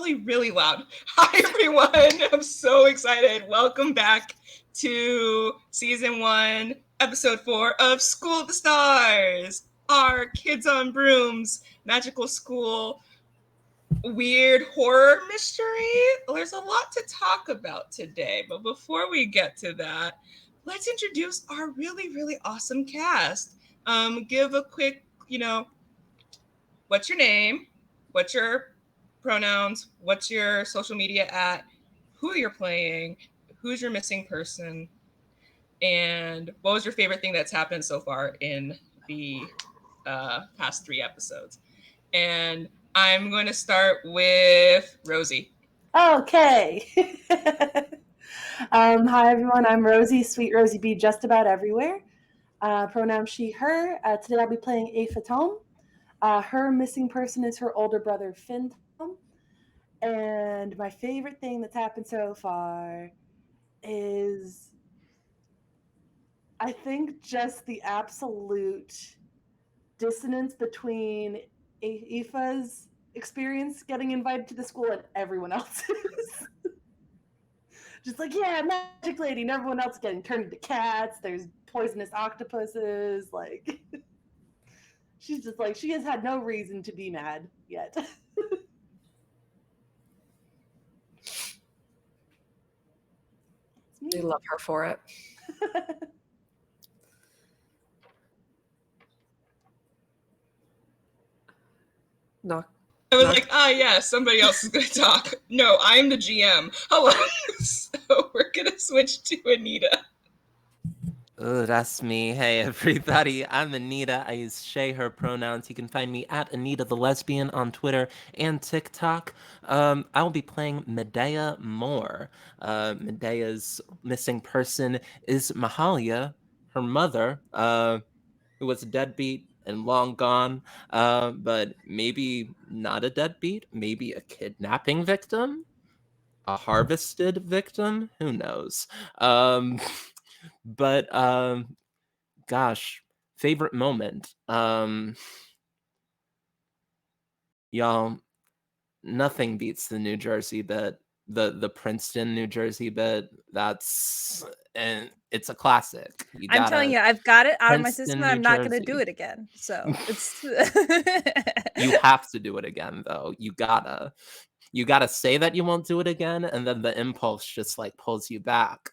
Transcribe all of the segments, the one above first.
probably really loud. Hi, everyone. I'm so excited. Welcome back to season 1, episode 4 of School of the Stars, our Kids on Brooms magical school weird horror mystery. There's a lot to talk about today, but before we get to that, let's introduce our really awesome cast. Give a quick, what's your name? What's your pronouns? What's your social media at? Who you're playing? Who's your missing person? And what was your favorite thing that's happened so far in the past 3 episodes? And I'm going to start with Rosie. Okay. Hi, everyone. I'm Rosie, Sweet Rosie B, just about everywhere. Pronoun she, her. Today I'll be playing a Fatome. Her missing person is her older brother, Finn. And my favorite thing that's happened so far is, I think, just the absolute dissonance between Aoife's experience getting invited to the school and everyone else's. Just like, yeah, magic lady, and everyone else getting turned into cats. There's poisonous octopuses. Like, she's just like, she has had no reason to be mad yet. They love her for it. No. I was like, yeah, somebody else is going to talk. No, I'm the GM. Hello. So we're going to switch to Anita. Oh, that's me. Hey, everybody. I'm Anita. I use she, her pronouns. You can find me at Anita the Lesbian on Twitter and TikTok. I will be playing Medea Moore. Medea's missing person is Mahalia, her mother, who was a deadbeat and long gone, but maybe not a deadbeat, maybe a kidnapping victim, a harvested victim, who knows? But gosh, favorite moment. Y'all, nothing beats the New Jersey bit, the Princeton, New Jersey bit. And it's a classic. I'm telling you, I've got it out of my Princeton, system. New I'm not going to Jersey. do it again. So it's. You have to do it again, though. You gotta say that you won't do it again, and then the impulse just like pulls you back.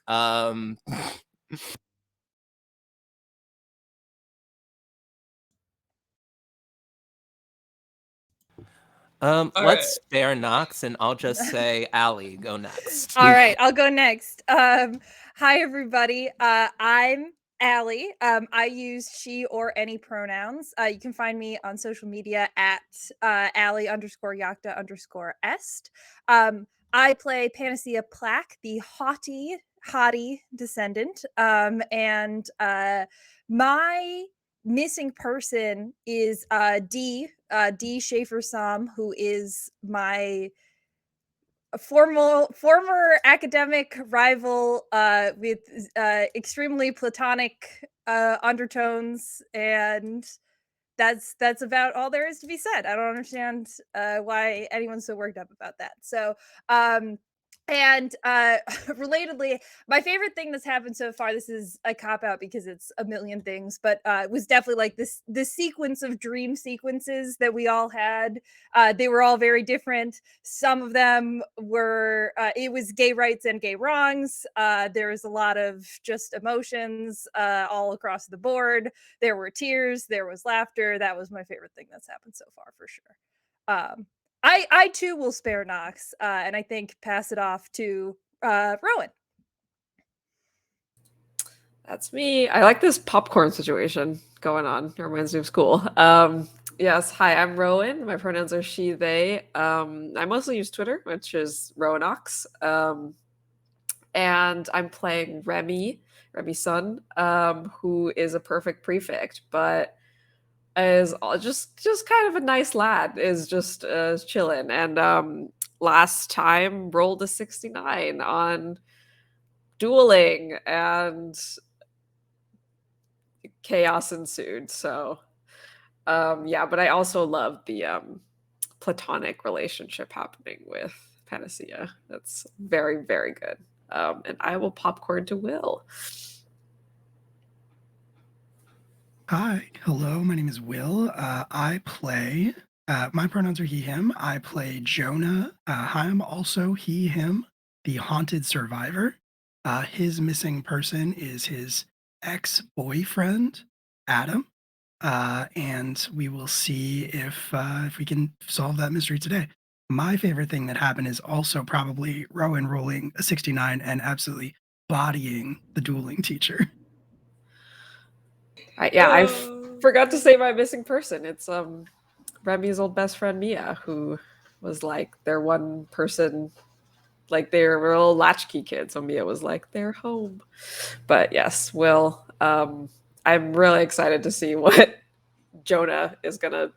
Let's spare Knox, and I'll just say, Allie, go next. All right, I'll go next. Hi, everybody. I'm Allie. I use she or any pronouns. You can find me on social media at Allie_Yakta_est. I play Panacea Plaque, the haughty descendant. And my missing person is D Schaefer Sam, who is my former academic rival with extremely platonic undertones, and that's about all there is to be said. I don't understand why anyone's so worked up about that. So and relatedly, my favorite thing that's happened so far, this is a cop-out because it's a million things, but it was definitely like this sequence of dream sequences that we all had. They were all very different. Some of them were, it was gay rights and gay wrongs. There was a lot of just emotions all across the board. There were tears, there was laughter. That was my favorite thing that's happened so far, for sure. I too will spare Knox, and I think pass it off to Rowan. That's me. I like this popcorn situation going on. It reminds me of school. Yes, hi, I'm Rowan. My pronouns are she, they. I mostly use Twitter, which is Rowanox. And I'm playing Remy Sun, who is a perfect prefect, but is just kind of a nice lad, is just chilling. And last time rolled a 69 on dueling, and chaos ensued. So yeah, but I also love the platonic relationship happening with Panacea. That's very, very good. And I will popcorn to Will. Hi, hello, my name is Will. I play, my pronouns are he, him. I play Jonah. I'm also he, him, the haunted survivor. His missing person is his ex-boyfriend, Adam. And we will see if we can solve that mystery today. My favorite thing that happened is also probably Rowan rolling a 69 and absolutely bodying the dueling teacher. I forgot to say my missing person. It's Remy's old best friend Mia, who was like their one person, like they were little latchkey kids. So Mia was like their home. But yes, Will, I'm really excited to see what Jonah is gonna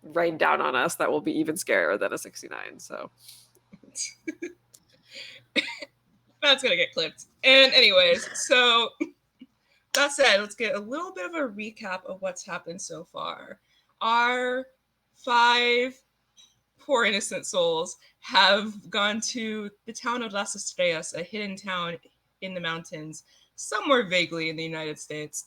rain down on us. That will be even scarier than a 69. So That's gonna get clipped. And anyways, so that said, let's get a little bit of a recap of what's happened so far. Our 5 poor innocent souls have gone to the town of Las Estrellas, a hidden town in the mountains, somewhere vaguely in the United States,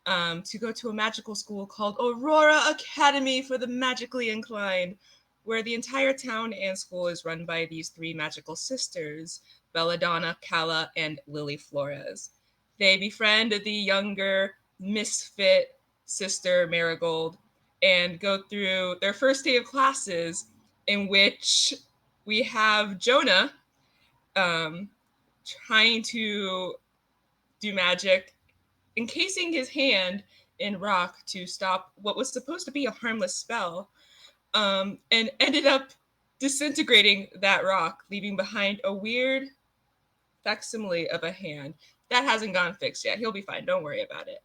to go to a magical school called Aurora Academy for the Magically Inclined, where the entire town and school is run by these 3 magical sisters, Belladonna, Calla, and Lily Flores. They befriend the younger misfit sister, Marigold, and go through their first day of classes, in which we have Jonah trying to do magic, encasing his hand in rock to stop what was supposed to be a harmless spell, and ended up disintegrating that rock, leaving behind a weird facsimile of a hand. That hasn't gotten fixed yet. He'll be fine. Don't worry about it.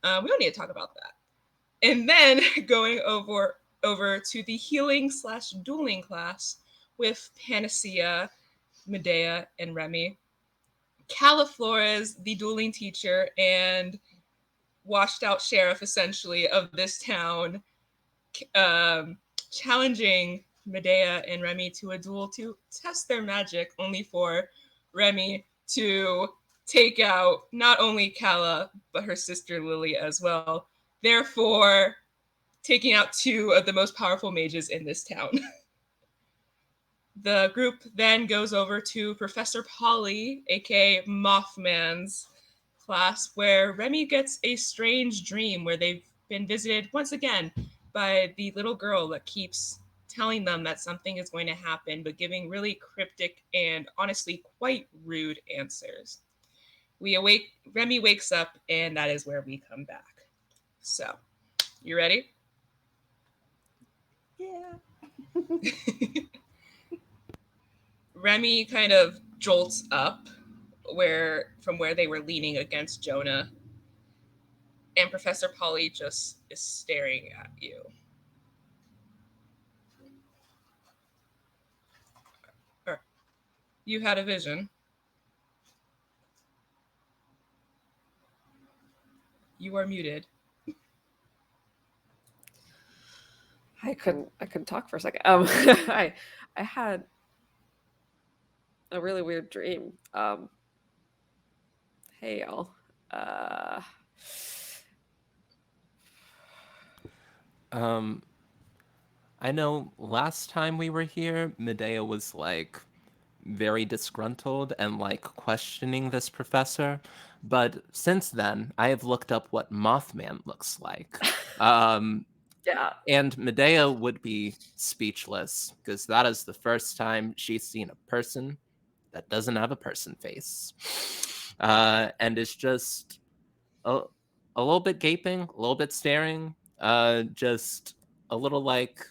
We don't need to talk about that. And then going over to the healing/dueling class with Panacea, Medea, and Remy. Calla Flores, the dueling teacher and washed out sheriff essentially of this town, challenging Medea and Remy to a duel to test their magic, only for Remy to take out not only Calla, but her sister Lily as well, therefore taking out 2 of the most powerful mages in this town. The group then goes over to Professor Polly, aka Mothman's class, where Remy gets a strange dream where they've been visited once again by the little girl that keeps telling them that something is going to happen, but giving really cryptic and honestly quite rude answers. Remy wakes up, and that is where we come back. So, you ready? Yeah. Remy kind of jolts up from where they were leaning against Jonah, and Professor Polly just is staring at you. You had a vision. You are muted. I couldn't talk for a second. I had a really weird dream. Hey y'all. I know last time we were here, Medea was like very disgruntled and like questioning this professor. But since then, I have looked up what Mothman looks like. Yeah. And Medea would be speechless because that is the first time she's seen a person that doesn't have a person face. And is just a little bit gaping, a little bit staring, just a little like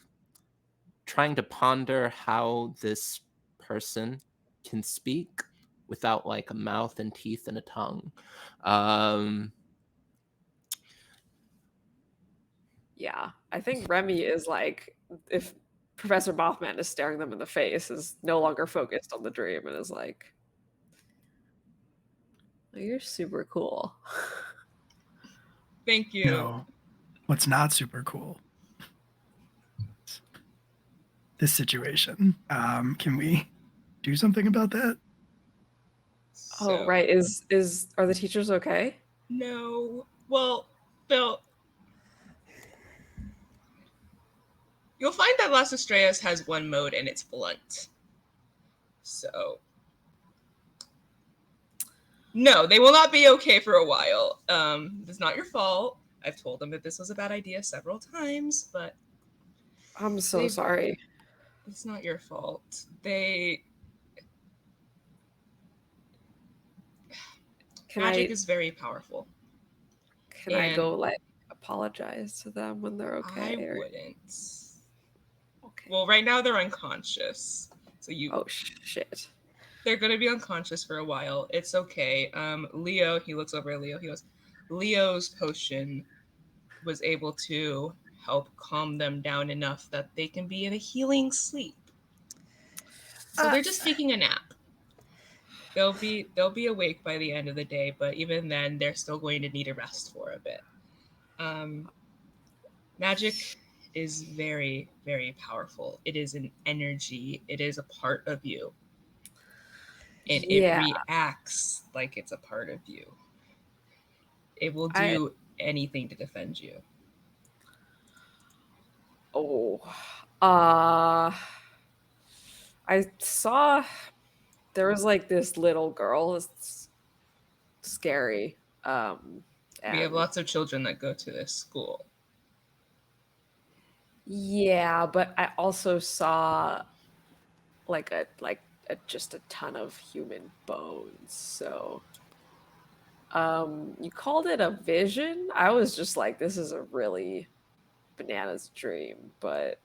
trying to ponder how this person can speak without like a mouth and teeth and a tongue. Yeah. I think Remy is like, if Professor Mothman is staring them in the face, is no longer focused on the dream and is like, oh, you're super cool. Thank you. No, what's not super cool this situation. Can we do something about that? Oh, right. Are the teachers okay? No. Well, Bill, you'll find that Las Estrellas has one mode and it's blunt. So, no, they will not be okay for a while. It's not your fault. I've told them that this was a bad idea several times, but I'm so sorry. it's not your fault. Magic is very powerful. Can I go like apologize to them when they're okay? I wouldn't. Okay. Well, right now they're unconscious. So Oh shit. They're gonna be unconscious for a while. It's okay. Leo, he looks over at Leo. He goes, Leo's potion was able to help calm them down enough that they can be in a healing sleep. So they're just taking a nap. They'll be awake by the end of the day, but even then, they're still going to need a rest for a bit. Magic is very, very powerful. It is an energy. It is a part of you. And it reacts like it's a part of you. It will do anything to defend you. Oh. I saw there was like this little girl. It's scary. We have lots of children that go to this school. Yeah, but I also saw like just a ton of human bones. So you called it a vision? I was just like, this is a really bananas dream, but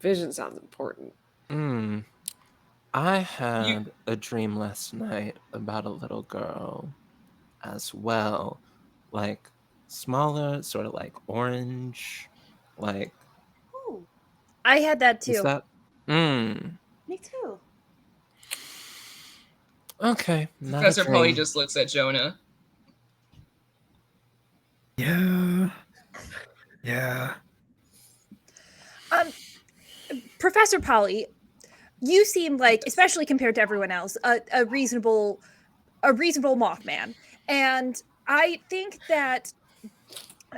vision sounds important. I had a dream last night about a little girl as well. Like smaller, sort of like orange, like. Oh, I had that too. Is that? Me too. Okay. Professor Polly just looks at Jonah. Yeah. Professor Polly, you seem like, especially compared to everyone else, a reasonable Mothman. And I think that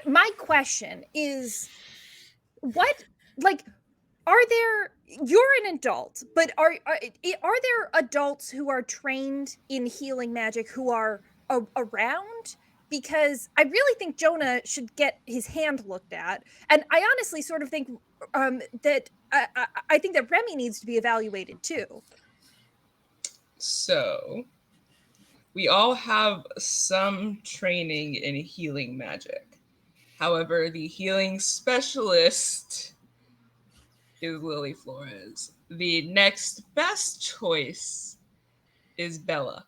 my question is, you're an adult, but are there adults who are trained in healing magic who are around? Because I really think Jonah should get his hand looked at, and I honestly sort of think that I think that Remy needs to be evaluated too. So, we all have some training in healing magic. However, the healing specialist is Lily Flores. The next best choice is Bella.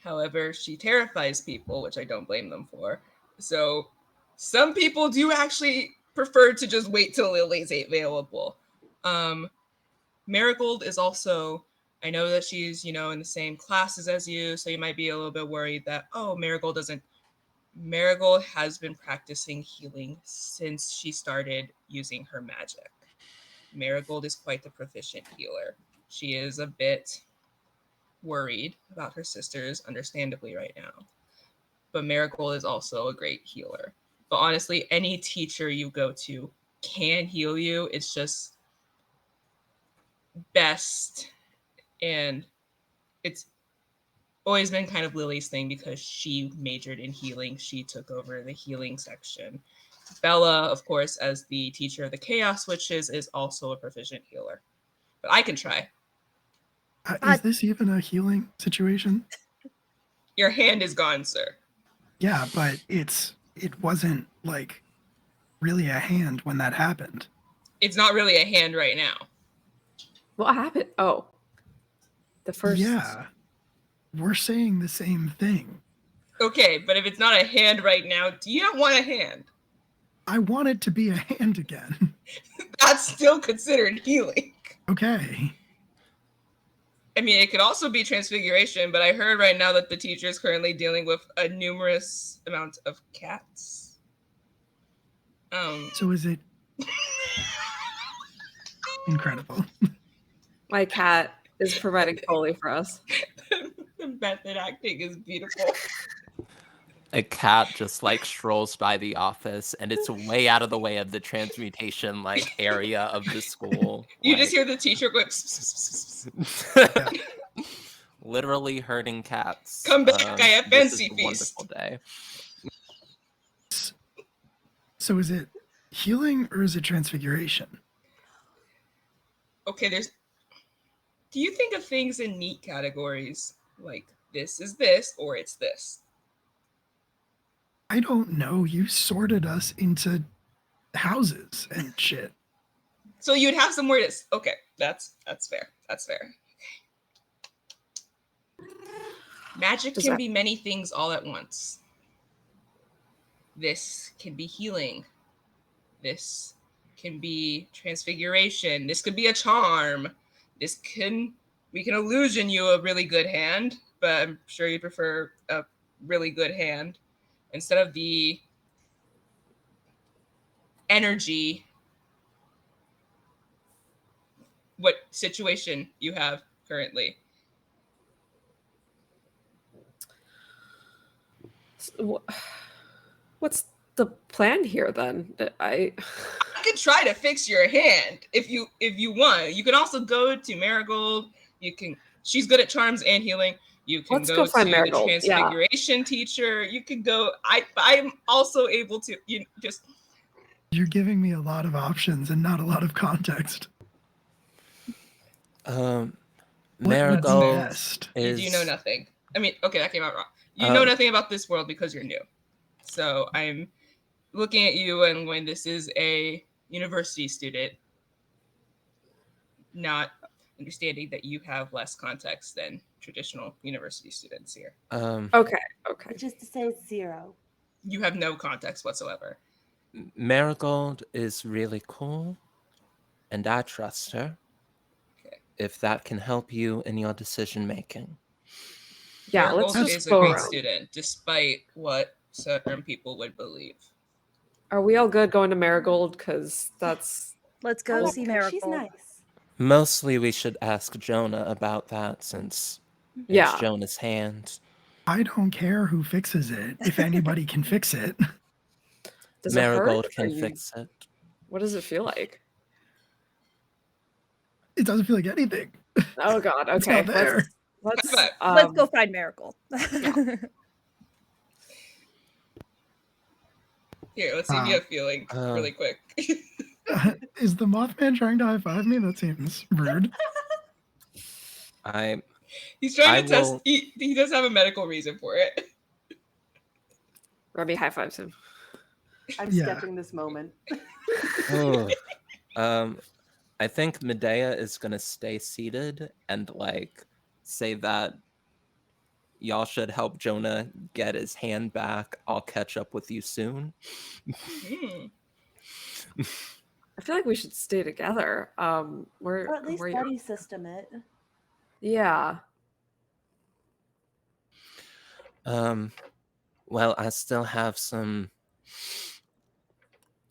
However, she terrifies people, which I don't blame them for. So some people do actually prefer to just wait till Lily's available. Marigold is also, I know that she's, in the same classes as you, so you might be a little bit worried that, Marigold has been practicing healing since she started using her magic. Marigold is quite the proficient healer. She is a bit worried about her sisters, understandably, right now. But Marigold is also a great healer. But honestly, any teacher you go to can heal you. It's just best. And it's always been kind of Lily's thing because she majored in healing. She took over the healing section. Bella, of course, as the teacher of the Chaos Witches, is also a proficient healer. But I can try. Is this even a healing situation? Your hand is gone, sir. Yeah, but it wasn't like really a hand when that happened. It's not really a hand right now. What happened? Oh. The first. Yeah. We're saying the same thing. Okay, but if it's not a hand right now, do you not want a hand? I want it to be a hand again. That's still considered healing. Okay. I mean, it could also be transfiguration, but I heard right now that the teacher is currently dealing with a numerous amount of cats. So is it Incredible. My cat is providing Foley for us. The method acting is beautiful. A cat just like strolls by the office, and it's way out of the way of the transmutation like area of the school. You just hear the teacher go, Yeah. Literally herding cats. Come back, I have this fancy is a feast. wonderful day. So is it healing or is it transfiguration? Okay, do you think of things in neat categories? Like, this is this, or it's this? I don't know. You sorted us into houses and shit. So you'd have somewhere to, okay, that's fair. That's fair. Magic Does can that- be many things all at once. This can be healing. This can be transfiguration. This could be a charm. We can illusion you a really good hand, but I'm sure you prefer a really good hand instead of the energy. What situation you have currently? What's the plan here then? I could try to fix your hand if you want. You can also go to Marigold. She's good at charms and healing. You can Let's go find to Marigold. the transfiguration teacher. You can go. I'm also able to You're giving me a lot of options and not a lot of context. Marigold best? is. You know nothing. I mean, okay, that came out wrong. You know nothing about this world because you're new. So I'm looking at you and when this is a university student, not understanding that you have less context than traditional university students here. Okay. Which is to say 0. You have no context whatsoever. Marigold is really cool, and I trust her. Okay. If that can help you in your decision making. Yeah, Marigold let's just is a go great around. student, despite what certain people would believe. Are we all good going to Marigold? Because that's... Let's I go like see her. Marigold. She's nice. Mostly we should ask Jonah about that since Yeah. it's Jonah's hand. I don't care who fixes it, if anybody can fix it. Does it Marigold hurt? can fix it. What does it feel like? It doesn't feel like anything. Oh God. It's Okay. not there. Let's Let's go find Marigold. Here, let's see if you have feeling really quick. Is the Mothman trying to high-five me? That seems rude. He's trying to test. He does have a medical reason for it. Remy high fives him. I'm sketching this moment. I think Medea is gonna stay seated and like say that y'all should help Jonah get his hand back. I'll catch up with you soon. I feel like we should stay together. Or at least buddy system it. Yeah. Well, I still have some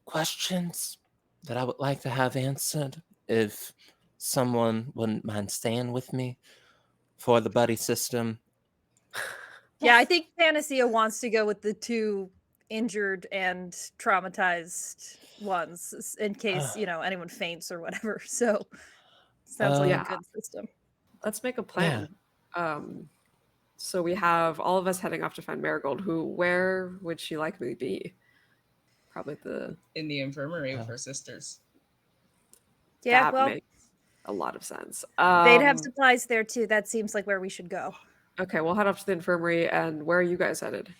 questions that I would like to have answered. If someone wouldn't mind staying with me for the buddy system. Yeah, I think Panacea wants to go with the 2 injured and traumatized ones in case, anyone faints or whatever. So sounds like a good system. Let's make a plan. Yeah. So we have all of us heading off to find Marigold. Where would she likely be? Probably in the infirmary with her sisters. Yeah, that makes a lot of sense. They'd have supplies there too. That seems like where we should go. Okay, we'll head up to the infirmary. And where are you guys headed?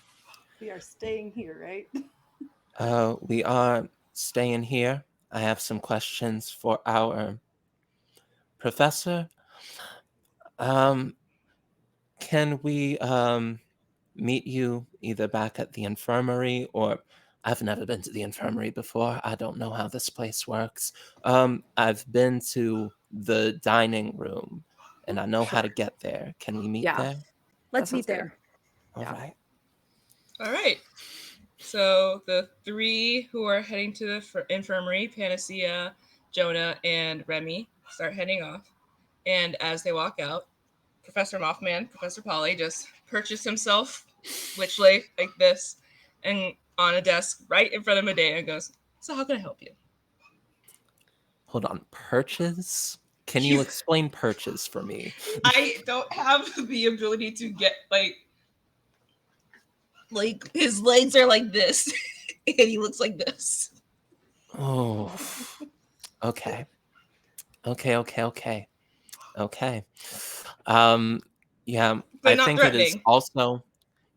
We are staying here, right? We are staying here. I have some questions for our professor. Can we meet you either back at the infirmary or I've never been to the infirmary before. I don't know how this place works. I've been to the dining room and I know how to get there. Can we meet there? Let's meet there. All right. All right. So the 3 who are heading to the infirmary, Panacea, Jonah and Remy start heading off. And as they walk out, Professor Mothman, Professor Polly, just perches himself witchly like this and on a desk right in front of Medea and goes, "So how can I help you?" Hold on, perches? Can you explain perches for me? I don't have the ability to get like his legs are like this and he looks like this. Oh, okay. Okay. Yeah, But I not think it is threatening. also,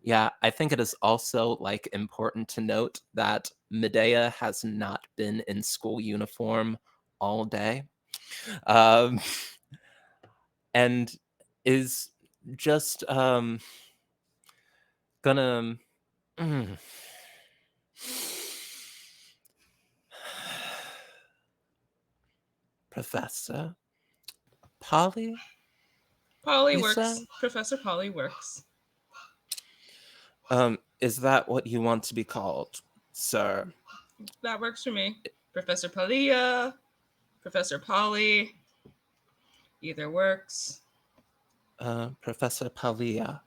I think it is also like important to note that Medea has not been in school uniform all day, um, and is just gonna. mm. Professor Polly, Polly you works. said? Professor Polly works. Is that what you want to be called, sir? That works for me. Professor Palia, Professor Polly, either works. Professor Palia.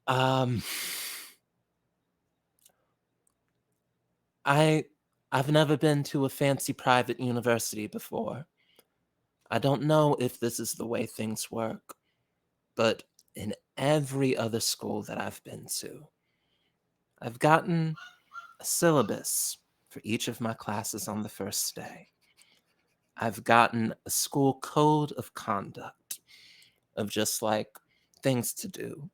Um, I've never been to a fancy private university before. I don't know if this is the way things work, but in every other school that I've been to, I've gotten a syllabus for each of my classes on the first day. I've gotten a school code of conduct of just like things to do.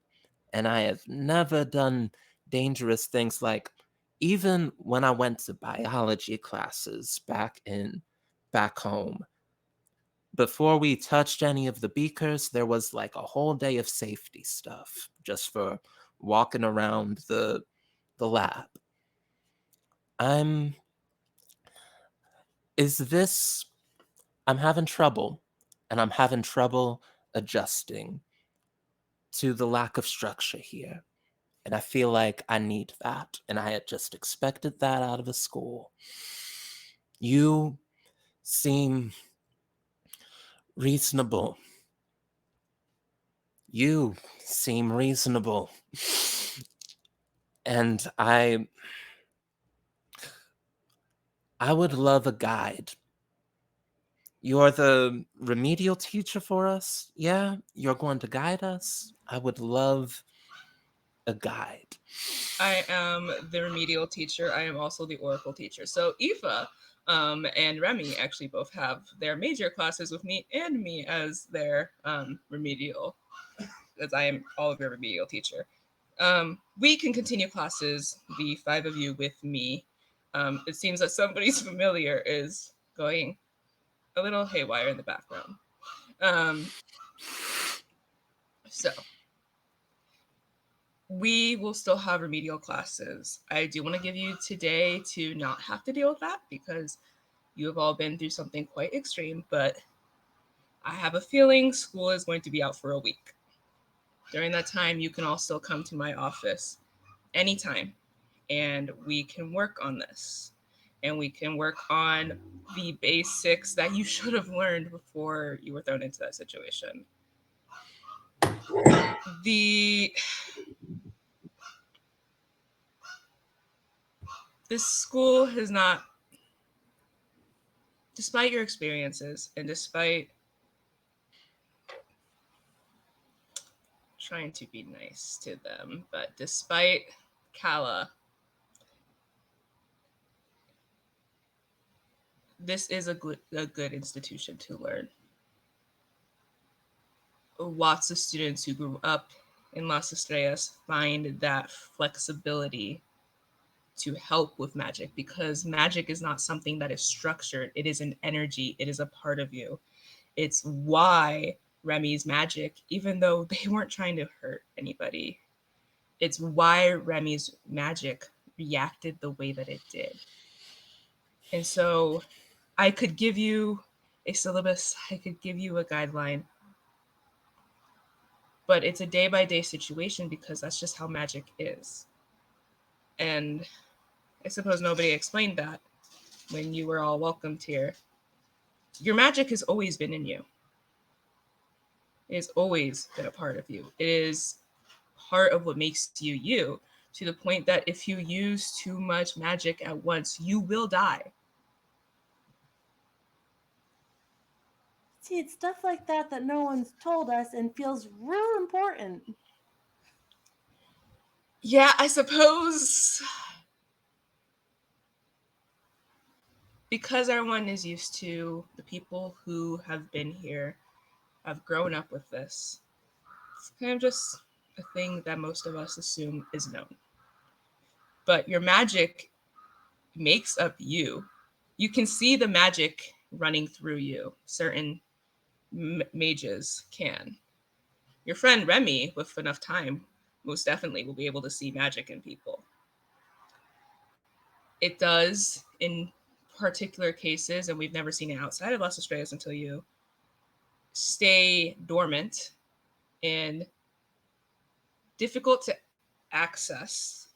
And I have never done dangerous things like even when I went to biology classes back home. Before we touched any of the beakers, there was like a whole day of safety stuff just for walking around the lab. I'm is this I'm having trouble, and I'm having trouble adjusting to the lack of structure here. And I feel like I need that. And I had just expected that out of a school. You seem reasonable. You seem reasonable. And I would love a guide. You're the remedial teacher for us? Yeah? You're going to guide us? I would love a guide. I am the remedial teacher. I am also the oracle teacher. So Aoife and Remy actually both have their major classes with me and me as their remedial, as I am all of your remedial teacher. We can continue classes, the five of you with me. It seems that somebody's familiar is going a little haywire in the background. So we will still have remedial classes. I do want to give you today to not have to deal with that because you have all been through something quite extreme, but I have a feeling school is going to be out for a week. During that time, you can all still come to my office anytime and we can work on this. And we can work on the basics that you should have learned before you were thrown into that situation. The This school has not, despite your experiences and despite trying to be nice to them, but despite Kala, this is a good institution to learn. Lots of students who grew up in Las Estrellas find that flexibility to help with magic because magic is not something that is structured. It is an energy, it is a part of you. It's why Remy's magic, even though they weren't trying to hurt anybody, it's why Remy's magic reacted the way that it did. And so I could give you a syllabus, I could give you a guideline, but it's a day by day situation because that's just how magic is. And I suppose nobody explained that. when you were all welcomed here, your magic has always been in you. It has always been a part of you. It is part of what makes you you, to the point that if you use too much magic at once, you will die. See, it's stuff like that that no one's told us and feels real important. Yeah, I suppose because everyone is used to the people who have been here, have grown up with this, it's kind of just a thing that most of us assume is known. But your magic makes up you. You can see the magic running through you. Certain mages can. Your friend Remy, with enough time, most definitely will be able to see magic in people. It does in particular cases, and we've never seen it outside of Las Estrellas until you stay dormant and difficult to access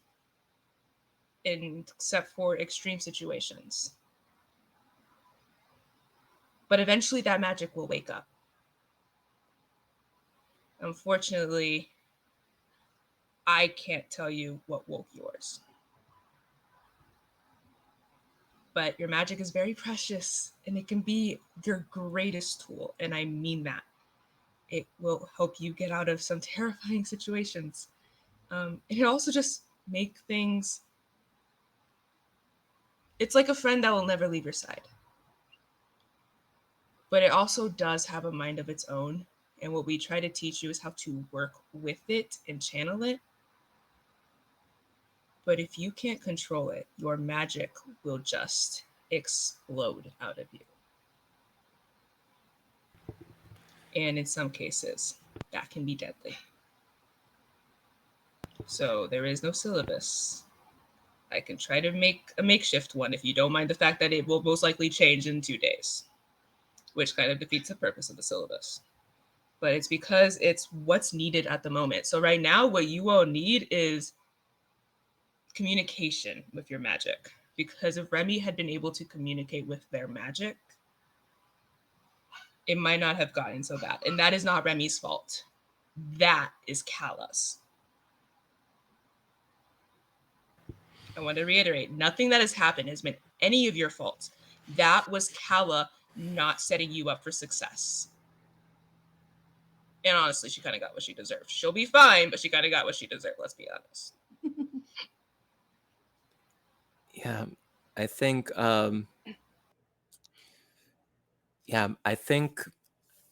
except for extreme situations. But eventually that magic will wake up. Unfortunately, I can't tell you what woke yours. But your magic is very precious and it can be your greatest tool. And I mean that. It will help you get out of some terrifying situations. And it also just make things. It's like a friend that will never leave your side. But it also does have a mind of its own. And what we try to teach you is how to work with it and channel it. But if you can't control it, your magic will just explode out of you. And in some cases, that can be deadly. So there is no syllabus. I can try to make a makeshift one if you don't mind the fact that it will most likely change in 2 days, which kind of defeats the purpose of the syllabus. But it's because it's what's needed at the moment. So right now, what you all need is communication with your magic. Because if Remy had been able to communicate with their magic, it might not have gotten so bad. And that is not Remy's fault. That is Kala's. I want to reiterate, nothing that has happened has been any of your fault. That was Kala not setting you up for success. And honestly, she kind of got what she deserved. She'll be fine, but she kind of got what she deserved, let's be honest. Yeah, I think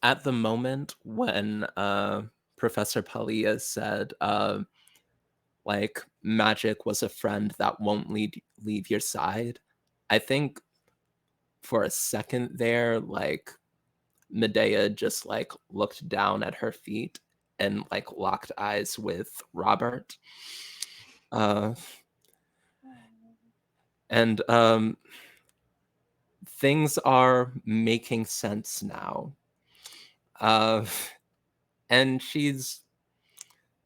at the moment when Professor Palia said like magic was a friend that won't leave your side, I think for a second there, like Medea just like looked down at her feet and like locked eyes with Robert. And things are making sense now. And she's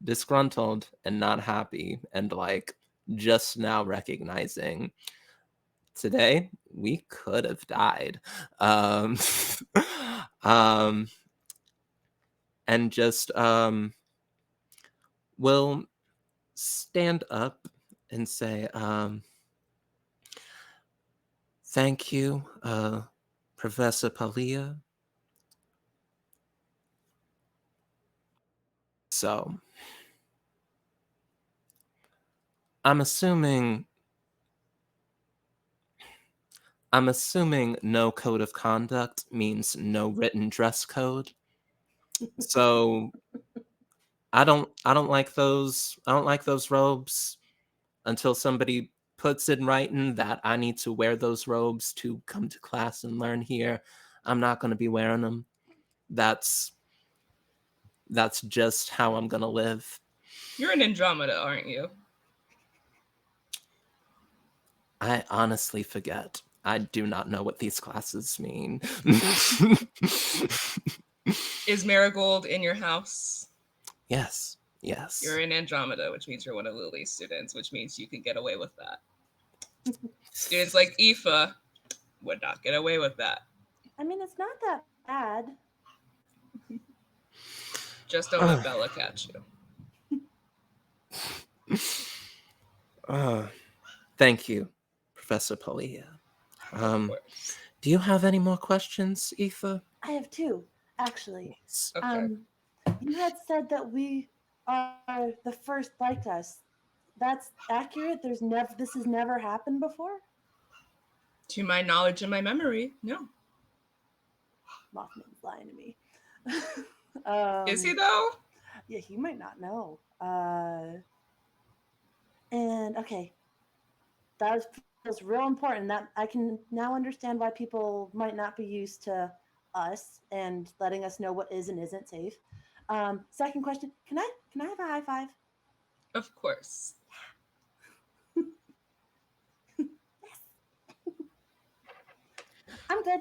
disgruntled and not happy and like just now recognizing today we could have died. And just will stand up and say, thank you, Professor Palia. So, I'm assuming no code of conduct means no written dress code. So, I don't like those robes until somebody puts in writing that I need to wear those robes to come to class and learn here. I'm not going to be wearing them. That's just how I'm going to live. You're an Andromeda, aren't you? I honestly forget. I do not know what these classes mean. Is Marigold in your house? Yes. You're in Andromeda, which means you're one of Lily's students, which means you can get away with that. Students like Aoife would not get away with that. I mean, it's not that bad. Just don't let Bella catch you. Thank you, Professor Polia. Of course. Do you have any more questions, Aoife? I have two, actually. Okay. You had said that we are the first like us. That's accurate. This has never happened before. To my knowledge and my memory, no. Mothman's lying to me. Is he though? Yeah, he might not know. And okay, that feels real important. That I can now understand why people might not be used to us and letting us know what is and isn't safe. Second question: Can I have a high five? Of course. I'm good.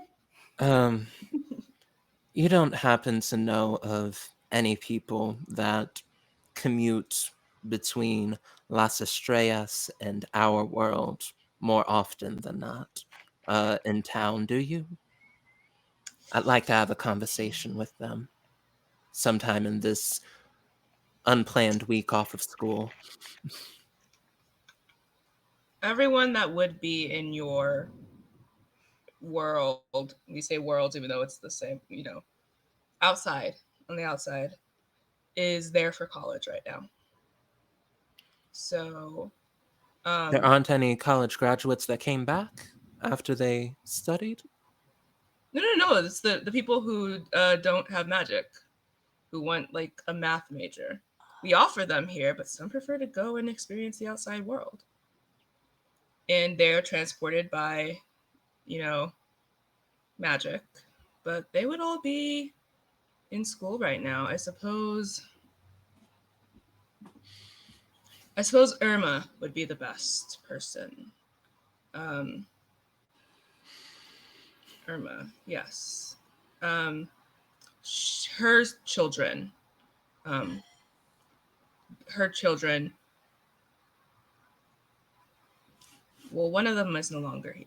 You don't happen to know of any people that commute between Las Estrellas and our world more often than not in town, do you? I'd like to have a conversation with them sometime in this unplanned week off of school. Everyone that would be in your world, we say worlds even though it's the same, outside, on the outside, is there for college right now. So There aren't any college graduates that came back after they studied? no, it's the people who don't have magic, who want like a math major. We offer them here, but some prefer to go and experience the outside world. And they're transported by, magic. But they would all be in school right now. I suppose Irma would be the best person. Irma, yes. Her children, um, well, one of them is no longer here.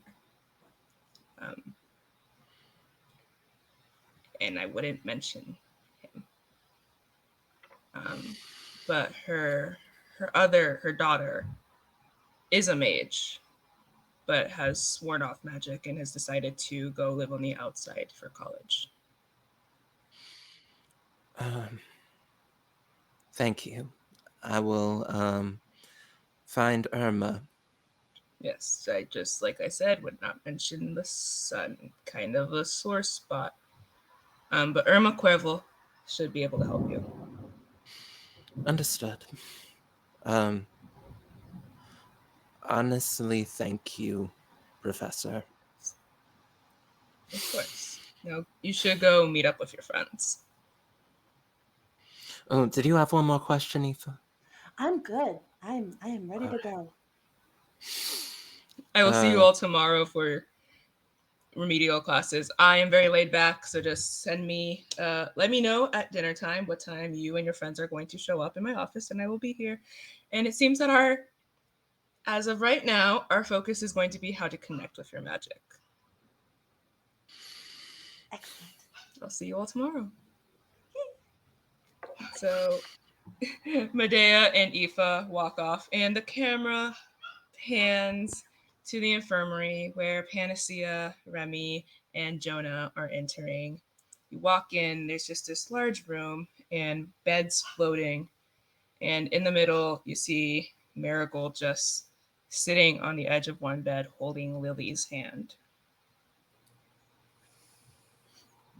And I wouldn't mention him. But her daughter is a mage, but has sworn off magic and has decided to go live on the outside for college. Thank you. I will find Irma. Yes, I just, like I said, would not mention the sun, kind of a sore spot. But Irma Cuervo should be able to help you. Understood. Honestly, thank you, Professor. Of course. Now, you should go meet up with your friends. Oh, did you have one more question, Aoife? I'm good. I am ready to go. I will see you all tomorrow for remedial classes. I am very laid back, so just let me know at dinner time what time you and your friends are going to show up in my office, and I will be here. And it seems that as of right now, our focus is going to be how to connect with your magic. Excellent. I'll see you all tomorrow. So Medea and Aoife walk off, and the camera pans to the infirmary where Panacea, Remy, and Jonah are entering. You walk in, there's just this large room and beds floating. And in the middle, you see Marigold just sitting on the edge of one bed holding Lily's hand.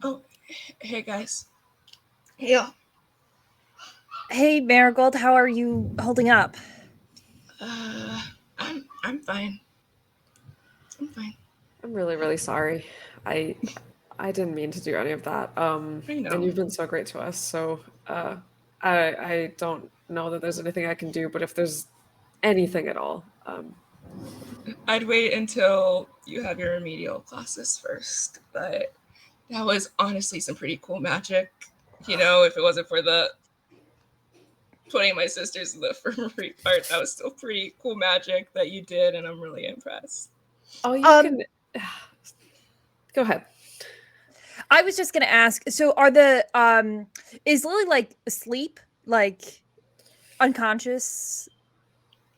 Oh, hey guys. Hey y'all. Hey, Marigold, how are you holding up? I'm fine. I'm fine. I'm really, really sorry. I didn't mean to do any of that. I know. And you've been so great to us. So I don't know that there's anything I can do, but if there's anything at all, I'd wait until you have your remedial classes first, but that was honestly some pretty cool magic. If it wasn't for the putting my sisters in the infirmary part, that was still pretty cool magic that you did, and I'm really impressed. oh, you can. Go ahead. I was just gonna ask. So, are the is Lily like asleep, like unconscious?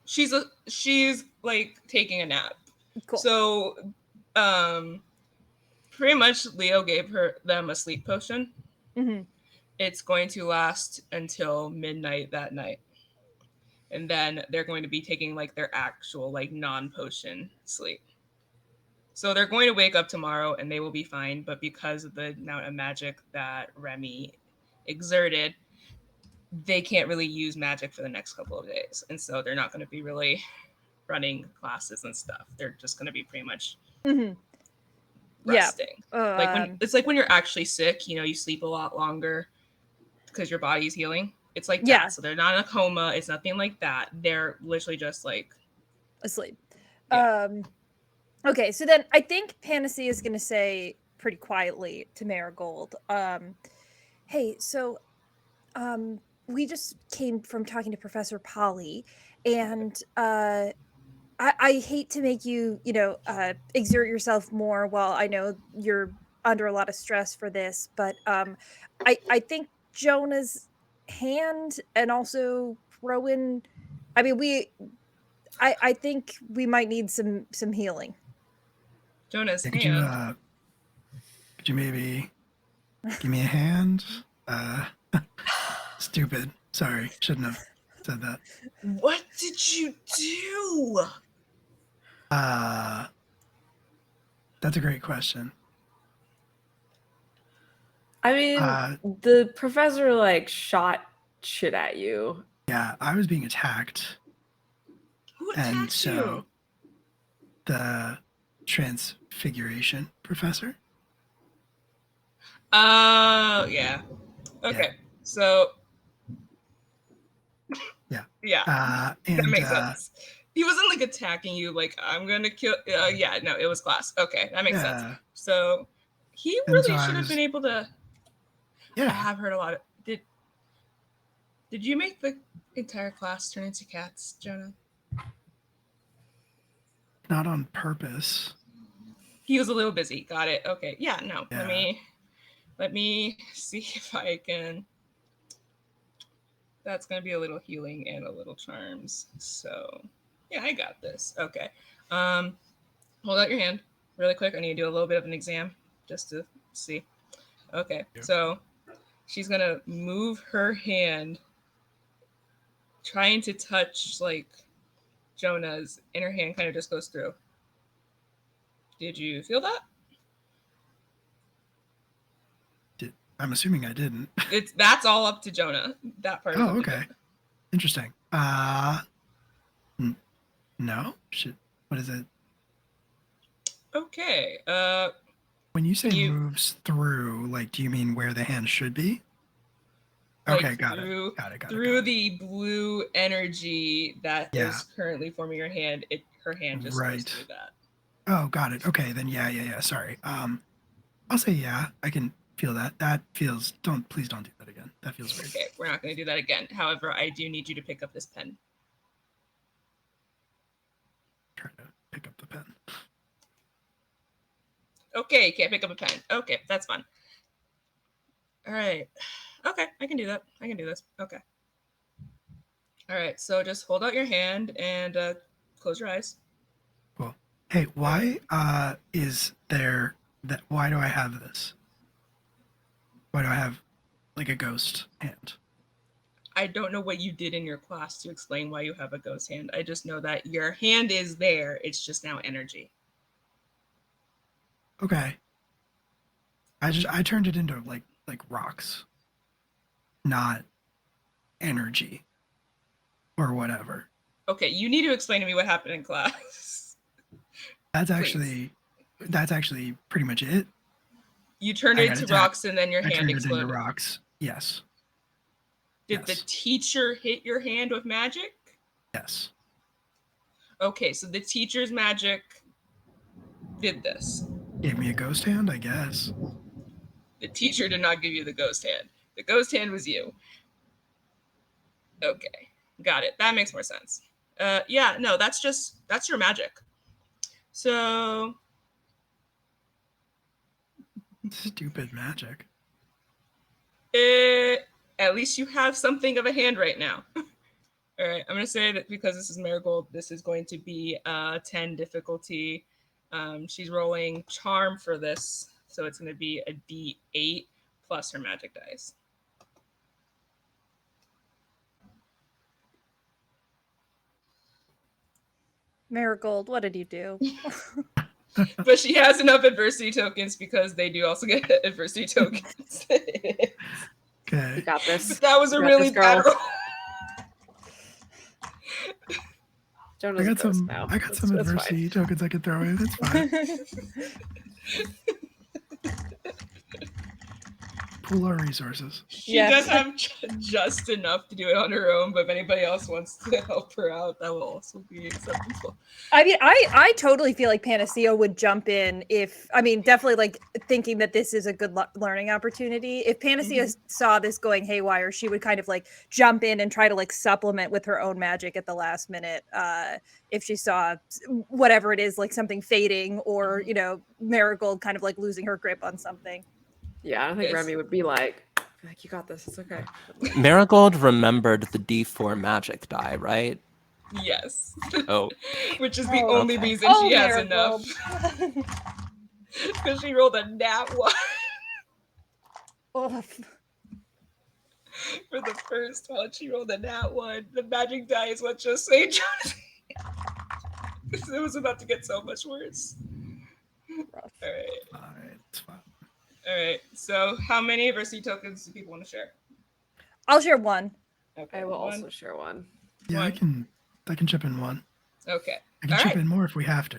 She's like taking a nap. Cool. So, pretty much Leo gave them a sleep potion. Mm-hmm. It's going to last until midnight that night. And then they're going to be taking like their actual like non-potion sleep. So they're going to wake up tomorrow and they will be fine, but because of the amount of magic that Remy exerted, they can't really use magic for the next couple of days. And so they're not going to be really running classes and stuff. They're just going to be pretty much resting. Yeah. Like it's like when you're actually sick, you sleep a lot longer because your body's healing. It's like Yeah. that. So they're not in a coma. It's nothing like that. They're literally just like asleep. Yeah. Okay, so then I think Panacea is going to say pretty quietly to Marigold, hey, so we just came from talking to Professor Polly, and I hate to make you, exert yourself more while I know you're under a lot of stress for this, but I think Jonah's hand and also Rowan, I mean, I think we might need some healing. Jonah's Could hand. you maybe give me a hand? Stupid. Sorry, shouldn't have said that. What did you do? That's a great question. I mean, the professor like shot shit at you. Yeah, I was being attacked. Who attacked you? The transfiguration professor. Oh, yeah. Okay. Yeah. So Yeah. Yeah. And that makes sense. He wasn't like attacking you like I'm gonna kill yeah, no, it was class. Okay, that makes sense. So he really should have been able to Yeah. I have heard a lot of did you make the entire class turn into cats, Jonah? Not on purpose. He was a little busy. Got it. Okay. Yeah, no. Yeah. Let me see if I can. That's going to be a little healing and a little charms. So, yeah, I got this. Okay. Hold out your hand really quick. I need to do a little bit of an exam just to see. Okay. Yeah. So, she's going to move her hand trying to touch like Jonah's, and her hand kind of just goes through. Did you feel that? I'm assuming I didn't. That's all up to Jonah. That part. Oh, okay. Interesting. No. Shit. What is it? Okay. When you say moves through, like, do you mean where the hand should be? Like okay, got it. Through the blue energy that is currently forming your hand, her hand just goes through that. Oh, got it. Okay, then yeah. Sorry. I'll say yeah. I can feel that. That feels. Please don't do that again. That feels weird. Okay, we're not going to do that again. However, I do need you to pick up this pen. Try to pick up the pen. Okay, you can't pick up a pen. Okay, that's fine. All right. Okay, I can do that. I can do this. Okay. All right, so just hold out your hand and close your eyes. Cool. Hey, why is there that? Why do I have this? Why do I have like a ghost hand? I don't know what you did in your class to explain why you have a ghost hand. I just know that your hand is there. It's just now energy. Okay. I turned it into like rocks, not energy or whatever. Okay, you need to explain to me what happened in class. That's actually pretty much it. You turned it into rocks and then your hand exploded. I turned it into rocks. Yes. Did the teacher hit your hand with magic? Yes. Okay, so the teacher's magic did this. Gave me a ghost hand, I guess. The teacher did not give you the ghost hand. The ghost hand was you. Okay, got it. That makes more sense. Yeah, no, that's your magic. So, Stupid magic. At least you have something of a hand right now. All right, I'm going to say that because this is Marigold, this is going to be 10 difficulty. She's rolling charm for this, so it's going to be a D8 plus her magic dice. Marigold, what did you do? But she has enough adversity tokens because they do also get adversity tokens. Okay. You got this. But that was a You got really this, girl. bad roll. Jonah's I got gross some. now. I got It's- some it's adversity fine. tokens I could throw in. That's fine. Pool our resources. She Yeah. does have just enough to do it on her own, but if anybody else wants to help her out, that will also be acceptable. I mean, I totally feel like Panacea would jump in if, I mean, definitely like thinking that this is a good learning opportunity. If Panacea saw this going haywire, she would kind of like jump in and try to like supplement with her own magic at the last minute. If she saw whatever it is, like something fading or, you know, Marigold kind of like losing her grip on something. Yeah, I don't think Yes. Remy would be like, you got this. It's okay. Marigold remembered the D4 magic die, right? Yes. Oh, Which is the Oh, only okay. reason she has Marigold. enough. Because she rolled a nat 1 Oh, for the first one. She rolled a nat 1. The magic die is what just saved Jonathan. It was about to get so much worse. rough. All right. Fine. It's fine. All right. So, how many adversity tokens do people want to share? I'll share one. Okay. I will one. also share one. Yeah, I One. can chip in one. Okay. I can All chip right. in more if we have to.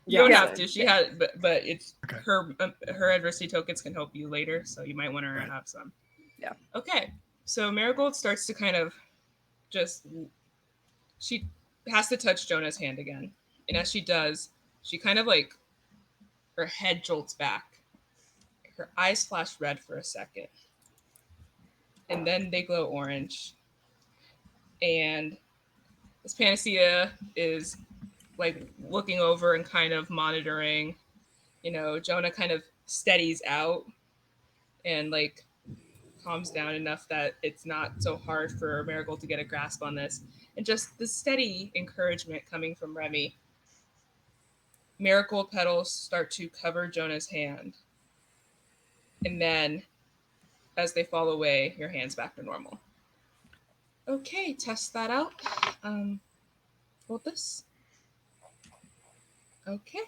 You don't Yeah. have to. She had, but it's Okay. her adversity tokens can help you later, so you might want to Right. have some. Yeah. Okay. So Marigold starts to kind of just she has to touch Jonah's hand again, and as she does, she kind of like her head jolts back, her eyes flash red for a second, and then they glow orange, and this Panacea is like looking over and kind of monitoring. You know, Jonah kind of steadies out and like calms down enough that it's not so hard for Marigold to get a grasp on this. And just the steady encouragement coming from Remy. Marigold petals start to cover Jonah's hand. And then as they fall away, your hand's back to normal. Okay, test that out. Hold this. Okay.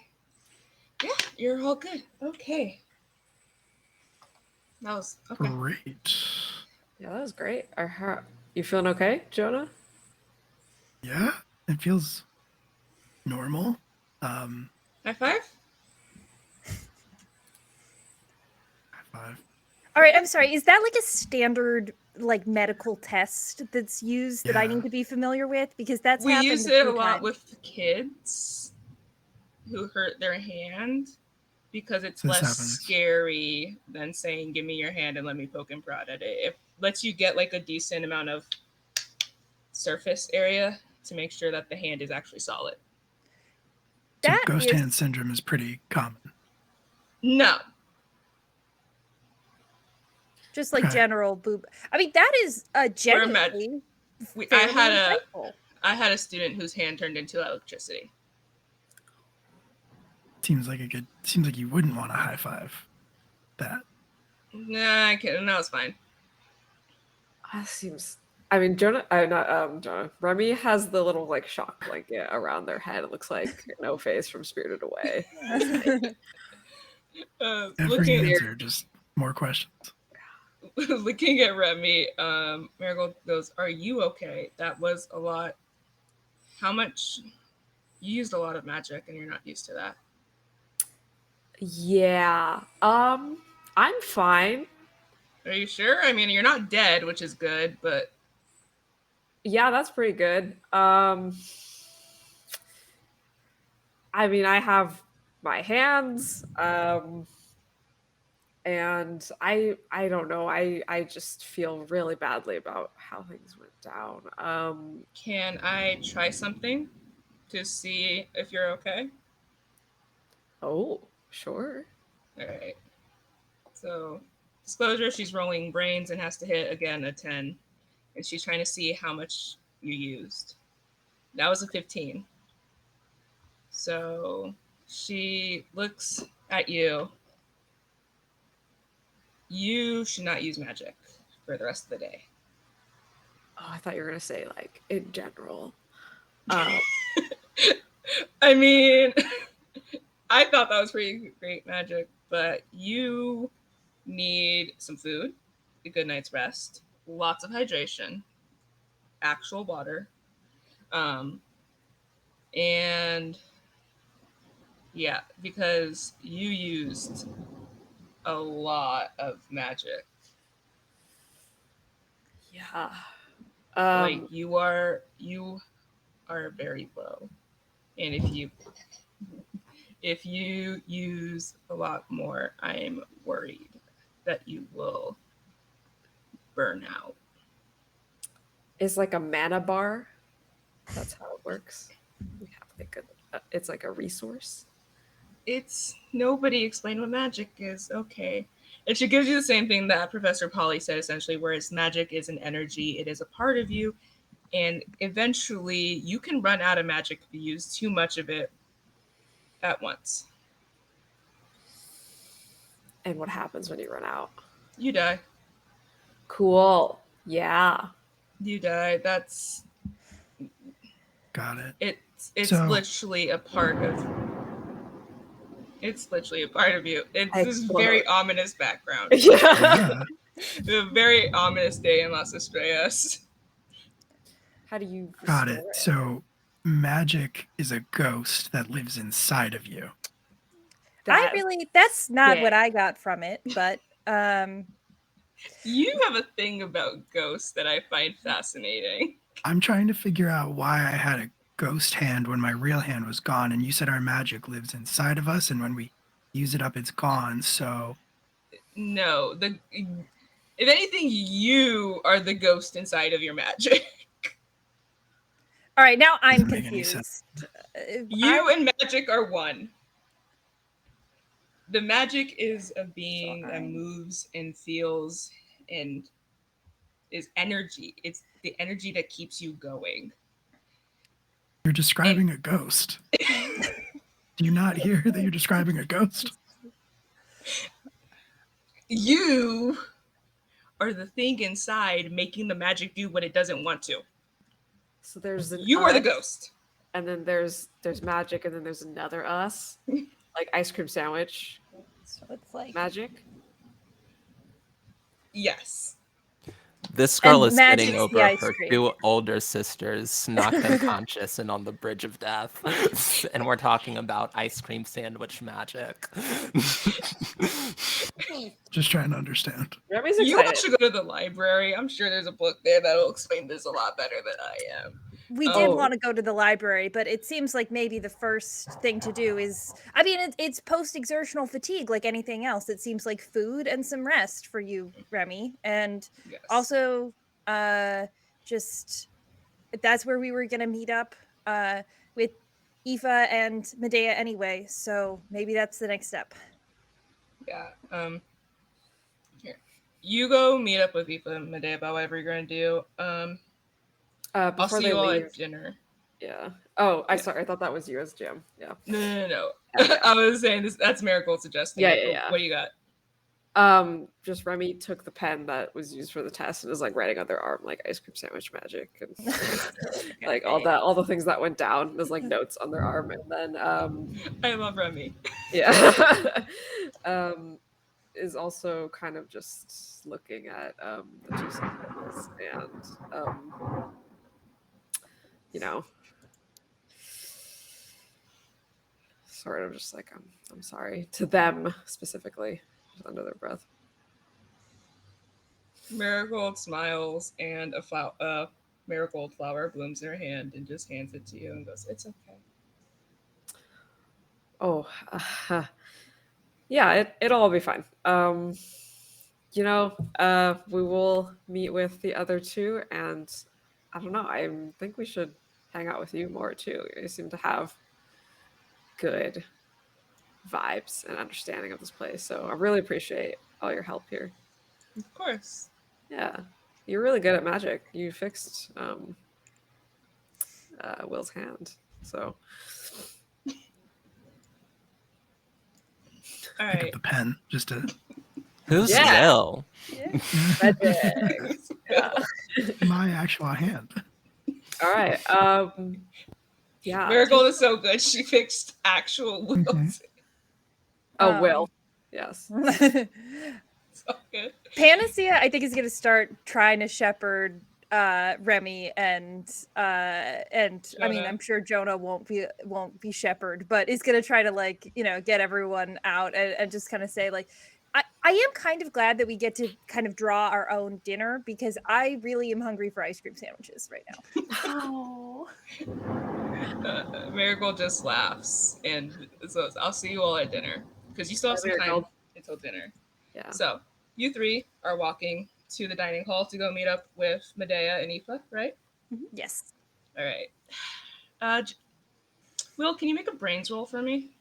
Yeah, you're all good. Okay. That was okay. Great. Yeah, that was great. You feeling okay, Jonah? Yeah, it feels normal. High five? High five. All right, I'm sorry. Is that like a standard like medical test that's used that I Yeah. need to be familiar with? Because that's We happened use a it few a lot times. with kids who hurt their hand because it's This less happens. scary than saying give me your hand and let me poke and prod at it. It lets you get like a decent amount of surface area to make sure that the hand is actually solid. So That ghost is- hand syndrome is pretty common. No. Just like Okay. general boob. I mean, that is genuinely I fairly had insightful. a student whose hand turned into electricity. Seems like you wouldn't want to high five that. Nah, I can't. No, it's fine. That seems. I mean, Jonah. Not Jonah. Remy has the little like shock blanket around their head. It looks like No Face from Spirited Away. Every Looking answer, just more questions. looking at Remy, Marigold goes, "Are you okay? That was a lot. How much? You used a lot of magic, and you're not used to that." Yeah. I'm fine. Are you sure? I mean, you're not dead, which is good, but Yeah, that's pretty good. I mean, I have my hands. And I don't know. I just feel really badly about how things went down. can I try something to see if you're okay? Oh, sure. All right. So, disclosure, she's rolling brains and has to hit again a 10. And she's trying to see how much you used. That was a 15. So, she looks at you. You should not use magic for the rest of the day. Oh, I thought you were gonna say like in general. I mean, I thought that was pretty great magic, but you need some food, a good night's rest, lots of hydration, actual water, and yeah, because you used a lot of magic. Yeah. Like you are very low, and if you use a lot more, I'm worried that you will burn out. Is like a mana bar. That's how it works. We have like it's like a resource. It's nobody explained what magic is. Okay. And she gives you the same thing that Professor Polly said essentially, whereas magic is an energy, it is a part of you, and eventually you can run out of magic if you use too much of it at once. And what happens when you run out? You die. Cool. Yeah. You die. That's Got it. it's So- literally a part of it's literally a part of you. It's this Excellent. very ominous background. Yeah. Yeah, A very ominous day in Las Estrellas. How do you got restore it. So magic is a ghost that lives inside of you. That's not what sick. I got from it, but You have a thing about ghosts that I find fascinating. I'm trying to figure out why I had a ghost hand when my real hand was gone, and you said our magic lives inside of us, and when we use it up, it's gone. So No, if anything, you are the ghost inside of your magic. all right, now I'm Doesn't make any sense. confused. You and magic are one. The magic is a being that Sorry. moves and feels and is energy. It's the energy that keeps you going. you're describing a ghost. Do you not hear that you're describing a ghost? You are the thing inside making the magic do what it doesn't want to. So there's an You are the us, ghost. and then there's magic, and then there's another us, like ice cream sandwich So it's like magic. Yes. This girl And is sitting magic's the over ice her cream. 2 older sisters, knocked unconscious and on the bridge of death. And we're talking about ice cream sandwich magic. Just trying to understand. Remy's You all excited. should go to the library. I'm sure there's a book there that'll explain this a lot better than I am. We did Oh. want to go to the library, but it seems like maybe the first thing to do is, I mean, it's post-exertional fatigue like anything else. It seems like food and some rest for you, Remy. And Yes. also, just that's where we were going to meet up with Aoife and Medea anyway. So maybe that's the next step. Yeah. Here. You go meet up with Aoife and Medea about whatever you're gonna do. I'll Before see they you all leave. at dinner. Yeah. Oh, Yeah. sorry. I thought that was you as Jim. Yeah. No. Okay. I was saying this. That's Miracle suggesting. Yeah, it, yeah, but yeah. What do you got? Just Remy took the pen that was used for the test and is like writing on their arm like ice cream sandwich magic and like all the things that went down. There's like notes on their arm, and then I love Remy. yeah. Is also kind of just looking at the two siblings and you know, sort of just like I'm sorry to them specifically, just under their breath. Marigold smiles, and a marigold flower blooms in her hand and just hands it to you and goes, "It's okay." Oh, yeah, it'll all be fine. You know, we will meet with the other two, and I don't know. I think we should hang out with you more too. You seem to have good vibes and understanding of this place, so I really appreciate all your help here. Of course. Yeah, you're really good at magic. You fixed Will's hand, so All Pick right. up the pen just to. Who's Yeah. Will? magic. Yeah. My actual hand. All right. Yeah. Marigold is so good. She fixed actual Will's. Mhm. Oh, Will. Yes. So good. Panacea, I think, is going to start trying to shepherd Remy and I mean, Jonah. I'm sure Jonah won't be shepherd, but is going to try to, like, you know, get everyone out and just kind of say, like, I am kind of glad that we get to kind of draw our own dinner, because I really am hungry for ice cream sandwiches right now. Oh. Marigold just laughs and so I'll see you all at dinner because you still have Bye, some time Marigold. until dinner. Yeah. So you three are walking to the dining hall to go meet up with Medea and Aoife, right? Yes. All right. Will, can you make a brains roll for me?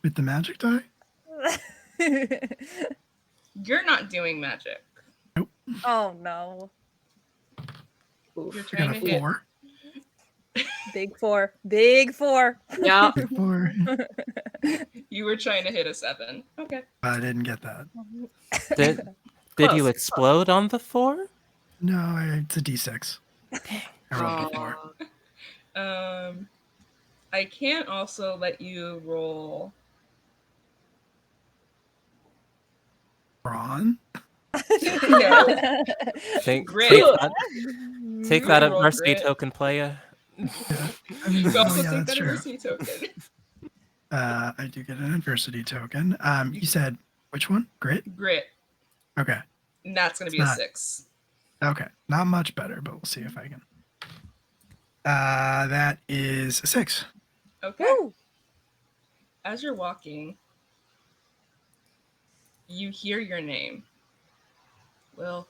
With the magic die? You're not doing magic. Oh no. Oof. You're I trying got to a hit. 4. Big four. Big four. Yeah. 4. You were trying to hit a 7. Okay. I didn't get that. Did you Close. explode on the 4? No, it's a D6. I rolled a 4. Aw. I can't also let you roll. Brawn? No. Take Great. that Go roll adversity grit. token, playa. Yeah. I mean, You also yeah, take that's that true. adversity token. I do get an adversity token. You said which one? Grit? Grit. Okay. And that's going to be It's a not- 6. Okay. Not much better, but we'll see if I can. That is a 6. Okay. Woo! As you're walking, you hear your name. Will,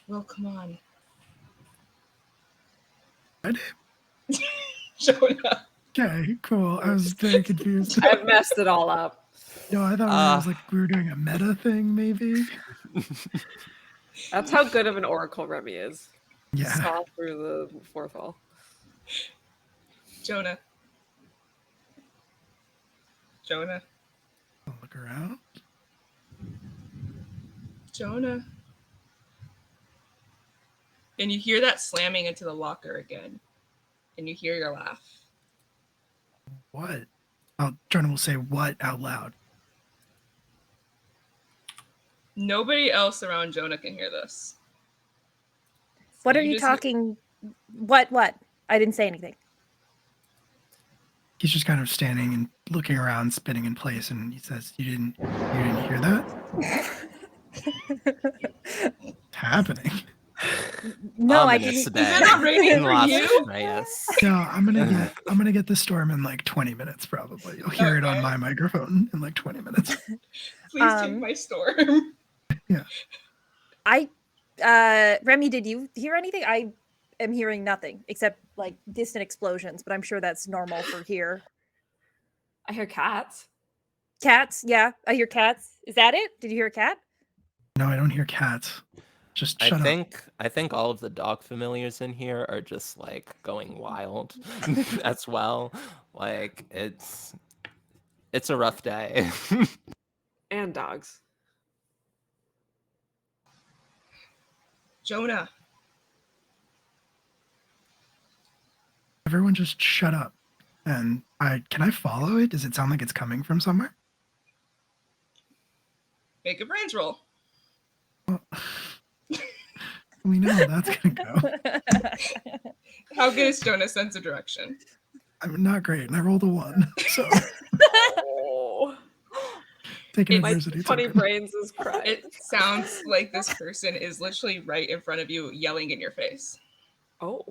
come on. I did. Jonah. Okay, cool. I was very confused. I've messed it all up. No, I thought we were doing a meta thing, maybe. That's how good of an oracle Remy is. Yeah. Saw through the fourth wall. Jonah. I'll look around. Jonah. And you hear that slamming into the locker again. And you hear your laugh. What? Oh, Jonah will say what out loud. Nobody else around Jonah can hear this. What are You you just hear- talking? What? I didn't say anything. He's just kind of standing and looking around, spinning in place, and he says, "You didn't hear that? What's happening?" No, I Ominous didn't. day Is it not raining in for Las you? Vegas. No, I'm gonna get the storm in like 20 minutes probably. You'll hear it on Okay. my microphone in like 20 minutes. Please take my storm. Remy, did you hear anything? I am hearing nothing except like distant explosions, but I'm sure that's normal for here. I hear cats. Cats, yeah, I hear cats. Is that it? Did you hear a cat? No, I don't hear cats. Just I shut up. think all of the dog familiars in here are just like going wild as well. Like it's a rough day. And dogs. Jonah. Everyone just shut up. And can I follow it? Does it sound like it's coming from somewhere? Make a brains roll. Well, we know how that's gonna go. How good is Jonah's sense of direction? I'm not great, and I rolled a 1. So Oh. take an My adversity funny token. brains is crying. It sounds like this person is literally right in front of you, yelling in your face. Oh.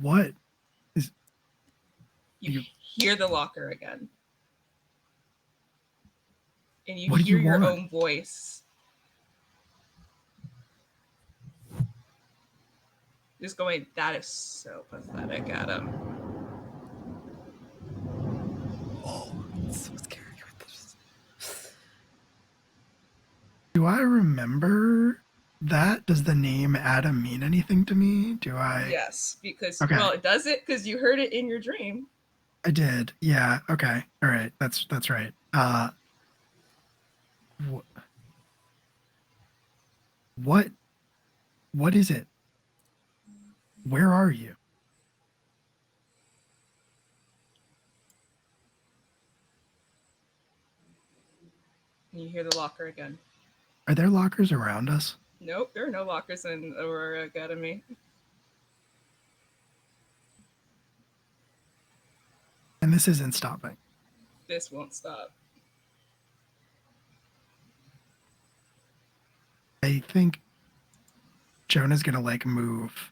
What? You hear the locker again. And you What do hear you your want? own voice. Just going, that is so pathetic, Adam. I remember that? Does the name Adam mean anything to me? Do I? Yes, because Okay. well, it does it because you heard it in your dream. I did. Yeah. Okay. All right. That's right. What is it? Where are you? And you hear the locker again. Are there lockers around us? Nope, there are no lockers in Aurora Academy. And this isn't stopping. This won't stop. I think Jonah's gonna like move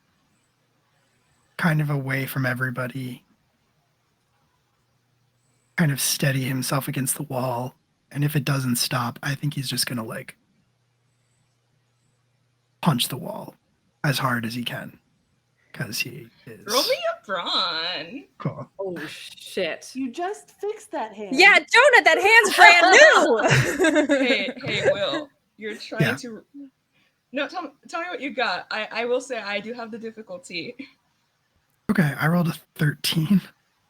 kind of away from everybody, kind of steady himself against the wall. And if it doesn't stop, I think he's just gonna like punch the wall as hard as he can. Because he is. Roll me a brawn. Cool. Oh shit. You just fixed that hand. Yeah, Jonah, that hand's brand new. Hey, Will, you're trying Yeah. to. No, tell me what you got. I will say I do have the difficulty. Okay, I rolled a 13.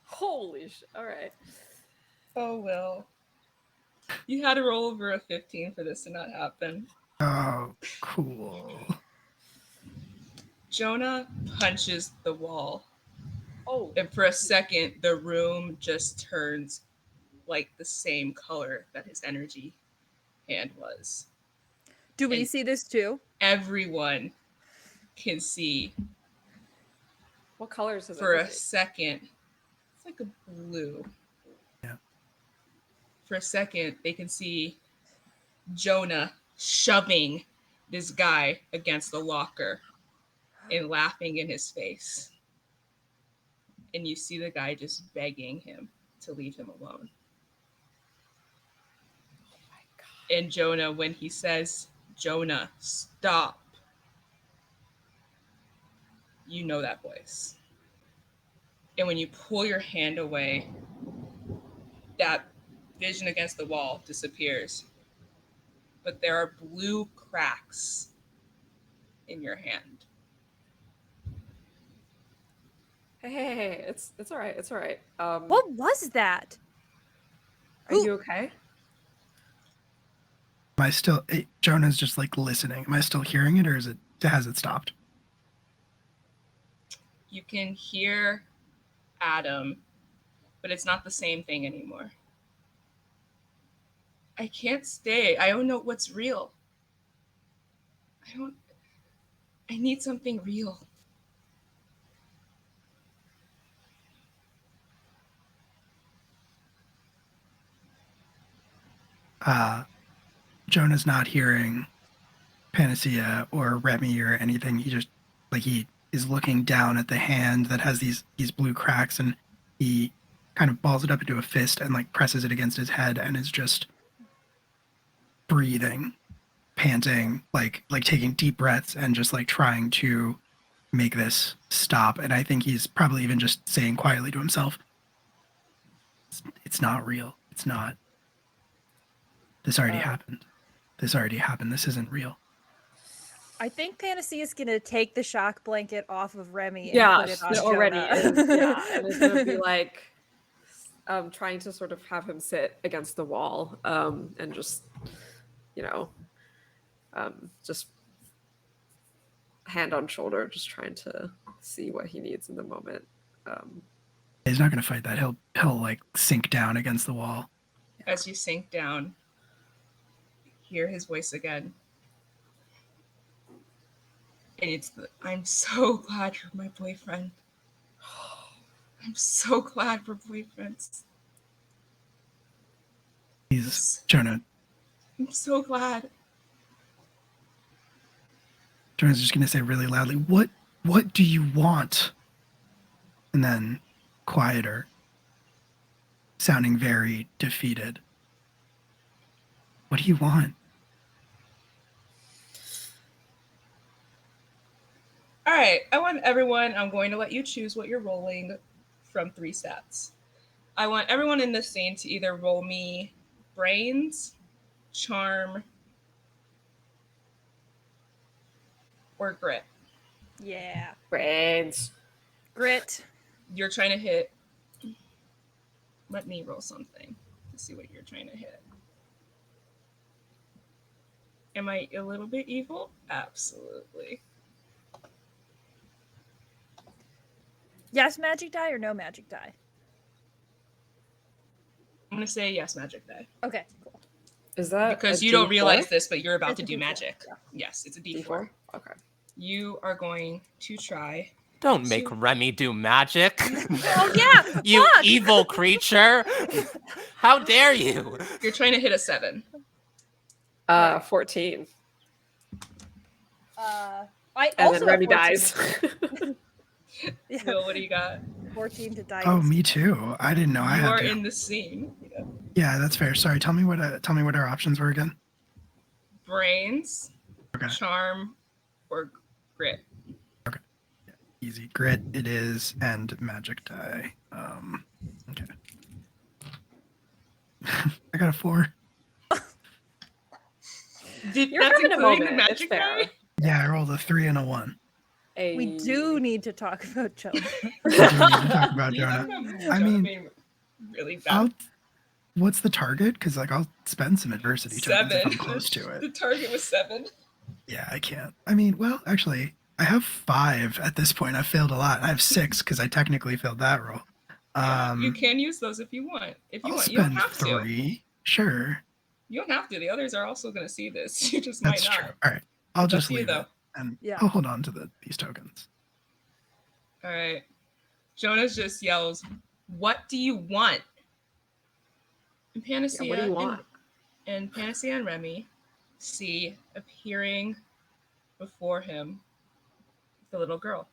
Holy shit. All right. Oh, Will. You had to roll over a 15 for this to not happen. Oh, cool. Jonah punches the wall. Oh. And for a second, the room just turns like the same color that his energy hand was. Do we And see this too? everyone can see What colors is for it? a second. It's like a blue. Yeah. For a second, they can see Jonah shoving this guy against the locker and laughing in his face. And you see the guy just begging him to leave him alone. Oh my god. And Jonah, when he says, Jonah, stop, you know that voice. And when you pull your hand away, that vision against the wall disappears. But there are blue cracks in your hand. Hey, it's all right. It's all right. What was that? Are you okay? Am I still? Jonah's just like listening. Am I still hearing it, or has it stopped? You can hear Adam, but it's not the same thing anymore. I can't stay. I don't know what's real. I need something real. Jonah's not hearing Panacea or Remy or anything. He just he is looking down at the hand that has these blue cracks, and he kind of balls it up into a fist and like presses it against his head and is just breathing, panting, like taking deep breaths and just like trying to make this stop. And I think he's probably even just saying quietly to himself, it's not real. It's not. This already happened. This already happened. This isn't real. I think Panacea is gonna take the shock blanket off of Remy and Yeah, put it on it already Jonah. is. Yeah, and it's gonna be like trying to sort of have him sit against the wall, and just, you know, just hand on shoulder, just trying to see what he needs in the moment. He's not going to fight that. He'll like sink down against the wall. As you sink down, hear his voice again. And it's I'm so glad you're my boyfriend. I'm so glad we're boyfriends. He's Jonah. I'm so glad. Jonah's just going to say really loudly, "What do you want?" And then quieter, sounding very defeated. "What do you want?" All right, I want everyone, I'm going to let you choose what you're rolling from 3 stats. I want everyone in this scene to either roll me brains, charm, or grit? Yeah. Brains. Grit. You're trying to hit. Let me roll something to see what you're trying to hit. Am I a little bit evil? Absolutely. Yes, magic die or no magic die? I'm going to say yes, magic die. Okay, cool. Is that Because a you don't D4? realize this, but you're about It's to a do D4, magic. yeah. Yes, it's a D4. D4? Okay. You are going to try. Don't make Remy do magic. Oh yeah, You fuck! evil creature. How dare you? You're trying to hit a 7. 14. I And also then Remy have 14. dies. Yeah, Will, what do you got? 14 to die. Oh, me too. I didn't know I You had are to. in the scene. Yeah. Yeah, that's fair. Sorry. Tell me what our options were again. Brains, Okay. charm, or grit. Easy. Grit it is, and magic die. Okay. I got a 4. You're That's having a including moment. the magic It's fair. die? Yeah, I rolled a 3 and a 1. We do need to talk about Jonah. We do need to talk about You Jonah. talking about I Jonah mean, being really bad. What's the target? Because I'll spend some adversity tokens if 7. I'm close to The it. target was 7. Yeah, I can't. I mean, well, actually, I have 5 at this point. I've failed a lot. I have 6 because I technically failed that roll. Yeah, you can use those if you want. If you I'll want, you don't spend have to. 3. Sure, You don't have to. The others are also going to see this. You just that's might not. true. All right, I'll It's up just to you, leave though. it, and Yeah. I'll hold on to these tokens. All right. Jonas just yells, "What do you want?" And Panacea what do you want? and Panacea and Remy see appearing before him the little girl.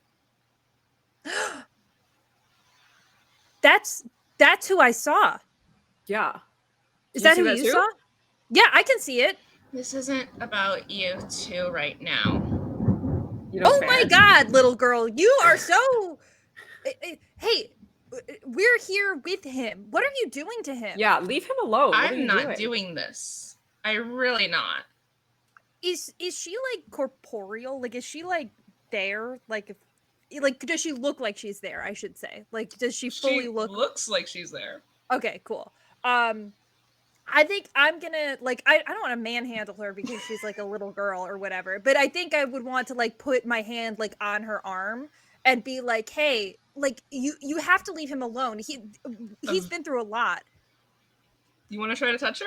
That's who I saw. Yeah. Is You that see who that you too? saw? Yeah, I can see it. This isn't about you two right now. You know, Oh fair. my god, little girl, you are so. Hey, we're here with him. What are you doing to him? Yeah, leave him alone. What are I'm you not doing? doing this. I really not. Is she like corporeal? Like, is she like there? Like, if does she look like she's there? I should say. Like, does she fully She look? looks like she's there. Okay, cool. I think I'm gonna like I don't want to manhandle her because she's like a little girl or whatever, but I think I would want to like put my hand like on her arm and be like, hey, like you have to leave him alone. He's been through a lot. You want to try to touch her?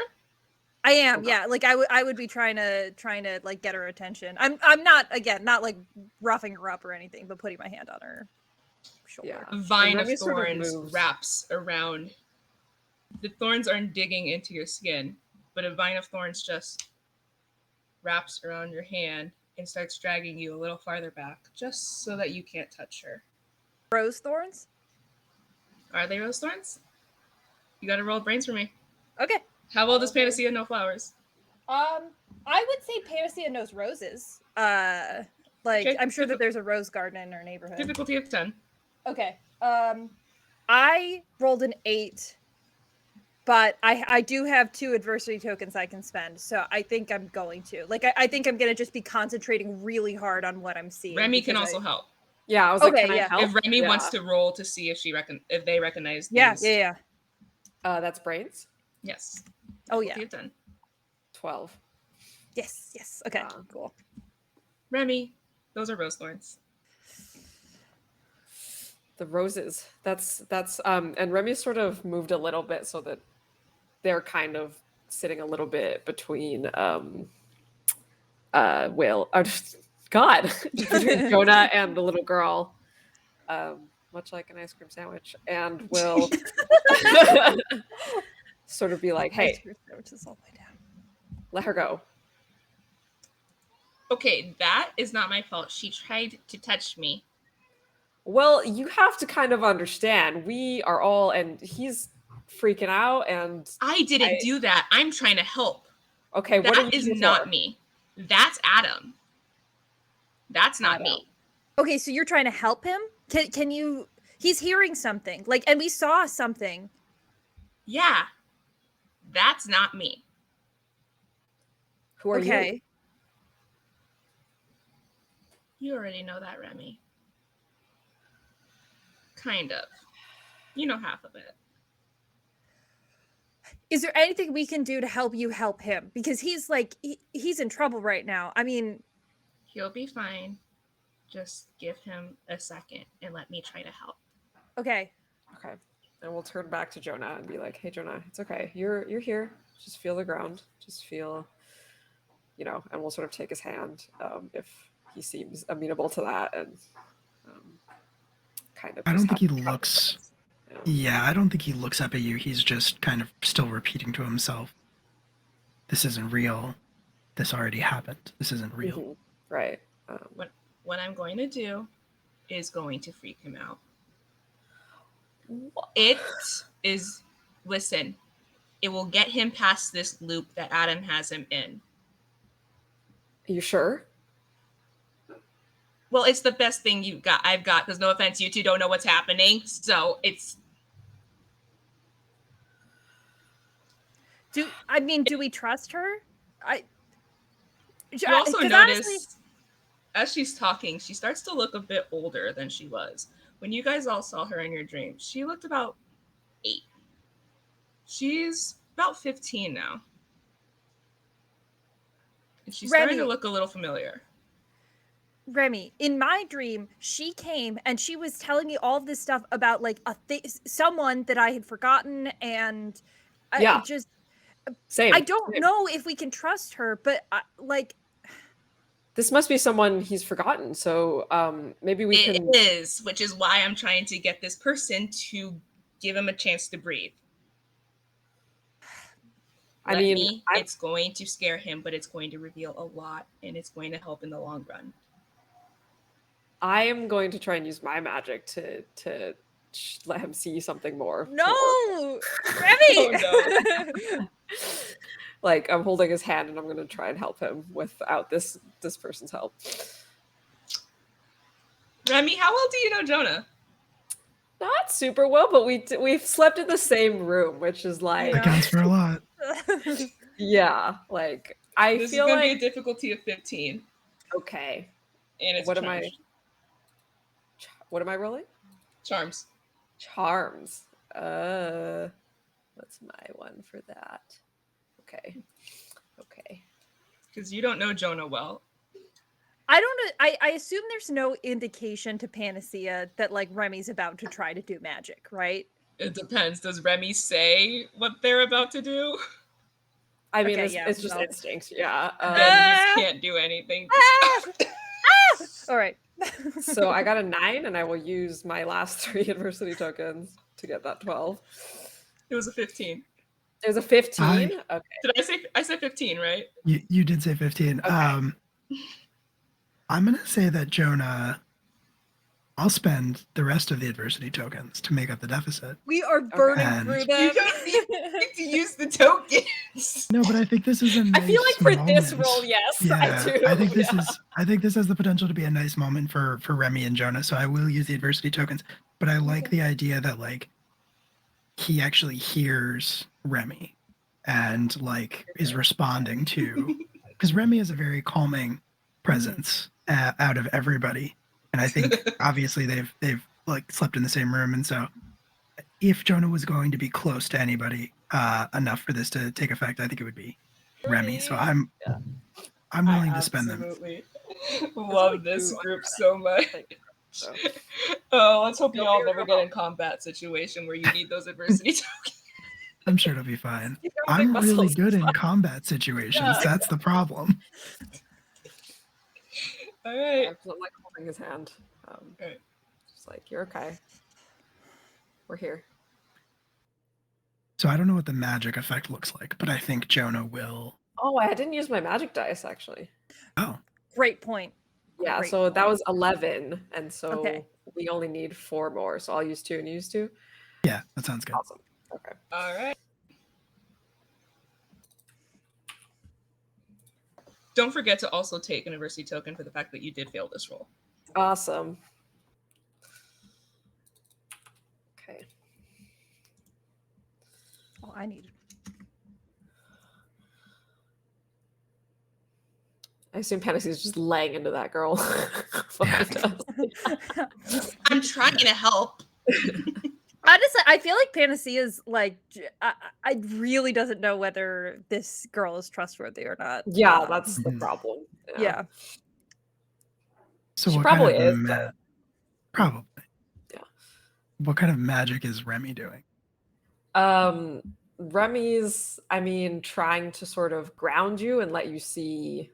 I am, Okay. yeah. Like I would be trying to like get her attention. I'm not like roughing her up or anything, but putting my hand on her shoulder. A vine of Remy sort of thorns moves. wraps around. The thorns aren't digging into your skin, but a vine of thorns just wraps around your hand and starts dragging you a little farther back, just so that you can't touch her. Rose thorns? Are they rose thorns? You gotta roll brains for me. Okay. How well does Panacea know flowers? I would say Panacea knows roses. Like Okay, I'm sure that there's a rose garden in our neighborhood. Difficulty of 10. Okay. I rolled an 8, but I do have 2 adversity tokens I can spend, so I think I'm going to. Like I think I'm gonna just be concentrating really hard on what I'm seeing. Remy can also help. Yeah, I was Okay, like, can yeah. I help? If Remy Yeah. wants to roll to see if if they recognize these. Yeah. That's brains. Yes. Oh, Difficulty yeah. of 10. 12. Yes. Okay, cool. Remy, those are rose thorns. The roses. That's and Remy sort of moved a little bit so that they're kind of sitting a little bit between Will God between Jonah and the little girl. Much like an ice cream sandwich. And Will sort of be like, hey, let her go. Okay, that is not my fault. She tried to touch me. Well, you have to kind of understand. We are all, and he's freaking out, and I didn't do that. I'm trying to help. Okay, what are you That is here not for? me. That's Adam. That's not Adam. me. Okay, so you're trying to help him? Can you? He's hearing something. Like, and we saw something. Yeah. That's not me. Who are you? Okay. You already know that, Remy. Kind of. You know half of it. Is there anything we can do to help you help him? Because he's like, he's in trouble right now. I mean, He'll be fine. Just give him a second and let me try to help. okay. Okay. And we'll turn back to Jonah and be like, "Hey, Jonah, it's okay. You're here. Just feel the ground. Just feel, And we'll sort of take his hand if he seems amenable to that, and kind of. I just don't think he have- looks. you know. Yeah, I don't think he looks up at you. He's just kind of still repeating to himself, "This isn't real. This already happened. This isn't real." Mhm. Right. What I'm going to do is going to freak him out. Listen, it will get him past this loop that Adam has him in. Are you sure? Well, it's the best thing I've got, because no offense, you two don't know what's happening. So it's... Do we trust her? You also 'cause notice, honestly, as she's talking, she starts to look a bit older than she was. When you guys all saw her in your dreams, she looked about 8. She's about 15 now. And she's starting to Remy. look a little familiar. Remy, in my dream, she came and she was telling me all of this stuff about like someone that I had forgotten, and Yeah. Same. I don't Same. know if we can trust her, but This must be someone he's forgotten. So maybe we can. It is, which is why I'm trying to get this person to give him a chance to breathe. It's going to scare him, but it's going to reveal a lot, and it's going to help in the long run. I am going to try and use my magic to let him see something more. no, Remy. Oh, no. Like, I'm holding his hand and I'm going to try and help him without this person's help. Remy, how well do you know Jonah? Not super well, but we've slept in the same room, which is like, That counts for a lot. yeah, like This is going to be a difficulty of 15. Okay. And it's What am I rolling? Charms. Charms. What's my one for that? Okay. Because you don't know Jonah well. I don't know. I assume there's no indication to Panacea that like Remy's about to try to do magic, right? It depends. Does Remy say what they're about to do? I mean, Okay, it's just instinct. Yeah. Then you can't do anything. All right. So I got a 9, and I will use my last 3 adversity tokens to get that 12. It was a 15. It was a 15? Okay. Did I say 15, right? You did say 15. Okay. I'm going to say that Jonah, I'll spend the rest of the adversity tokens to make up the deficit. We are burning through them. You don't need to use the tokens. No, but I think this is a nice I feel like for this moment. role, yes, Yeah, I do. I think this has the potential to be a nice moment for Remy and Jonah, so I will use the adversity tokens. But I like the idea that like he actually hears Remy and like is responding to, because Remy is a very calming presence out of everybody, and I think obviously they've like slept in the same room, and so if Jonah was going to be close to anybody enough for this to take effect, I think it would be Remy. So I'm willing to spend them. Absolutely love this group so much. Oh, let's hope you all never get in combat situation where you need those adversity tokens. I'm sure it'll be fine. I'm really good in combat situations. That's the problem. All right. I'm like holding his hand. Right. Just like, you're okay. We're here. So I don't know what the magic effect looks like, but I think Jonah will. Oh, I didn't use my magic dice, actually. Oh. Great point. Yeah, Great so point. that was 11, and so Okay. we only need 4 more, so I'll use 2 and use 2. Yeah, that sounds good. Awesome. Okay. All right. Don't forget to also take an adversity token for the fact that you did fail this roll. Awesome. Okay. Oh, I need. I assume Panacea just laying into that girl. I'm trying to help. Honestly, I feel like Panacea's like I really doesn't know whether this girl is trustworthy or not. Yeah, that's the Mhm. problem. Yeah. So She what probably kind of is, but probably. yeah. What kind of magic is Remy doing? Remy's, I mean, trying to sort of ground you and let you see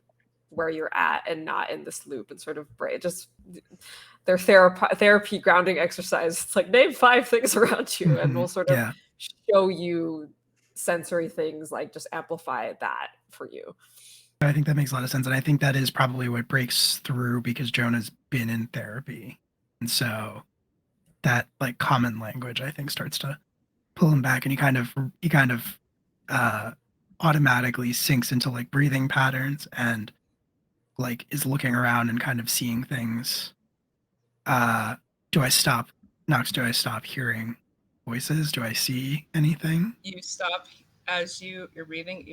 where you're at and not in this loop and sort of just their therapy grounding exercise. It's like name 5 things around you and we'll sort of Yeah. show you sensory things, like just amplify that for you. I think that makes a lot of sense. And I think that is probably what breaks through because Jonah's been in therapy. And so that like common language, I think, starts to pull him back and he kind of automatically sinks into like breathing patterns and like is looking around and kind of seeing things. Do I stop, Nox, do I stop hearing voices? Do I see anything? You stop as your breathing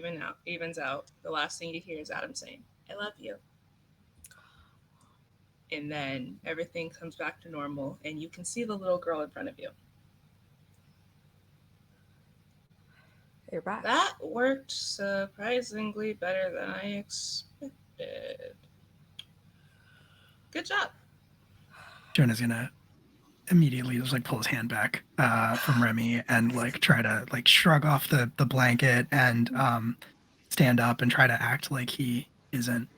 evens out. The last thing you hear is Adam saying, "I love you." And then everything comes back to normal and you can see the little girl in front of you. You're back. That worked surprisingly better than I expected. Good job. Jonah's gonna immediately just like pull his hand back from Remy and like try to like shrug off the blanket and stand up and try to act like he isn't,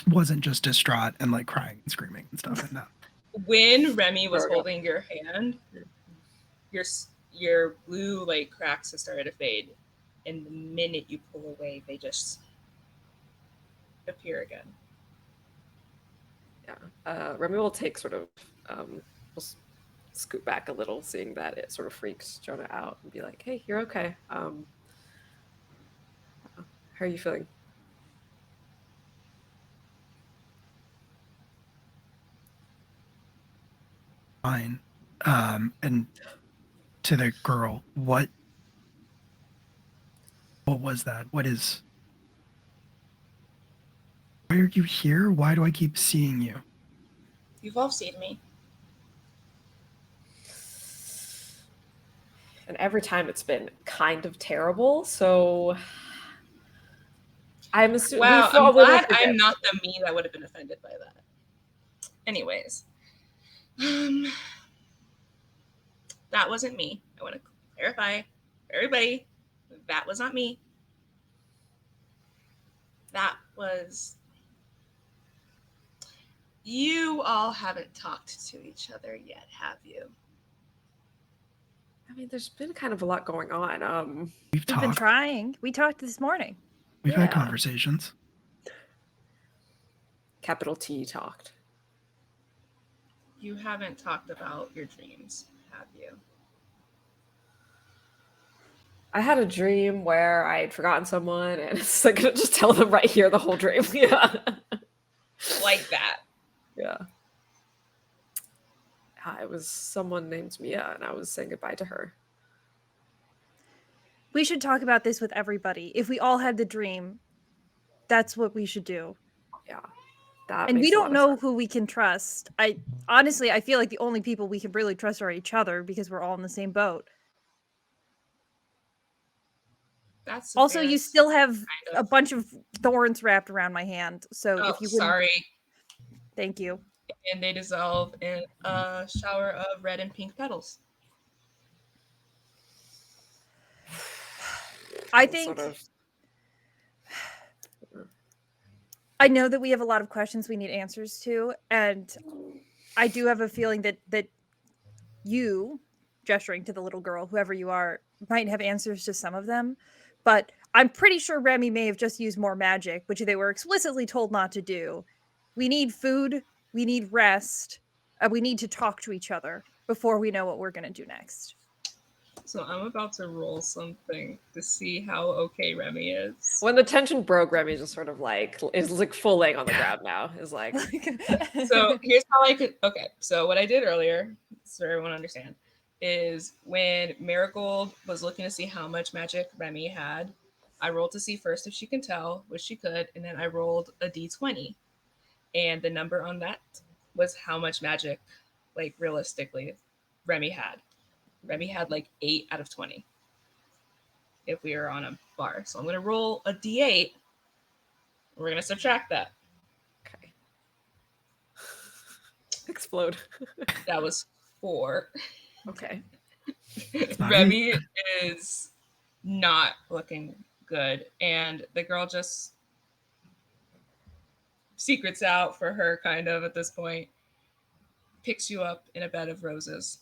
wasn't just distraught and like crying and screaming and stuff. And When Remy was There we go. holding your hand, your blue like cracks have started to fade, and the minute you pull away, they just appear again. Yeah. Remy will take sort of will scoot back a little, seeing that it sort of freaks Jonah out and be like, "Hey, you're okay. How are you feeling?" fine. And to the girl, what was that? Why are you here? Why do I keep seeing you? You've all seen me. And every time it's been kind of terrible. So I'm assuming. Wow, I'm glad I'm not the me that would have been offended by that. Anyways, that wasn't me. I want to clarify for everybody, that was not me. That was... You all haven't talked to each other yet, have you? I mean, there's been kind of a lot going on. We've been talked. trying. We talked this morning. We've had conversations. Capital T talked. You haven't talked about your dreams, have you? I had a dream where I had forgotten someone, and it's like gonna just tell them right here the whole dream. Yeah, Like that. yeah. It was someone named Mia, and I was saying goodbye to her. We should talk about this with everybody. If we all had the dream, that's what we should do. Yeah. And we don't know who we can trust. I feel like the only people we can really trust are each other because we're all in the same boat. That's also, you still have a bunch of thorns wrapped around my hand. So if you wouldn't... Sorry. Thank you. And they dissolve in a shower of red and pink petals. I think... I know that we have a lot of questions we need answers to, and I do have a feeling that you, gesturing to the little girl, whoever you are, might have answers to some of them. But I'm pretty sure Remy may have just used more magic, which they were explicitly told not to do. We need food, we need rest, and we need to talk to each other before we know what we're going to do next. So I'm about to roll something to see how okay Remy is. When the tension broke, Remy just sort of is like full laying on the ground now. Is like... So here's how I could... Okay, so what I did earlier, so everyone understand, is when Marigold was looking to see how much magic Remy had, I rolled to see first if she can tell, which she could, and then I rolled a d20. And the number on that was how much magic, like realistically, Remy had. Remy had like 8 out of 20 if we were on a bar. So I'm going to roll a d8. We're going to subtract that. Okay. Explode. That was 4. Okay. Remy is not looking good. And the girl just secrets out for her, kind of, at this point. Picks you up in a bed of roses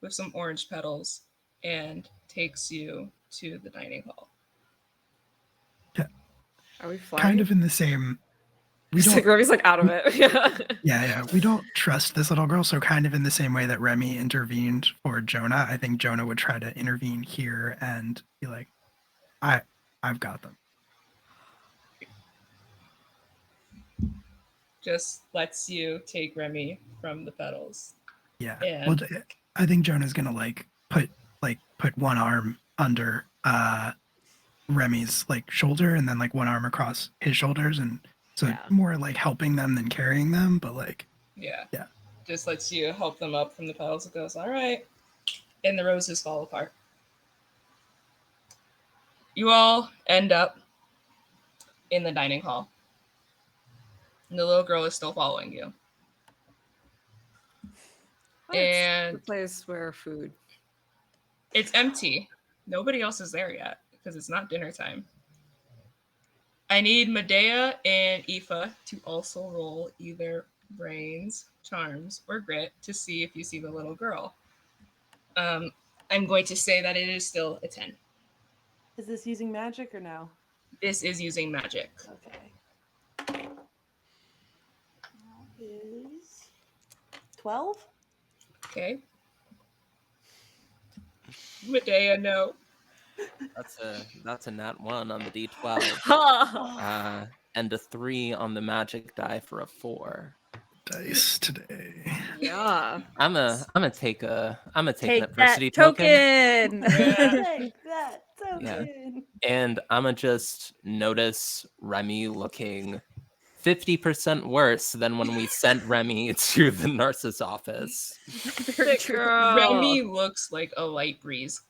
with some orange petals and takes you to the dining hall. Are we flying? Kind of in the same. We It's like don't. Remy's like out of it. Yeah. Yeah. We don't trust this little girl. So kind of in the same way that Remy intervened for Jonah, I think Jonah would try to intervene here and be like, I've got them. Just lets you take Remy from the petals. Yeah. And Well, I think Jonah's gonna put one arm under Remy's like shoulder and then like one arm across his shoulders, and so Yeah. more like helping them than carrying them, but like yeah. Yeah. Just lets you help them up from the petals. It goes, all right. And the roses fall apart. You all end up in the dining hall. And the little girl is still following you. Oh, it's And the place where food. it's empty. Nobody else is there yet because it's not dinner time. I need Medea and Aoife to also roll either brains, charms, or grit to see if you see the little girl. I'm going to say that it is still a 10. Is this using magic or no? This is using magic. Okay. That is 12? Okay. Medea, no. That's a nat 1 on the d12. Oh. And a 3 on the magic die for a 4. dice today. Yeah. I'm gonna take an Take adversity that token. token. Take that token. Yeah. And I'm gonna just notice Remy looking 50% worse than when we sent Remy to the nurse's office. Very Sick true. girl. Remy looks like a light breeze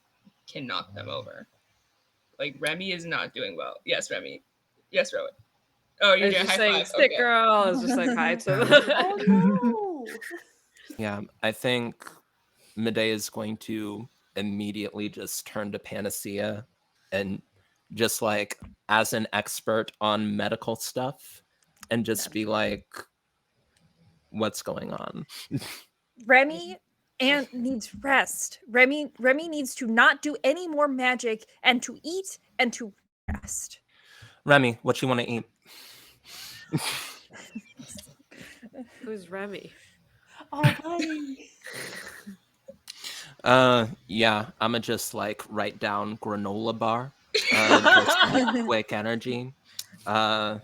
can knock them over. Like, Remy is not doing well. Yes, Remy. Yes, Rowan. Oh, you're It's doing just high saying, five. stick Okay. girl. It's just like hi to the. Oh no! Yeah, I think Medea is going to immediately just turn to Panacea and just like as an expert on medical stuff and just be like, what's going on? Remy needs rest. Remy needs to not do any more magic and to eat and to rest. Remy, what you want to eat? Who's Remy? Oh, buddy. Yeah, I'ma just like write down granola bar. Just like quick energy. I'm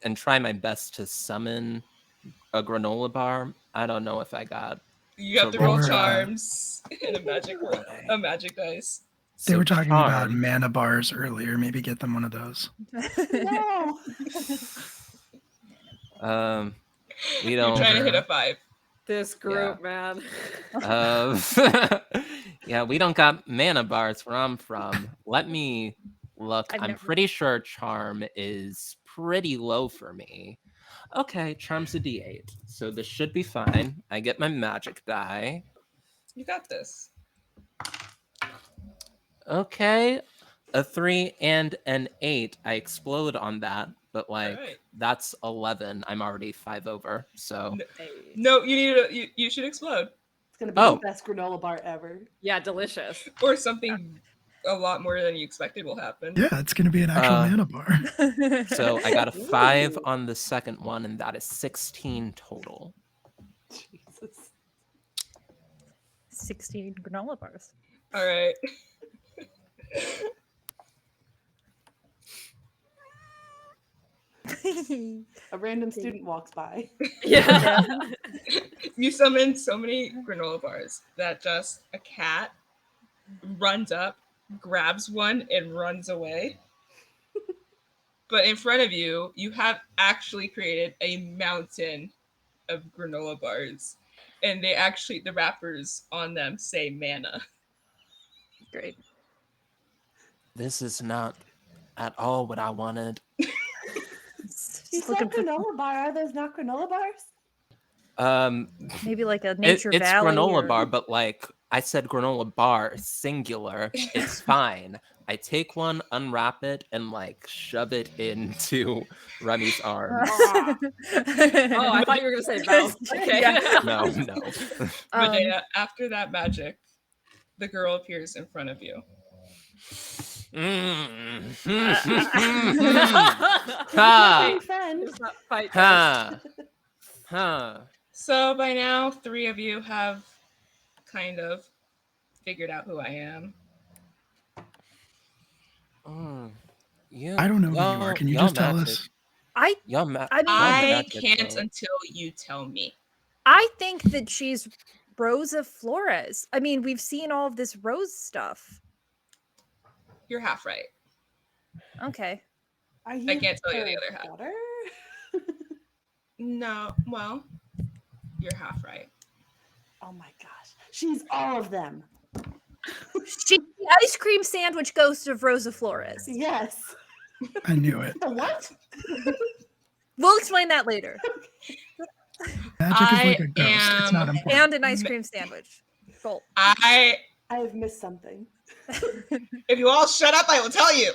and try my best to summon a granola bar. I don't know if I got. You have So to roll roll, charms and a magic dice. They So were talking about charm. mana bars earlier. Maybe get them one of those. No. We You're don't. trying to hit a 5. This group, man. Yeah, we don't got mana bars where I'm from. Let me look. I'm pretty sure charm is pretty low for me. Okay, charm's a d8, so this should be fine. I get my magic die. You got this. Okay, a 3 and an 8. I explode on that, but like Alright. that's 11. I'm already 5 over. So No, you should explode. It's gonna be the best granola bar ever. Yeah, delicious. Or something a lot more than you expected will happen. Yeah, it's gonna be an actual mana bar. So I got a 5 on the second one, and that is 16 total. Jesus. 16 granola bars. All right. A random student walks by. Yeah. You summoned so many granola bars that just a cat runs up, grabs one, and runs away. But in front of you, you have actually created a mountain of granola bars. And the wrappers on them say manna. Great. This is not at all what I wanted. You Just said looking for granola bar. Are those not granola bars? maybe like a nature It's valley. granola or- bar, but like I said granola bar, singular. It's fine. I take one, unwrap it, and like shove it into Remy's arms. Oh, I thought you were gonna say mouth. Okay. Yeah. No, no. Medea, after that magic, the girl appears in front of you. Ha! Big friend. There's that fight, guys. Ha! Huh. So by now, 3 of you have kind of figured out who I am. I don't know who you are. Can you just tell us? I Y'all I mean, I magic, can't though. until you tell me. I think that she's Rosa Flores. I mean, we've seen all of this Rose stuff. You're half right. Okay. Are you I can't tell you the her other half. daughter? No, well, you're half right. Oh my gosh. She's all of them. She's the ice cream sandwich ghost of Rosa Flores. Yes. I knew it. The what? We'll explain that later. Magic is like a ghost. It's not important. And an ice cream sandwich. Cool. I have missed something. if you all shut up, I will tell you.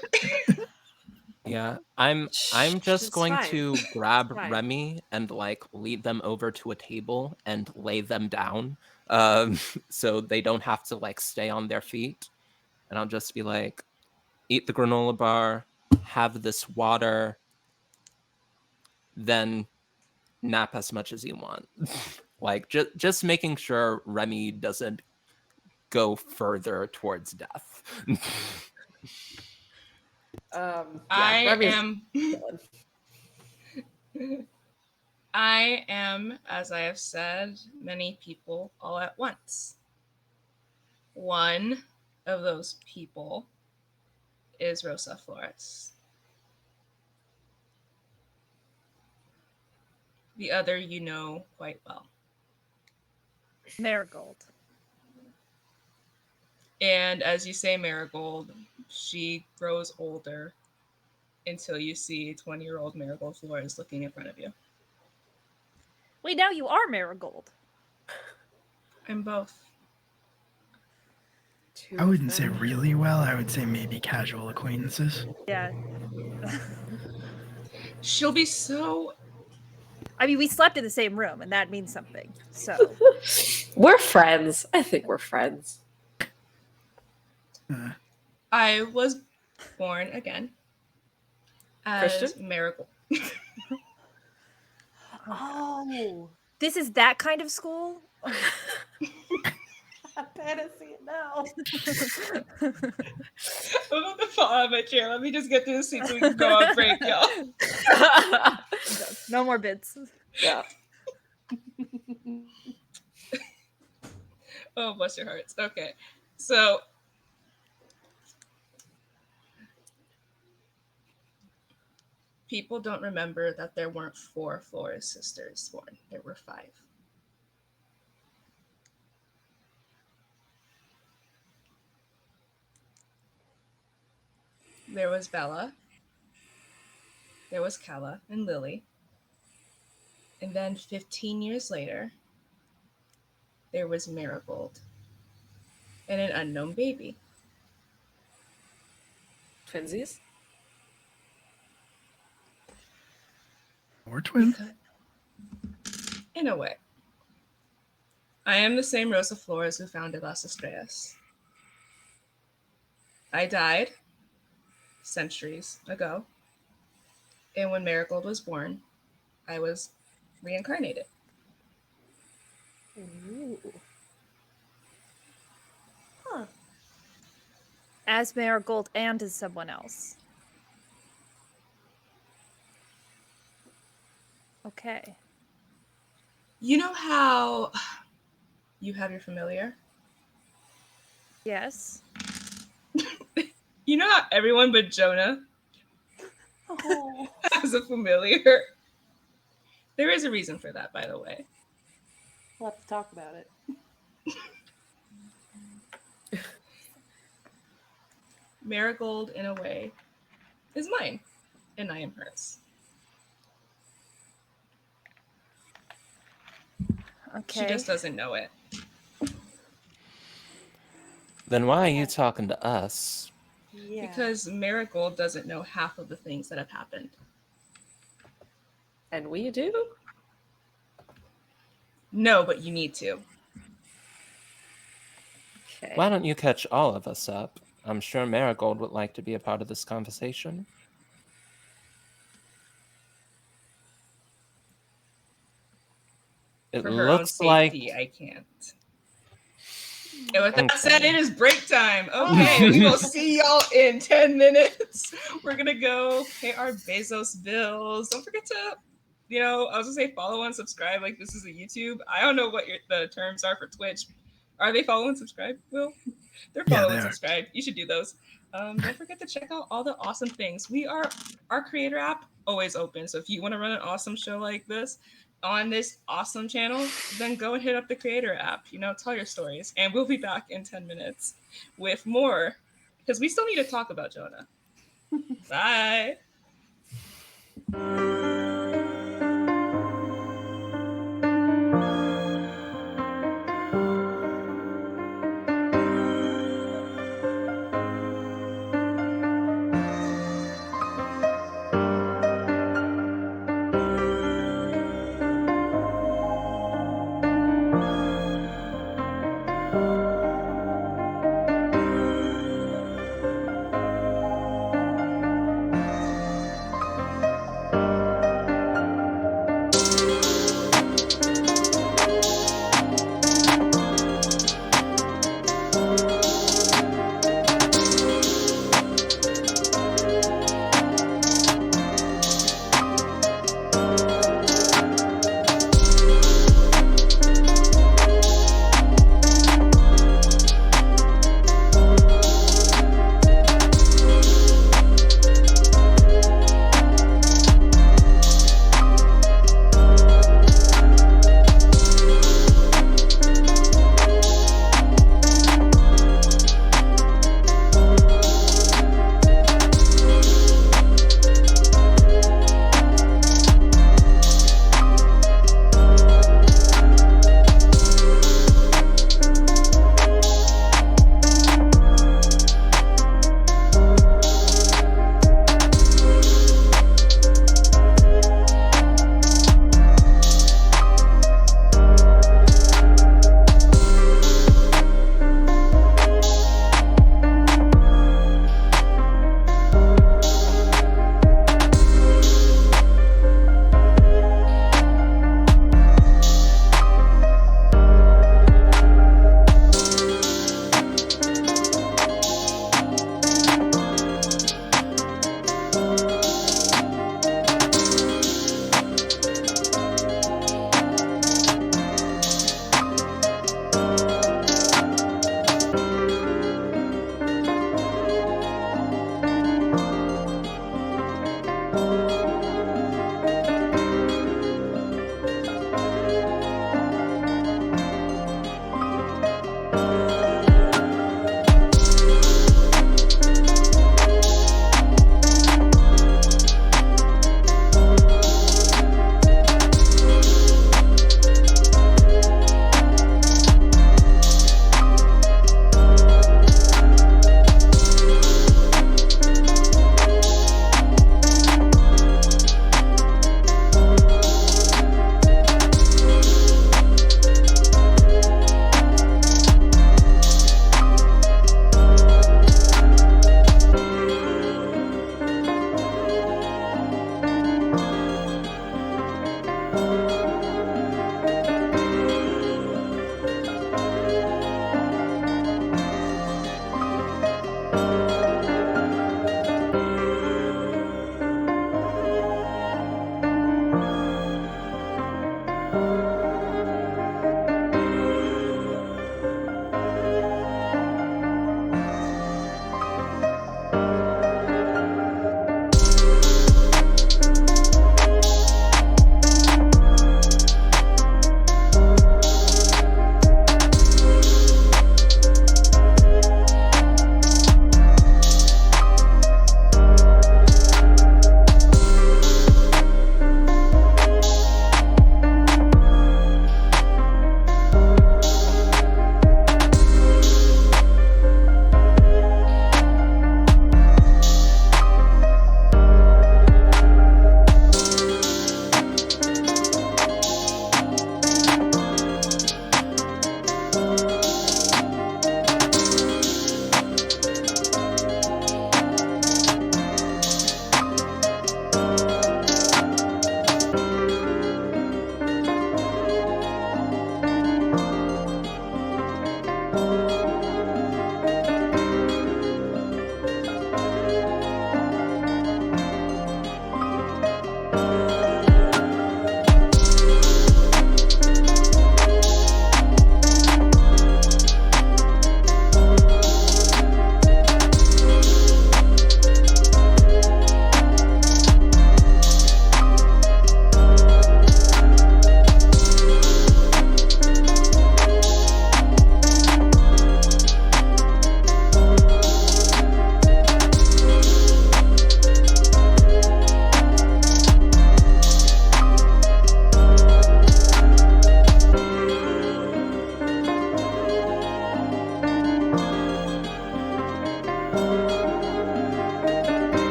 Yeah, I'm just It's going fine. to grab It's fine. Remy and like lead them over to a table and lay them down, so they don't have to like stay on their feet. And I'll just be like, eat the granola bar, have this water, then nap as much as you want. Like just making sure Remy doesn't go further towards death. I am, as I have said, many people all at once. One of those people is Rosa Flores. The other you know quite well. Marigold. And as you say, Marigold, she grows older until you see 20-year-old Marigold Flores looking in front of you. Wait, now you are Marigold. I'm both. I wouldn't say really well. I would say maybe casual acquaintances. Yeah. She'll be so... I mean, we slept in the same room, and that means something. So We're friends. I think we're friends. I was born again as Christian? Marigold. Oh. this is that kind of school? Fantasy, no. I'm about to fall out of my chair. Let me just get through the scene so we can go on break, y'all. No more bids. Yeah. Oh, bless your hearts. Okay. So people don't remember that there weren't 4 Flores sisters born. There were 5. There was Bella. There was Kala and Lily. And then 15 years later, there was Marigold and an unknown baby. Twinsies? Or twin. In a way. I am the same Rosa Flores who founded Las Estrellas. I died centuries ago. And when Marigold was born, I was reincarnated. Ooh. Huh. As Marigold and as someone else. Okay. You know how you have your familiar? Yes. You know how everyone but Jonah Oh. has a familiar? There is a reason for that, by the way. We'll have to talk about it. Marigold, in a way, is mine, and I am hers. Okay. She just doesn't know it. Then why are you talking to us? Yeah. Because Marigold doesn't know half of the things that have happened. And we do? No, but you need to. Okay. Why don't you catch all of us up? I'm sure Marigold would like to be a part of this conversation. It For her own looks like safety, I can't. And with that Okay. said, it is break time. Okay, we will see y'all in 10 minutes. We're gonna go pay our Bezos bills. Don't forget to, I was gonna say follow and subscribe like this is a YouTube. I don't know what the terms are for Twitch. Are they follow and subscribe, Will? They're Yeah, follow they and are. subscribe. You should do those. Don't forget to check out all the awesome things. Our creator app always open. So if you want to run an awesome show like this on this awesome channel, then go and hit up the creator app. Tell your stories. And we'll be back in 10 minutes with more because we still need to talk about Jonah. Bye.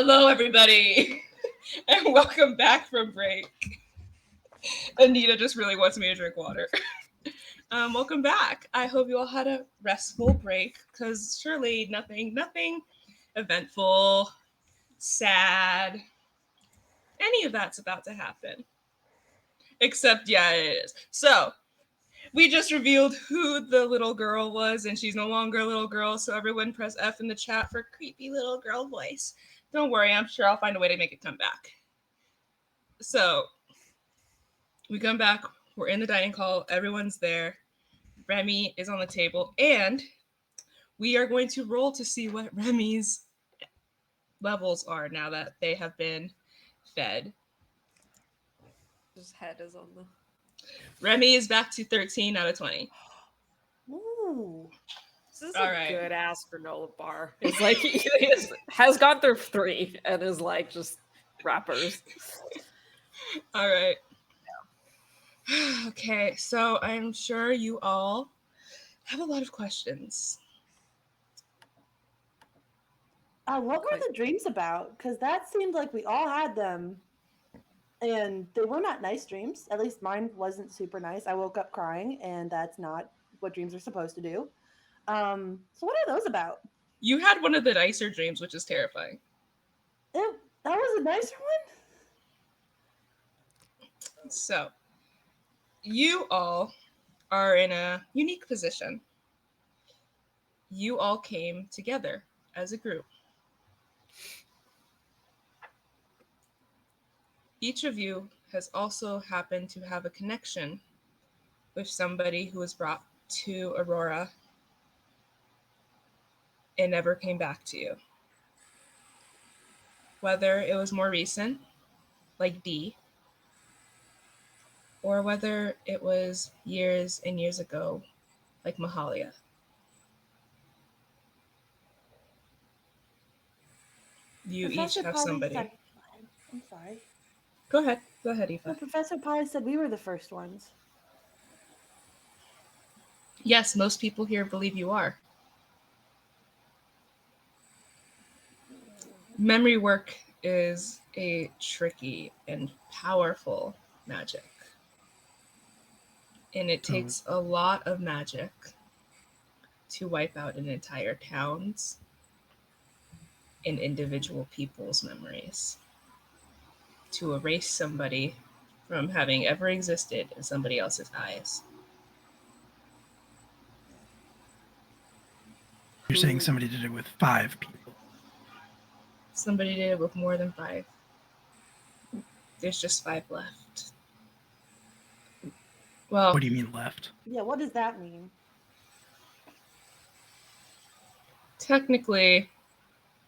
Hello, everybody, and welcome back from break. Anita just really wants me to drink water. Welcome back. I hope you all had a restful break, because surely nothing eventful, sad, any of that's about to happen. Except, yeah, it is. So, we just revealed who the little girl was, and she's no longer a little girl, so everyone press F in the chat for creepy little girl voice. Don't worry, I'm sure I'll find a way to make it come back. So, we come back, we're in the dining hall, everyone's there, Remy is on the table, and we are going to roll to see what Remy's levels are now that they have been fed. His head is on the. Remy is back to 13 out of 20. Ooh. This is All a right. good ass granola bar. It's like he has gone through 3 and is like just wrappers. All right. Okay, so I'm sure you all have a lot of questions. What were the dreams about? Because that seemed like we all had them. And they were not nice dreams. At least mine wasn't super nice. I woke up crying, and that's not what dreams are supposed to do. So what are those about? You had one of the nicer dreams, which is terrifying. That was a nicer one? So, you all are in a unique position. You all came together as a group. Each of you has also happened to have a connection with somebody who was brought to Aurora and never came back to you. Whether it was more recent, like D, or whether it was years and years ago, like Mahalia. You Professor each have Polly somebody. said, I'm sorry. Go ahead, Aoife. No, Professor Polly said we were the first ones. Yes, most people here believe you are. Memory work is a tricky and powerful magic. And it takes a lot of magic to wipe out an entire town's and individual people's memories. To erase somebody from having ever existed in somebody else's eyes. You're saying somebody did it with 5 people. Somebody did it with more than 5. There's just 5 left. Well, What do you mean left? Yeah, what does that mean? technically,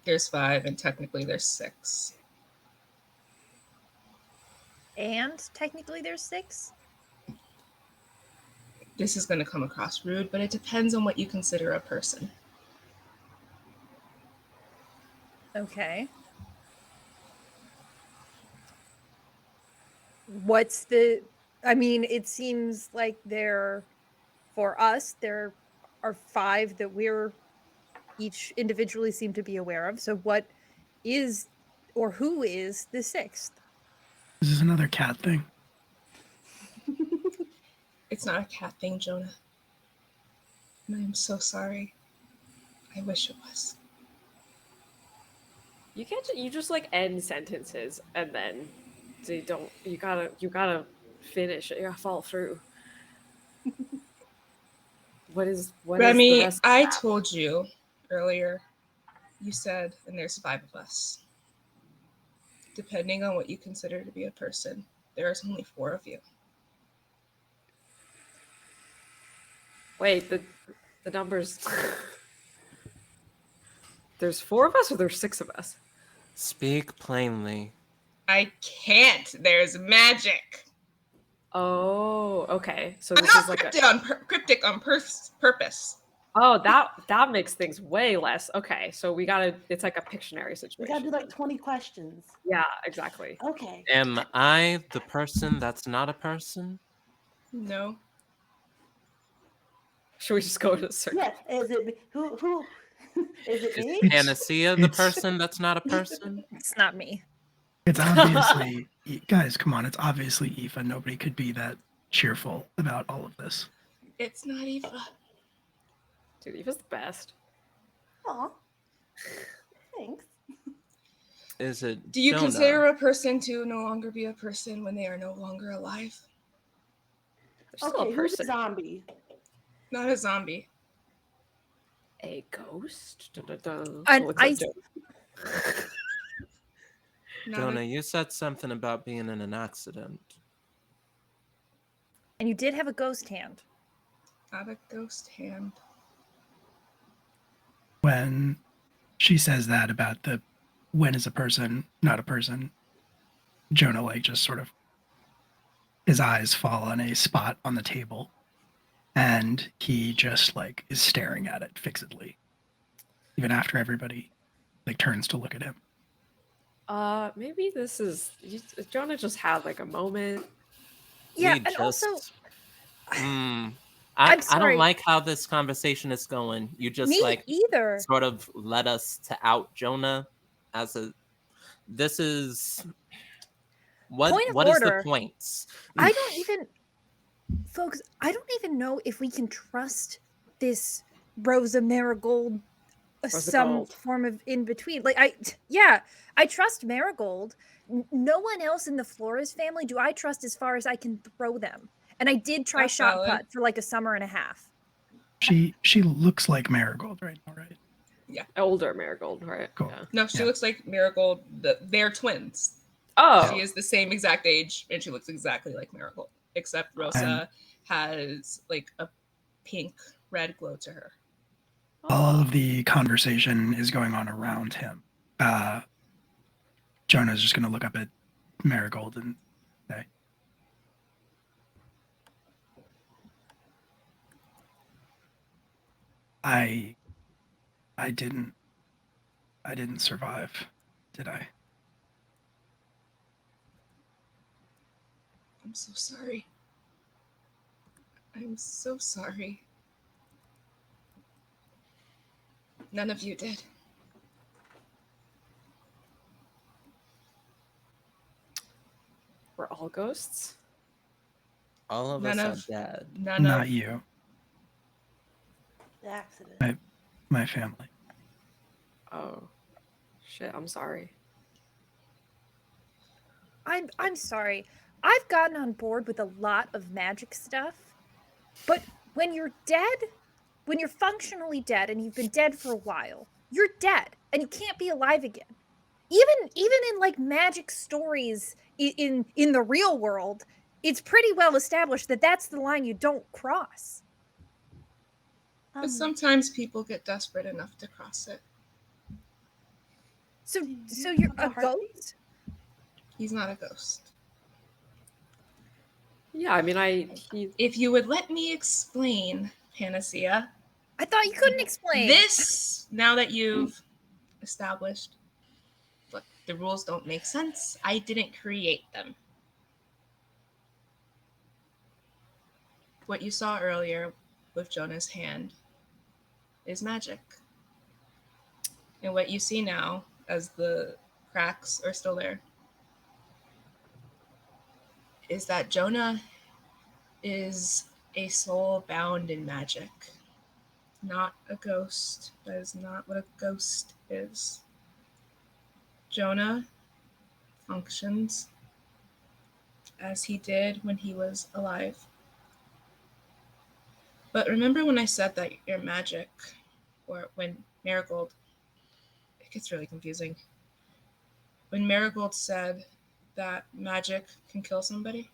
there's 5, and technically there's 6. And technically there's 6? This is going to come across rude, but it depends on what you consider a person. Okay. What's the... I mean, it seems like for us, there are 5 that we're each individually seem to be aware of. So what is, or who is the 6th? This is another cat thing. It's not a cat thing, Jonah. And I am so sorry. I wish it was. You can't. You just like end sentences and then they don't. You gotta finish it. You gotta follow through. What is the Remy, rest of I that? told you earlier, you said, and there's 5 of us. Depending on what you consider to be a person, there is only 4 of you. Wait, the numbers. There's 4 of us, or there's 6 of us? Speak plainly. I can't. There's magic. Oh, okay. So I'm this not is like cryptic on purpose. Oh, that makes things way less. Okay, so we gotta. It's like a Pictionary situation. We gotta do like 20 questions. Yeah, exactly. Okay. Am I the person that's not a person? No. Should we just go to the circle? Yeah. Is it who? Is it Is me? Panacea the it's- person that's not a person? It's not me. It's obviously, guys, come on. It's obviously Aoife. Nobody could be that cheerful about all of this. It's not Eva. Dude, Eva's the best. Aw. Thanks. Is it Do you Jonah? consider a person to no longer be a person when they are no longer alive? They're still Okay, a who's a person. zombie? Not a zombie. A ghost? Dun, dun, dun. An Looks like ice- Not Jonah, a, you said something about being in an accident. And you did have a ghost hand. not a ghost hand. When she says that about the when is a person not a person, Jonah like just sort of his eyes fall on a spot on the table, and he just like is staring at it fixedly, even after everybody like turns to look at him. Maybe this is Jonah just had like a moment. Yeah, We and just... also I'm I'm I sorry. don't like how this conversation is going. You just me like either. sort of led us to out Jonah as a... This is... Point of What is the order. point? I don't even, folks, I don't even know if we can trust this Rosa Marigold, Rosa some Gold. form of in between. Like, I trust Marigold. No one else in the Flores family do I trust as far as I can throw them. And I did try That's shot valid. put for like a summer and a half. She looks like Marigold right now, right? Older Marigold, right? Cool. Yeah. No, she Yeah. looks like Marigold. They're twins. Oh, She is the same exact age, and she looks exactly like Marigold, except Rosa has like a pink red glow to her. All of the conversation is going on around him. Jonah's just going to look up at Marigold and say, I didn't survive, did I? I'm so sorry. I'm so sorry. None of you did. we're all ghosts. All of None us of- are dead. None Not of you, The accident. my family. Oh, shit! I'm sorry. I'm sorry. I've gotten on board with a lot of magic stuff, but when you're dead, when you're functionally dead and you've been dead for a while, you're dead and you can't be alive again. Even in like magic stories in the real world, it's pretty well established that that's the line you don't cross. But sometimes people get desperate enough to cross it. So Do you you're have a a heartbeat? ghost? He's not a ghost. Yeah, I mean, If you would let me explain, Panacea, I thought you couldn't explain. this, now that you've established, look, the rules don't make sense. I didn't create them. What you saw earlier with Jonah's hand is magic. And what you see now, as the cracks are still there, is that Jonah is a soul bound in magic, not a ghost. That is not what a ghost is. Jonah functions as he did when he was alive. But remember when I said that your magic, or when Marigold, it gets really confusing. When Marigold said that magic can kill somebody,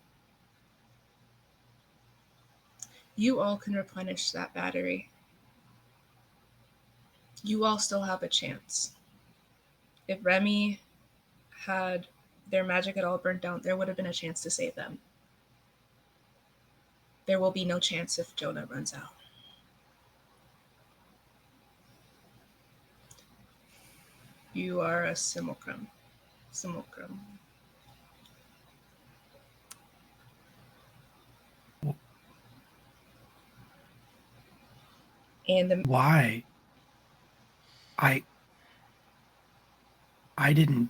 you all can replenish that battery. You all still have a chance. If Remy had their magic at all burnt down, there would have been a chance to save them. There will be no chance if Jonah runs out. You are a simulacrum. And Why? I didn't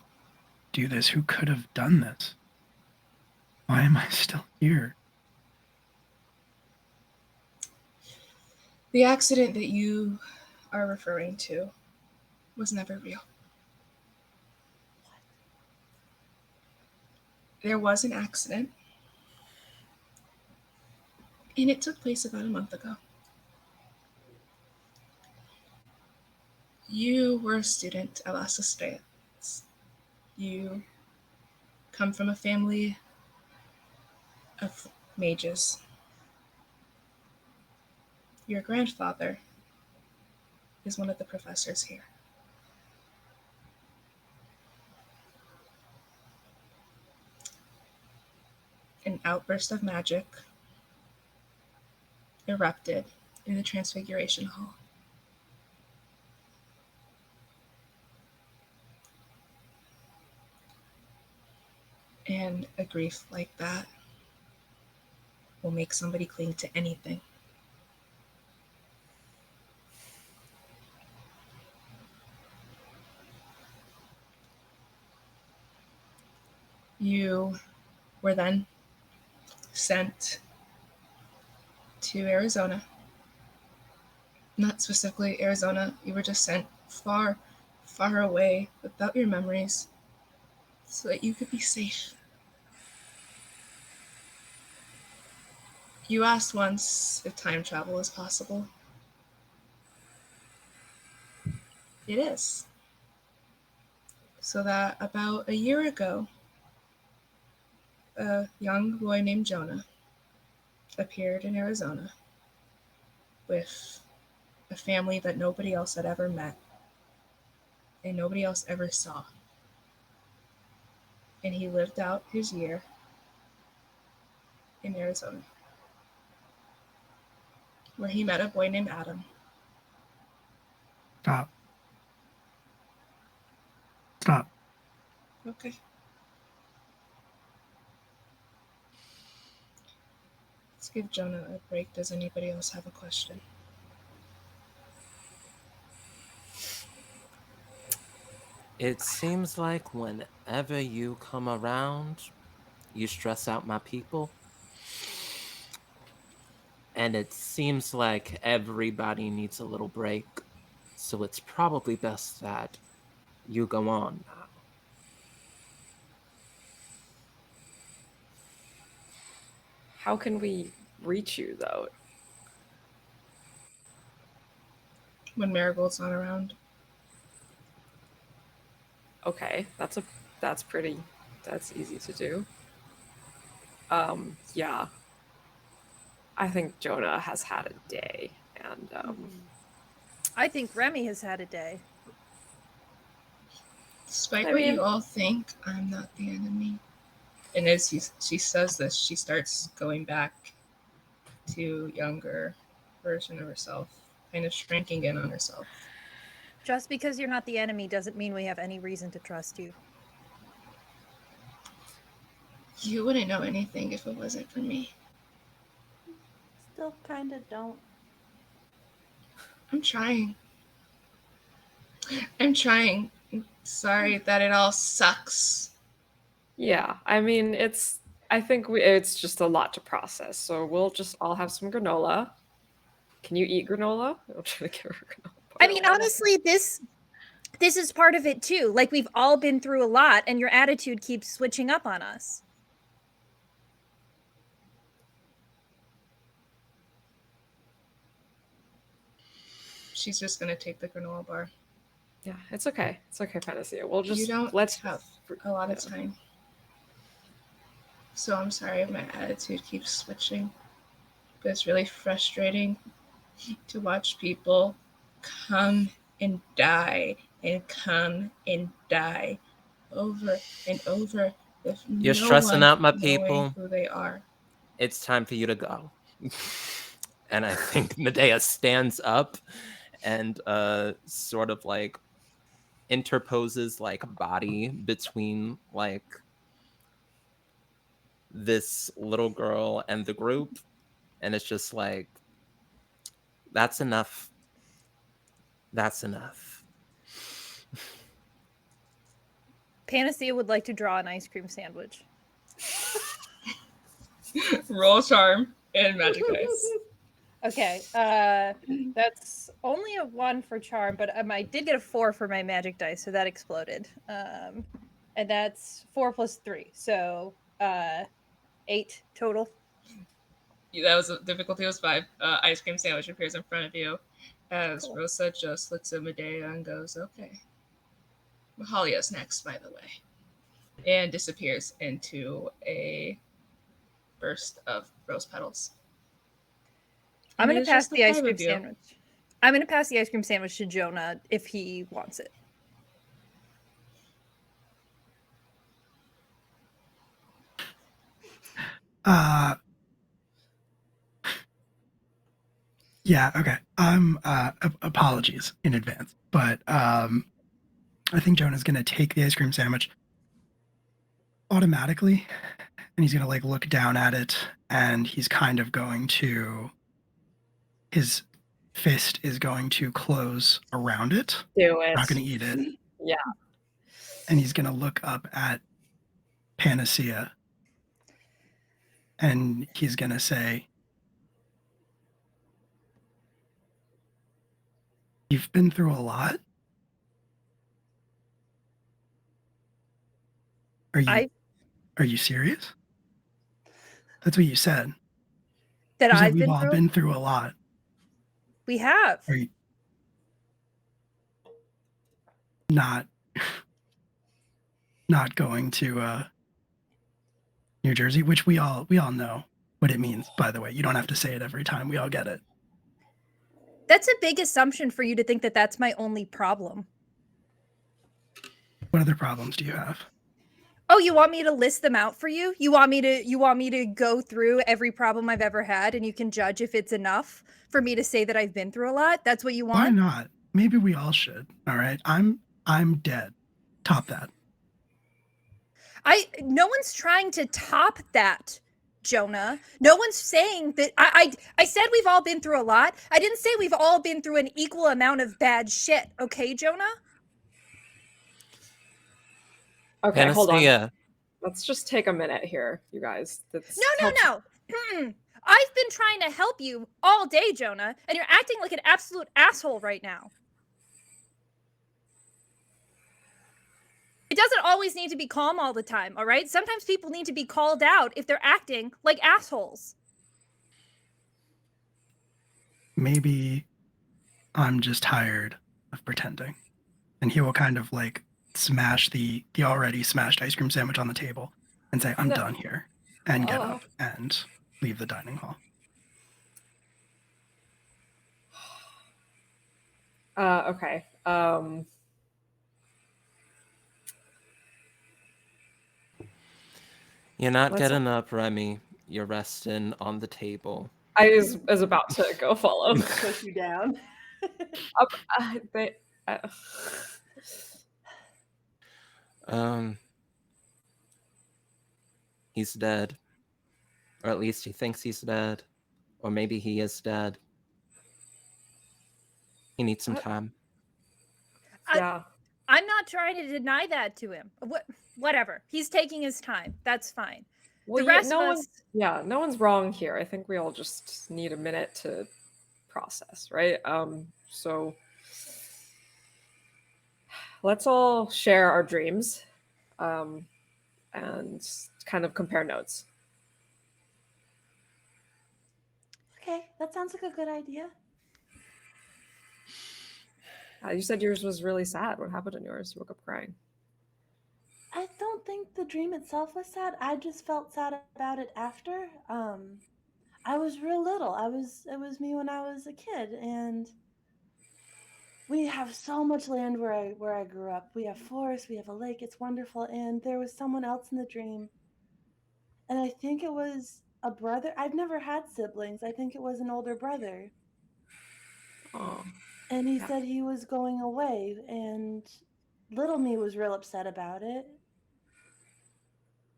do this. Who could have done this? Why am I still here? The accident that you are referring to was never real. There was an accident, and it took place about a month ago. You were a student at Las Estrellas. You come from a family of mages. Your grandfather is one of the professors here. An outburst of magic erupted in the Transfiguration Hall. And a grief like that will make somebody cling to anything. You were then sent to Arizona. Not specifically Arizona, you were just sent far, far away without your memories so that you could be safe. You asked once if time travel is possible. It is. So that about a year ago, a young boy named Jonah appeared in Arizona with a family that nobody else had ever met and nobody else ever saw. And he lived out his year in Arizona, where he met a boy named Adam. Stop. Stop. Okay. Let's give Jonah a break. Does anybody else have a question? It seems like whenever you come around, you stress out my people. And it seems like everybody needs a little break. So it's probably best that you go on now. How can we reach you though? When Marigold's not around. Okay, that's easy to do. Yeah. I think Jonah has had a day, and I think Remy has had a day. Despite I what mean- you all think, I'm not the enemy. And as she says this, she starts going back to younger version of herself, kind of shrinking in on herself. Just because you're not the enemy doesn't mean we have any reason to trust you. You wouldn't know anything if it wasn't for me. Still kind of don't. I'm trying. I'm trying. Sorry that it all sucks. yeah, I mean, I think it's just a lot to process. So we'll just all have some granola. Can you eat granola? I'll try to give her granola. I mean, honestly, this is part of it too. Like, we've all been through a lot, and your attitude keeps switching up on us. She's just gonna take the granola bar. Yeah, it's okay. It's okay, Panacea. We'll just You don't let's have a lot of time. So I'm sorry if my attitude keeps switching. But it's really frustrating to watch people come and die and come and die over and over with You're no stressing one out my knowing people. who they are. It's time for you to go. And I think Medea stands up and sort of like interposes like body between like this little girl and the group, and it's just like, that's enough. That's enough. Panacea would like to draw an ice cream sandwich. Roll charm and magic dice. Okay, that's only a 1 for charm, but I did get a 4 for my magic dice, so that exploded. And that's 4 plus 3, so 8 total. That was difficulty was 5. Ice cream sandwich appears in front of you as Cool. Rosa just looks at Medea and goes, "Okay." Mahalia's next, by the way, and disappears into a burst of rose petals. I'm And gonna it's pass just the the ice five cream of you. sandwich. I'm gonna pass the ice cream sandwich to Jonah if he wants it. Yeah, okay. Apologies in advance, but I think Jonah's gonna take the ice cream sandwich automatically, and he's gonna like look down at it, and he's kind of going to, his fist is going to close around it. Do it. Not gonna eat it. Yeah. And he's gonna look up at Panacea, and he's gonna say, "You've been through a lot. Are you serious? That's what you said. That You said I've we've been all through. been through a lot. We have. Are you not going to New Jersey?" Which we all know what it means, by the way. You don't have to say it every time. We all get it. That's a big assumption for you to think that that's my only problem. What other problems do you have? Oh, you want me to list them out for you? You want me to go through every problem I've ever had and you can judge if it's enough for me to say that I've been through a lot? That's what you want? Why not? Maybe we all should. All right. I'm dead. Top that. No one's trying to top that, Jonah. No one's saying that. I said we've all been through a lot. I didn't say we've all been through an equal amount of bad shit. Okay, Jonah? Okay, hold on. Panacea. Let's just take a minute here, you guys. No. I've been trying to help you all day, Jonah, and you're acting like an absolute asshole right now. It doesn't always need to be calm all the time, all right? Sometimes people need to be called out if they're acting like assholes. Maybe I'm just tired of pretending. And he will kind of like smash the already smashed ice cream sandwich on the table and say, "I'm done here," and get up and leave the dining hall. Okay. You're not getting up, Remy. You're resting on the table. I was about to go follow. Push you down. He's dead. Or at least he thinks he's dead. Or maybe he is dead. He needs some time. Yeah. I'm not trying to deny that to him. Whatever. He's taking his time. That's fine. Well, The rest of us... no one's wrong here. I think we all just need a minute to process, right? So let's all share our dreams, and kind of compare notes. Okay, that sounds like a good idea. You said yours was really sad. What happened in yours? You woke up crying. I don't think the dream itself was sad. I just felt sad about it after. I was real little. It was me when I was a kid, and we have so much land where I grew up. We have forests, we have a lake. It's wonderful. And there was someone else in the dream, and I think it was a brother. I've never had siblings. I think it was an older brother. Oh. And he said he was going away, and little me was real upset about it.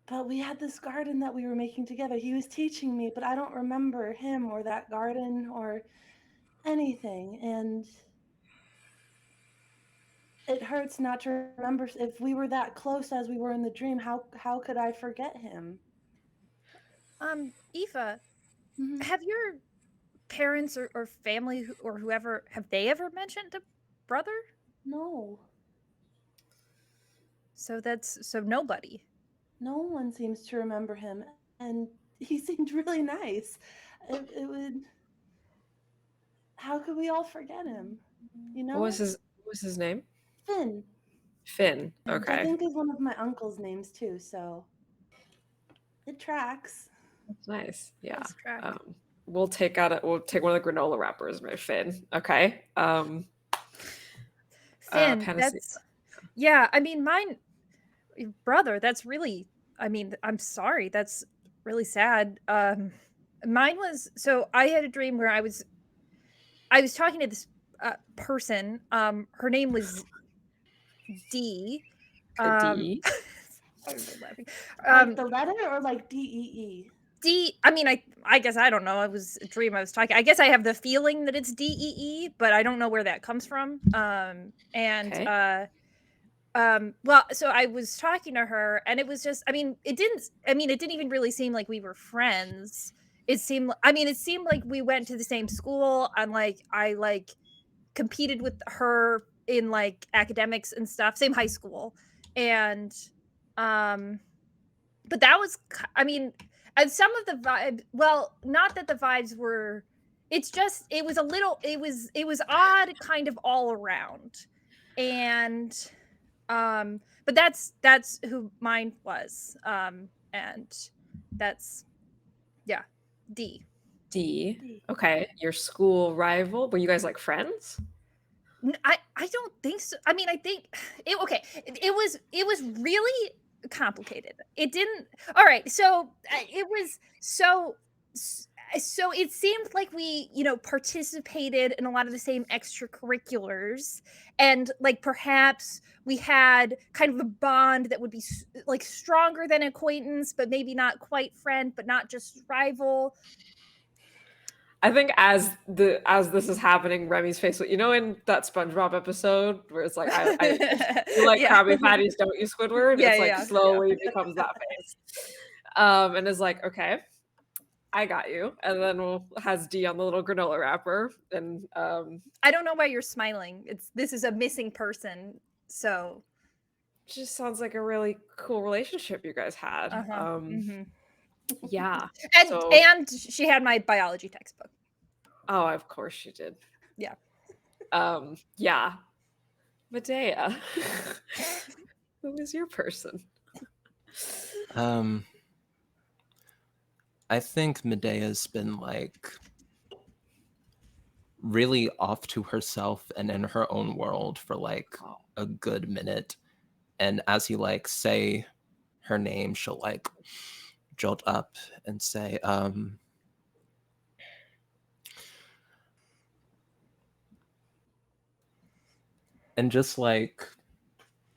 But we had this garden that we were making together. He was teaching me, but I don't remember him or that garden or anything. And It hurts not to remember. If we were that close as we were in the dream, how could I forget him? Aoife, Mhm. have your parents or family or whoever, have they ever mentioned a brother? No, So nobody. no one seems to remember him, and he seemed really nice. It would. How could we all forget him? You know, What was his name? Finn, Finn. which I Okay. think is one of my uncle's names too. So it tracks. That's nice. Yeah. Let's track. We'll take one of the granola wrappers, my Finn. Okay. Finn, Panacea. that's yeah, I mean mine brother, that's really I mean, I'm sorry, that's really sad. Mine was so I had a dream where I was talking to this person. Her name was D. D. I'm laughing. Like the letter or like DEE? D. I mean, I guess I don't know. It was a dream I was talking. I guess I have the feeling that it's DEE, but I don't know where that comes from. And Okay. well, so I was talking to her, and it was just. I mean, it didn't. I mean, it didn't even really seem like we were friends. It seemed. I mean, it seemed like we went to the same school, and like I like competed with her in like academics and stuff, same high school, and um but that was I mean, and some of the vibe, well, not that the vibes were, it's just it was a little, it was odd kind of all around. And but that's who mine was. And that's yeah, D. D. Okay. Your school rival. Were you guys like friends? I don't think so. I mean, I think it okay. It was really complicated. It didn't. All right, so it was so it seemed like we, you know, participated in a lot of the same extracurriculars, and like perhaps we had kind of a bond that would be like stronger than acquaintance, but maybe not quite friend, but not just rival. I think as this is happening, Remy's face, you know, in that SpongeBob episode where it's like, you like Yeah. Krabby Patties, don't you, Squidward? Yeah, It's like yeah, slowly becomes that face. And is like, okay, I got you. And then has D on the little granola wrapper. And I don't know why you're smiling. This is a missing person. So just sounds like a really cool relationship you guys had. uh-huh. Yeah. So And she had my biology textbook. oh, of course she did. Yeah. Yeah. Medea. Who is your person? I think Medea's been like really off to herself and in her own world for like a good minute. And as you like say her name, she'll like jolt up and say, and just like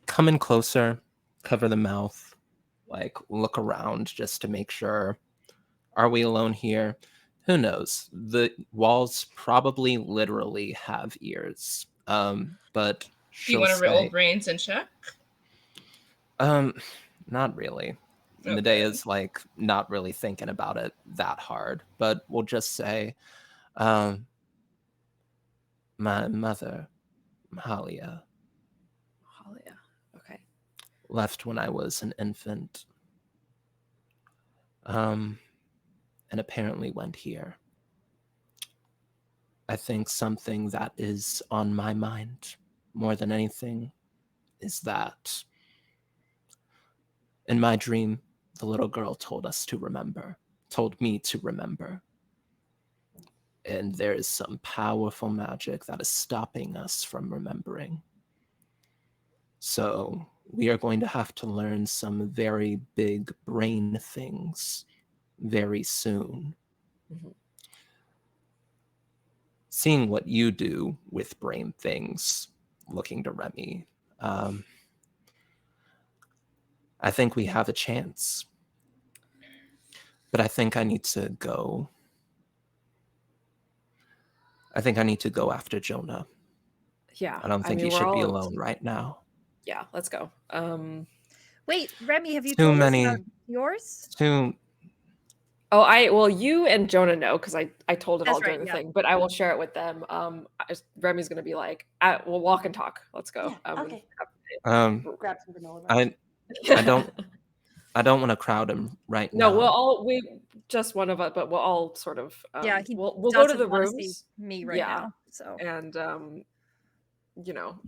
come in closer, cover the mouth, like look around just to make sure. Are we alone here? Who knows? The walls probably literally have ears. But Do you she'll want to roll say, brains and check? not really. Okay. Medea's like not really thinking about it that hard, but we'll just say, my mother, Mahalia, Mahalia. Okay. left when I was an infant. And apparently went here. I think something that is on my mind more than anything is that in my dream, the little girl told me to remember. And there is some powerful magic that is stopping us from remembering. So we are going to have to learn some very big brain things very soon. Mm-hmm. Seeing what you do with brain things, looking to Remy, I think we have a chance. But I think I need to go. I think I need to go after Jonah. Yeah. I don't think he we're should be all- alone right now. Yeah, let's go. Wait, Remy, have you Too told many- us about yours? Well, you and Jonah know because I told it That's all during right, the yeah. thing, but I will share it with them. Remy's gonna be like, we'll walk and talk. Let's go. Yeah, okay. Grab some granola bars. I don't want to crowd him right No, now. we just one of us, but we'll all sort of Yeah, he we'll go to doesn't the wanna see rooms. me right Yeah. now. So And you know,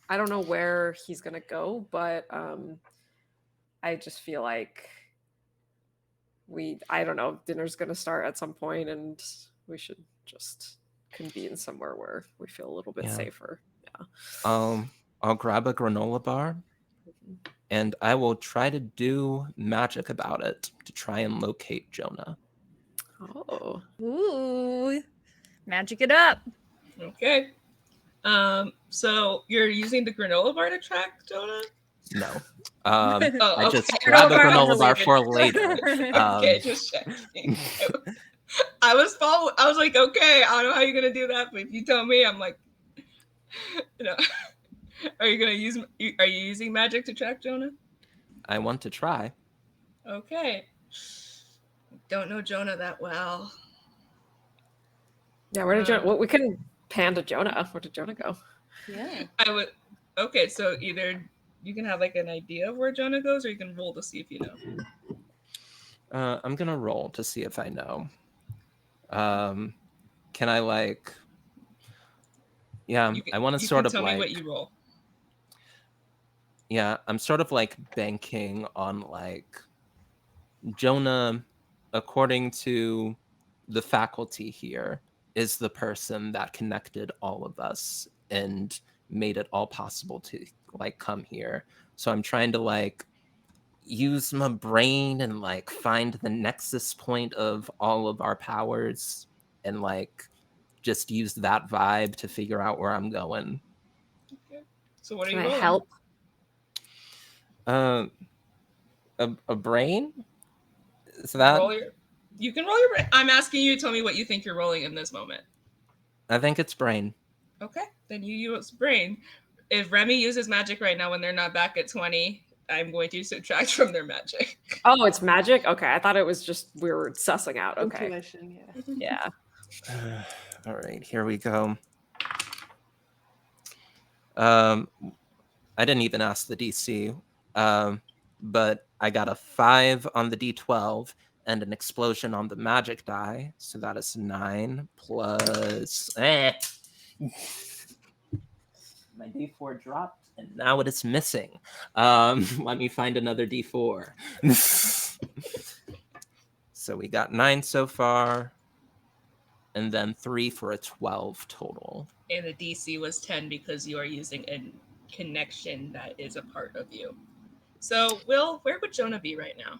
I don't know where he's gonna go, but I just feel like I don't know, dinner's gonna start at some point and we should just convene somewhere where we feel a little bit Yeah. safer. Yeah. I'll grab a granola bar and I will try to do magic about it to try and locate Jonah. Oh. ooh, magic it up. Okay. So you're using the granola bar to track Jonah? No. Oh, I just okay. grab a Granola bar granola bar unrelated. for later. Okay, just checking. I was like, okay, I don't know how you're gonna do that, but if you tell me, I'm like, you know, are you using magic to track Jonah? I want to try. Okay. Don't know Jonah that well. Yeah, where did Jonah we can pan to Jonah. Where did Jonah go? Yeah. Okay, so either you can have like an idea of where Jonah goes, or you can roll to see if you know. I'm gonna roll to see if I know. Can I like? Yeah, I want to sort of tell like. me what you roll. Yeah, I'm sort of like banking on like Jonah, according to the faculty here, is the person that connected all of us and made it all possible to like come here. So I'm trying to like use my brain and like find the nexus point of all of our powers and like just use that vibe to figure out where I'm going. Okay. So what are Can you I rolling? help? A brain? Is that? You can roll your brain. I'm asking you to tell me what you think you're rolling in this moment. I think it's brain. Okay, then you use brain. If Remy uses magic right now when they're not back at 20, I'm going to subtract from their magic. Oh, it's magic? Okay. I thought it was just we were sussing out. Okay. Intuition, Yeah. All right, here we go. I didn't even ask the DC, but I got a 5 on the D12 and an explosion on the magic die, so that is 9 plus. My D4 dropped, and now it is missing. Let me find another D4. So we got 9 so far, and then 3 for a 12 total. And the DC was 10 because you are using a connection that is a part of you. So, Will, where would Jonah be right now?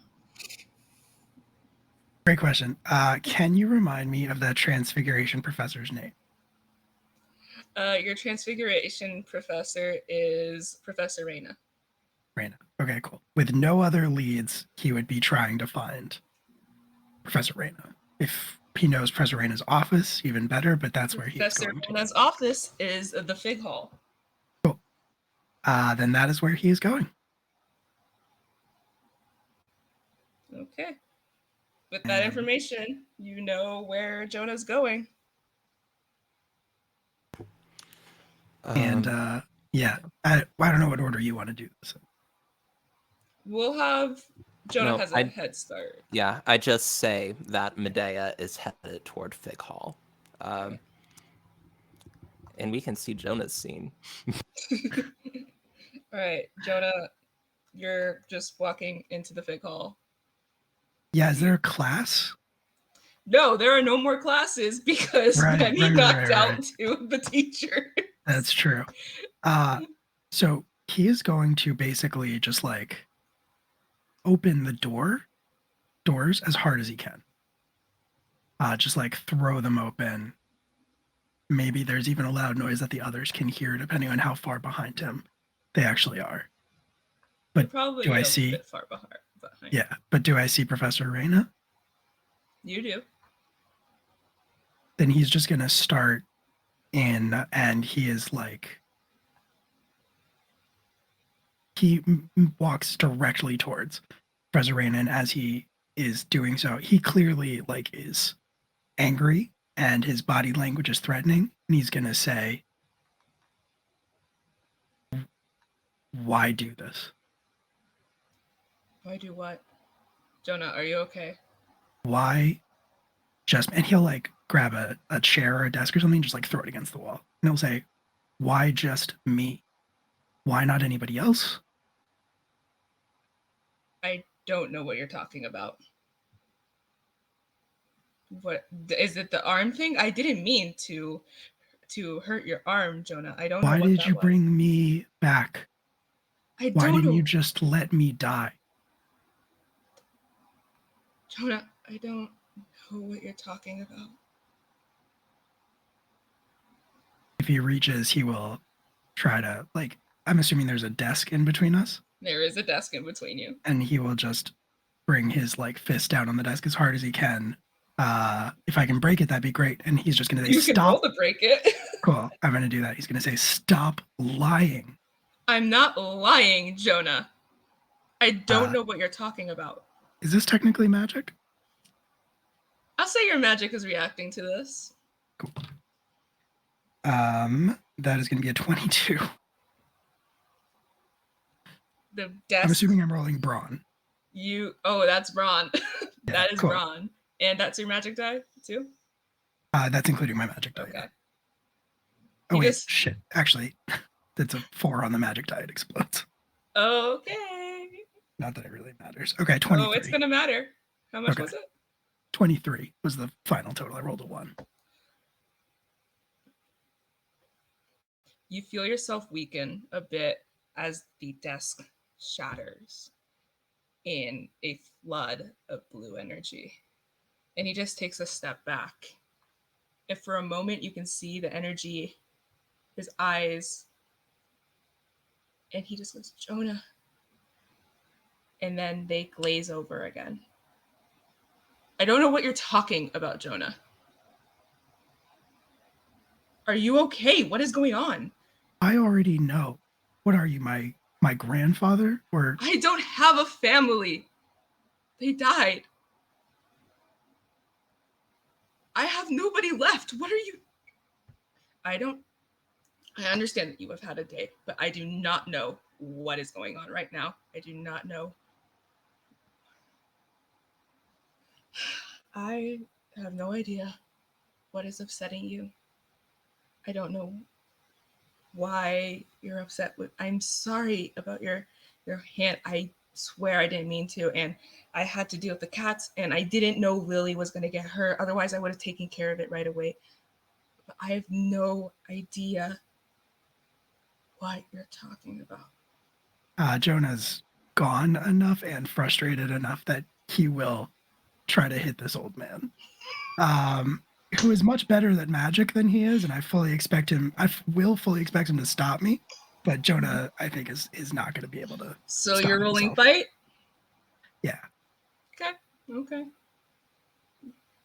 Great question. Can you remind me of that transfiguration professor's name? Your transfiguration professor is Professor Reyna. Reyna. Okay, cool. With no other leads, he would be trying to find Professor Reyna. If he knows Professor Reyna's office, even better, but that's where he's Professor going to. Reyna's office is the Fig Hall. Cool. Then that is where he is going. Okay. With that information, you know where Jonah's going. And yeah, I don't know what order you want to do this in. We'll have Jonah No, has a head start. Yeah, I just say that Medea is headed toward Fig Hall. And we can see Jonah's scene. All right, Jonah, you're just walking into the Fig Hall. Yeah, is there a class? No, there are no more classes because Remy knocked out two of the teachers. That's true. So he is going to basically just like open the doors as hard as he can. Just like throw them open. Maybe there's even a loud noise that the others can hear, depending on how far behind him they actually are. But probably do I see? A bit far behind. Yeah, but do I see Professor Reyna? You do. Then he's just gonna start in, and he is like, he walks directly towards Professor Rain, and as he is doing so, he clearly like is angry, and his body language is threatening, and he's gonna say, "Why do this? Why do what? Jonah, are you okay? Why just?" And he'll like grab a chair or a desk or something, and just like throw it against the wall, and he'll say, "Why just me? Why not anybody else?" I don't know what you're talking about. What is it? The arm thing? I didn't mean to hurt your arm, Jonah. I don't know Why what did that you was. bring me back? I Why don't didn't know. you just let me die? Jonah, I don't know what you're talking about. If he reaches, he will try to like. I'm assuming there's a desk in between us, There is a desk in between you. and he will just bring his like fist down on the desk as hard as he can. If I can break it, that'd be great. And he's just gonna say, You can roll "Stop." to break it. Cool. I'm gonna do that. He's gonna say, "Stop lying." I'm not lying, Jonah. I don't Uh, know what you're talking about. Is this technically magic? I'll say your magic is reacting to this. Cool. That is gonna be a 22. The desk. I'm assuming I'm rolling brawn. That's brawn. Yeah, That is cool. brawn. And that's your magic die too? That's including my magic die. Okay. Yeah. Oh You wait, just- shit. Actually, that's a 4 on the magic die. It explodes. Okay. Not that it really matters. Okay, 23. Oh, it's gonna matter. How much Okay. was it? 23 was the final total. I rolled a 1. You feel yourself weaken a bit as the desk shatters in a flood of blue energy. And he just takes a step back. And for a moment, you can see the energy, his eyes, and he just goes, Jonah. And then they glaze over again. I don't know what you're talking about, Jonah. Are you okay? What is going on? I already know. What are you, my grandfather? Or I don't have a family. They died. I have nobody left. What are you? I understand that you have had a day, but I do not know what is going on right now. I do not know. I have no idea what is upsetting you. I don't know why you're upset with. I'm sorry about your hand. I swear I didn't mean to, and I had to deal with the cats, and I didn't know Lily was going to get hurt. Otherwise, I would have taken care of it right away. But I have no idea what you're talking about. Jonah's gone enough and frustrated enough that he will try to hit this old man, who is much better at magic than he is, and I will fully expect him to stop me. But Jonah, I think, is not going to be able to. So stop you're rolling himself. fight? Yeah. Okay.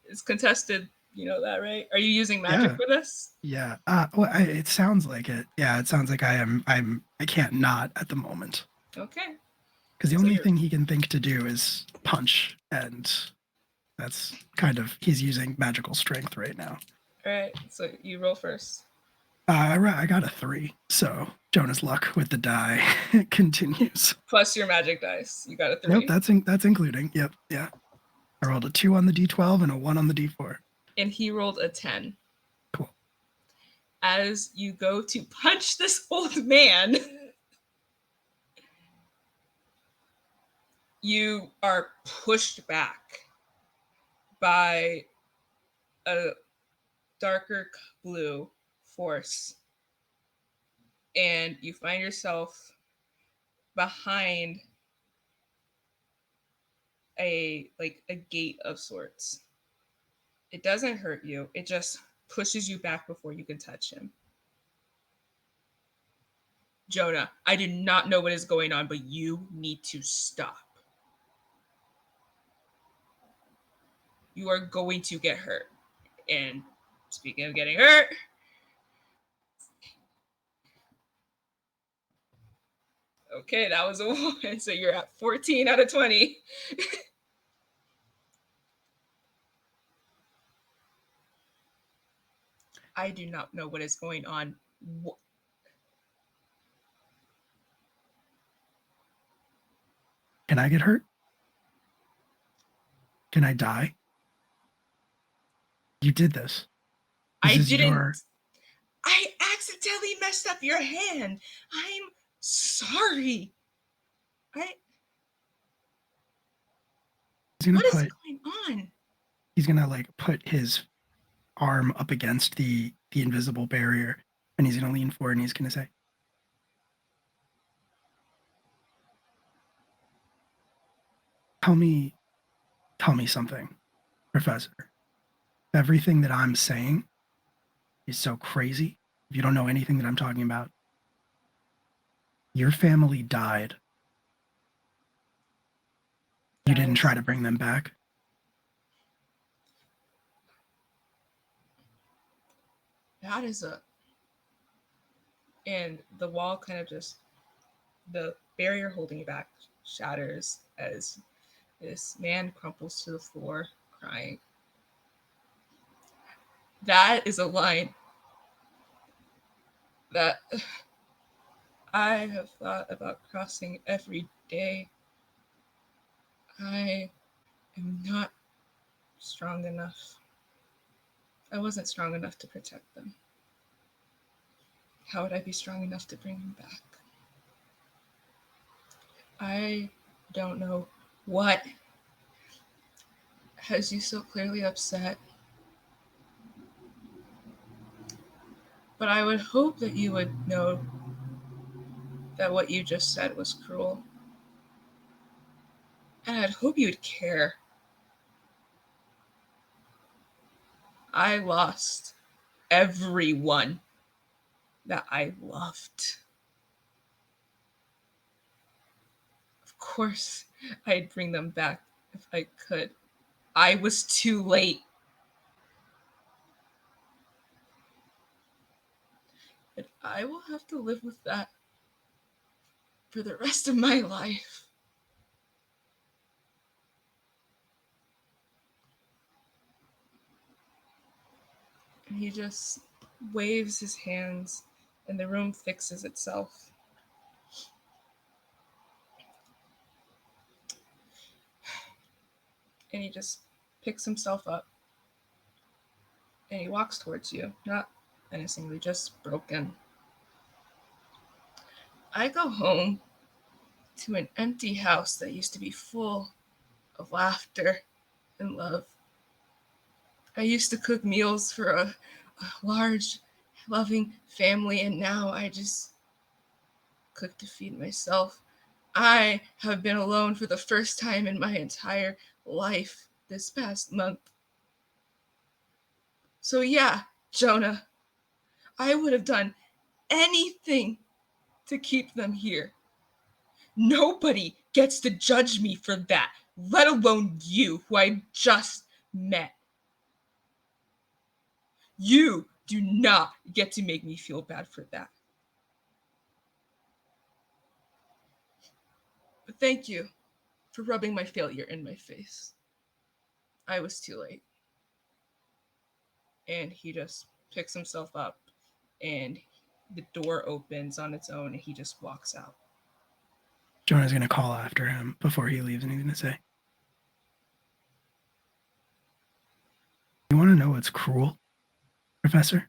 It's contested. You know that, right? Are you using magic Yeah. for this? Yeah. Well, it sounds like it. Yeah, it sounds like I can't not at the moment. Okay. Because the So only you're- thing he can think to do is punch, and that's kind of, he's using magical strength right now. All right. So you roll first. I got a 3, so Jonah's luck with the die continues. Plus your magic dice. You got a 3. Nope, that's including. Yep, yeah. I rolled a 2 on the D12 and a 1 on the D4. And he rolled a 10. Cool. As you go to punch this old man, you are pushed back by a darker blue force. And you find yourself behind a gate of sorts. It doesn't hurt you. It just pushes you back before you can touch him. Jonah, I do not know what is going on, but you need to stop. You are going to get hurt. And speaking of getting hurt, Okay, that was a 1. So you're at 14 out of 20. I do not know what is going on. Can I get hurt? Can I die? You did this. I didn't. I accidentally messed up your hand. I'm sorry. What is going on? He's gonna like put his arm up against the invisible barrier, and he's gonna lean forward and he's gonna say, tell me something, Professor. Everything that I'm saying is so crazy. If you don't know anything that I'm talking about, your family died. You didn't try to bring them back. That is and the wall kind of just, the barrier holding you back shatters as this man crumples to the floor crying. That is a line that I have thought about crossing every day. I am not strong enough. I wasn't strong enough to protect them. How would I be strong enough to bring them back? I don't know what has you so clearly upset, but I would hope that you would know that what you just said was cruel. And I'd hope you would care. I lost everyone that I loved. Of course, I'd bring them back if I could. I was too late. And I will have to live with that for the rest of my life. And he just waves his hands, and the room fixes itself. And he just picks himself up, and he walks towards you, not menacingly, just broken. I go home to an empty house that used to be full of laughter and love. I used to cook meals for a large, loving family, and now I just cook to feed myself. I have been alone for the first time in my entire life this past month. So yeah, Jonah, I would have done anything to keep them here. Nobody gets to judge me for that, let alone you, who I just met. You do not get to make me feel bad for that. But thank you for rubbing my failure in my face. I was too late. And he just picks himself up, and the door opens on its own, and he just walks out. Jonah's going to call after him before he leaves, and he's going to say, you want to know what's cruel, Professor?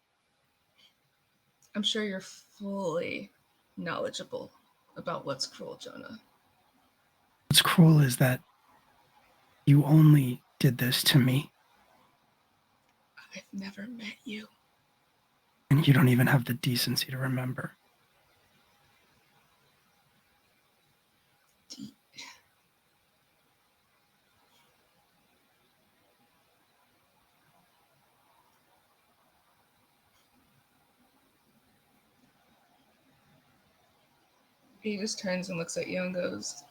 I'm sure you're fully knowledgeable about what's cruel, Jonah. What's cruel is that you only did this to me. I've never met you. And you don't even have the decency to remember. He just turns and looks at you and goes,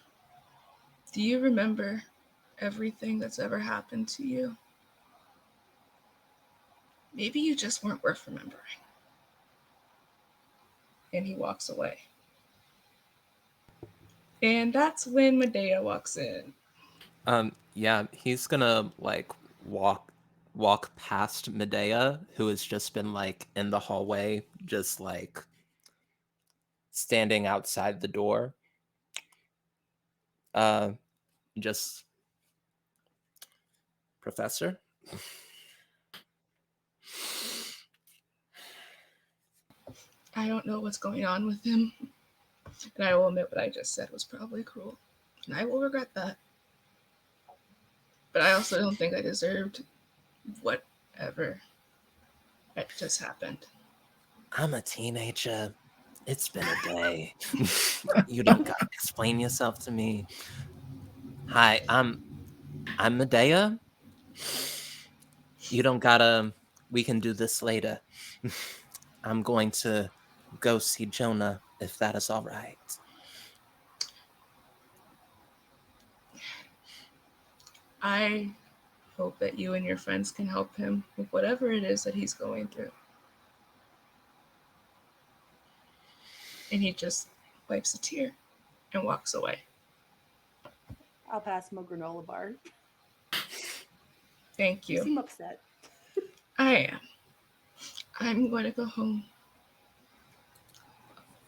do you remember everything that's ever happened to you? Maybe you just weren't worth remembering. And he walks away. And that's when Medea walks in. Yeah, he's gonna like walk past Medea, who has just been like in the hallway, just like standing outside the door. Just Professor. I don't know what's going on with him. And I will admit what I just said was probably cruel. And I will regret that. But I also don't think I deserved whatever that just happened. I'm a teenager. It's been a day. You don't gotta explain yourself to me. Hi, I'm Medea. You don't gotta. We can do this later. I'm going to go see Jonah, if that is all right. I hope that you and your friends can help him with whatever it is that he's going through. And he just wipes a tear and walks away. I'll pass him a granola bar. Thank You you. seem upset. I am. I'm going to go home.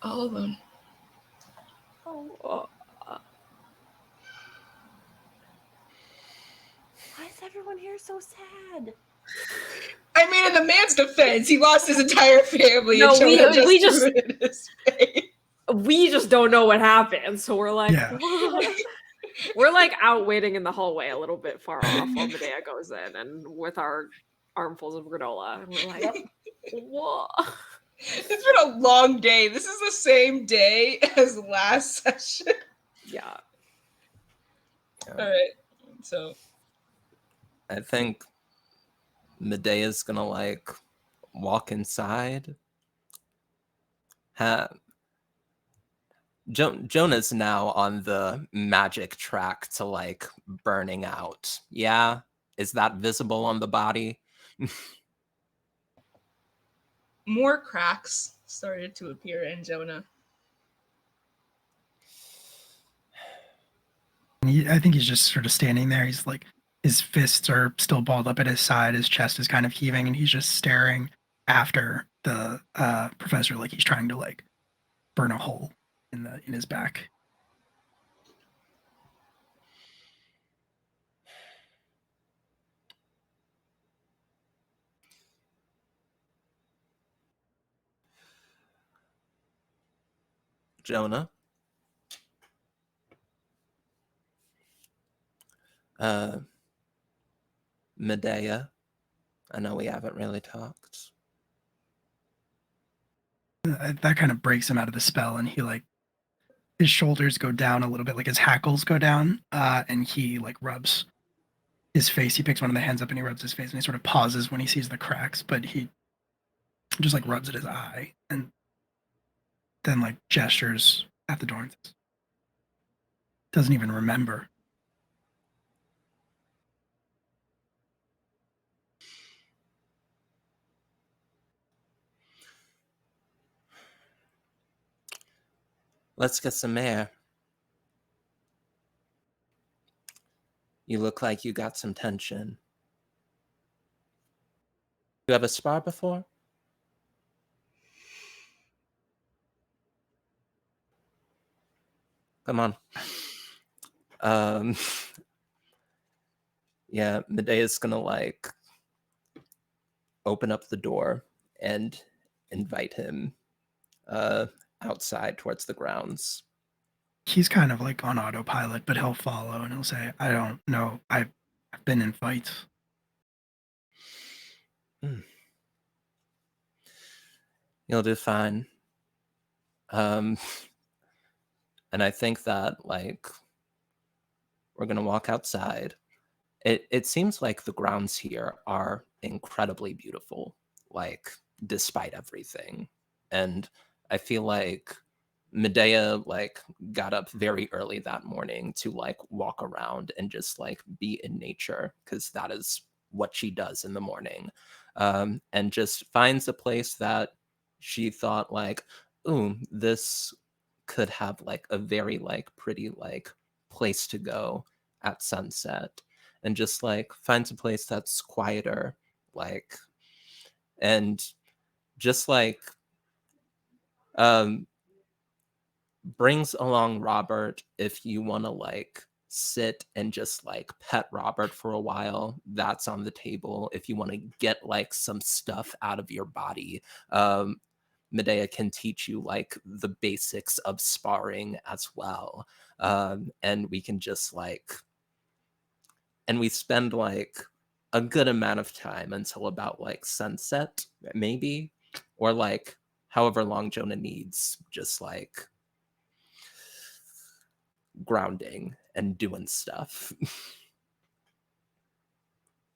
All alone. Oh, why is everyone here so sad? I mean, in the man's defense, he lost his entire family. No, and Jonah we just- ruined his face. We just don't know what happened, so we're like, Yeah. what? We're like out waiting in the hallway a little bit far off while Medea goes in, and with our armfuls of granola, and we're like, what? It's been a long day. This is the same day as last session. Yeah. All right. So I think Medea's gonna like walk inside. Jonah's now on the magic track to like burning out. Yeah, is that visible on the body? more cracks started to appear in Jonah. I think he's just sort of standing there. He's like, his fists are still balled up at his side. His chest is kind of heaving, and he's just staring after the professor, like he's trying to like burn a hole in his back. Jonah. Medea. I know we haven't really talked. That kind of breaks him out of the spell, and he like his shoulders go down a little bit, like his hackles go down, and he like rubs his face. He picks one of the hands up and he rubs his face, and he sort of pauses when he sees the cracks, but he just like rubs at his eye and then like gestures at the door and says, doesn't even remember. Let's get some air. You look like you got some tension. You ever sparred before? Come on. Yeah, Medea's gonna like open up the door and invite him outside towards the grounds. He's kind of like on autopilot, but he'll follow and he'll say, I don't know. I've been in fights. You'll do fine. And I think that like we're gonna walk outside. It seems like the grounds here are incredibly beautiful, like despite everything. And I feel like Medea like got up very early that morning to like walk around and just like be in nature, because that is what she does in the morning. And just finds a place that she thought like, ooh, this could have like a very like pretty like place to go at sunset, and just like finds a place that's quieter, like, and just like brings along Robert if you want to like sit and just like pet Robert for a while. That's on the table. If you want to get like some stuff out of your body, Medea can teach you like the basics of sparring as well. And we can just like, and we spend like a good amount of time until about like sunset, maybe, or like however long Jonah needs, just like grounding and doing stuff.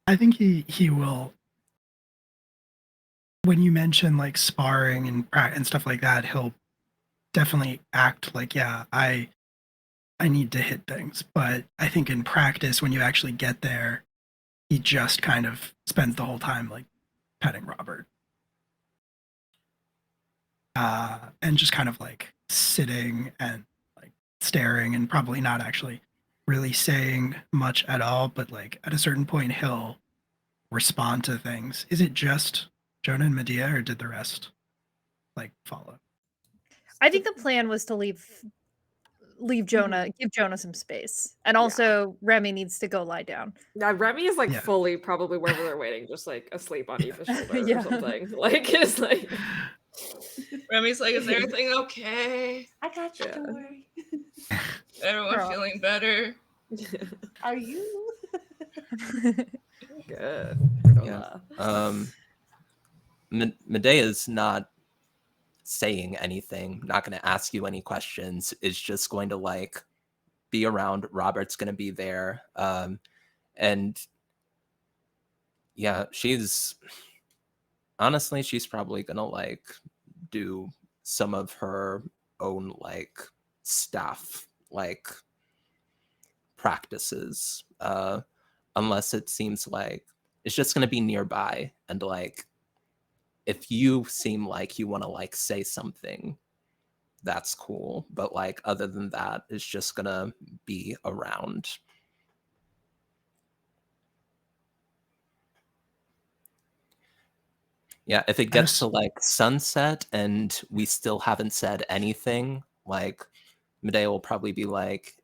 I think he will. When you mention like sparring and stuff like that, he'll definitely act like, yeah, I need to hit things. But I think in practice, when you actually get there, he just kind of spends the whole time like petting Robert, and just kind of like sitting and like staring and probably not actually really saying much at all. But like at a certain point, he'll respond to things. Is it just Jonah and Medea, or did the rest like follow? I think the plan was to leave Jonah, give Jonah some space. And also Remy needs to go lie down. Yeah, Remy is like Yeah. fully probably wherever they're waiting, just like asleep on Eva's shoulder Yeah. or something. Like it's like Remy's like, is everything okay? I got you, Yeah. don't worry. Everyone Girl. feeling better? Are you? good. Yeah. Medea's not saying anything, not going to ask you any questions, is just going to like be around. Robert's going to be there. And yeah, she's probably going to like do some of her own like staff, like practices, unless it seems like it's just going to be nearby. And like, if you seem like you want to like say something, that's cool. But like, other than that, it's just gonna be around. Yeah, if it gets to like sunset and we still haven't said anything, like Medea will probably be like,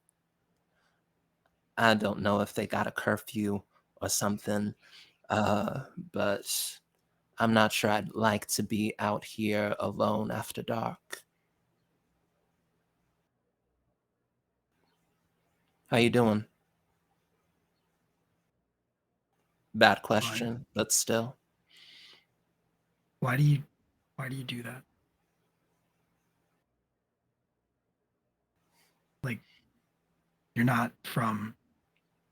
I don't know if they got a curfew or something, but I'm not sure I'd like to be out here alone after dark. How you doing? Bad question, but still. Why do you do that? Like, you're not from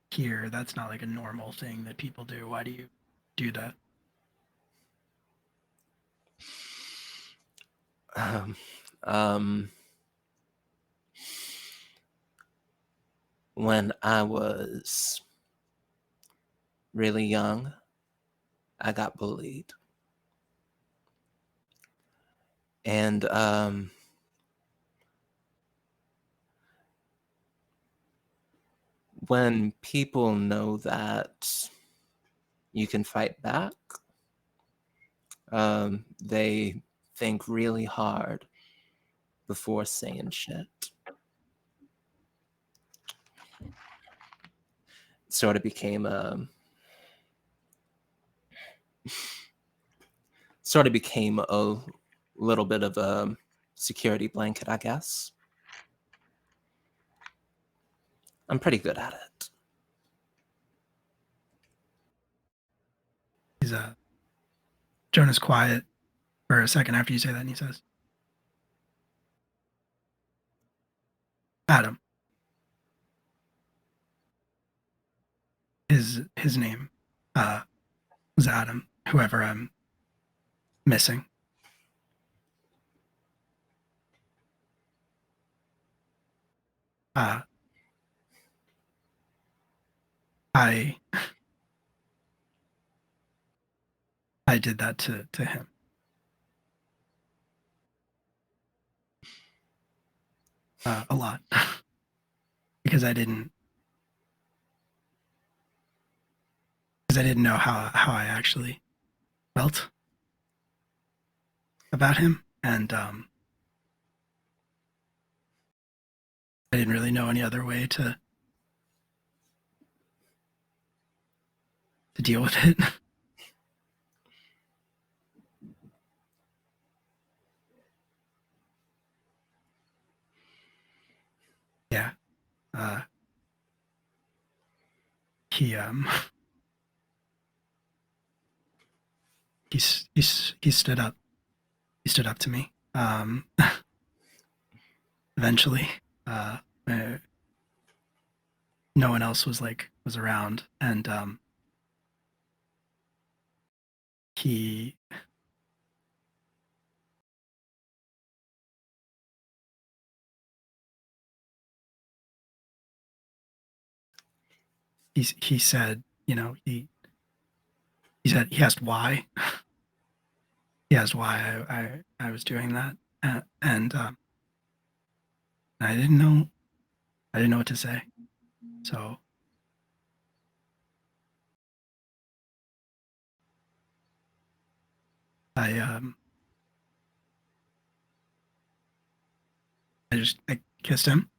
here. That's not like a normal thing that people do. Why do you do that? When I was really young, I got bullied. And when people know that you can fight back, they think really hard before saying shit. Sort of became a little bit of a security blanket, I guess. I'm pretty good at it. He's Jonah's quiet for a second after you say that, and he says, Adam. His name was Adam, whoever I'm missing. I did that to him. a lot because I didn't know how I actually felt about him, and I didn't really know any other way to deal with it. Yeah. He he stood up. He stood up to me. Eventually, uh, no one else was around, and he he said, you know, he said he asked why. He asked why I was doing that, and I didn't know what to say. So I I kissed him.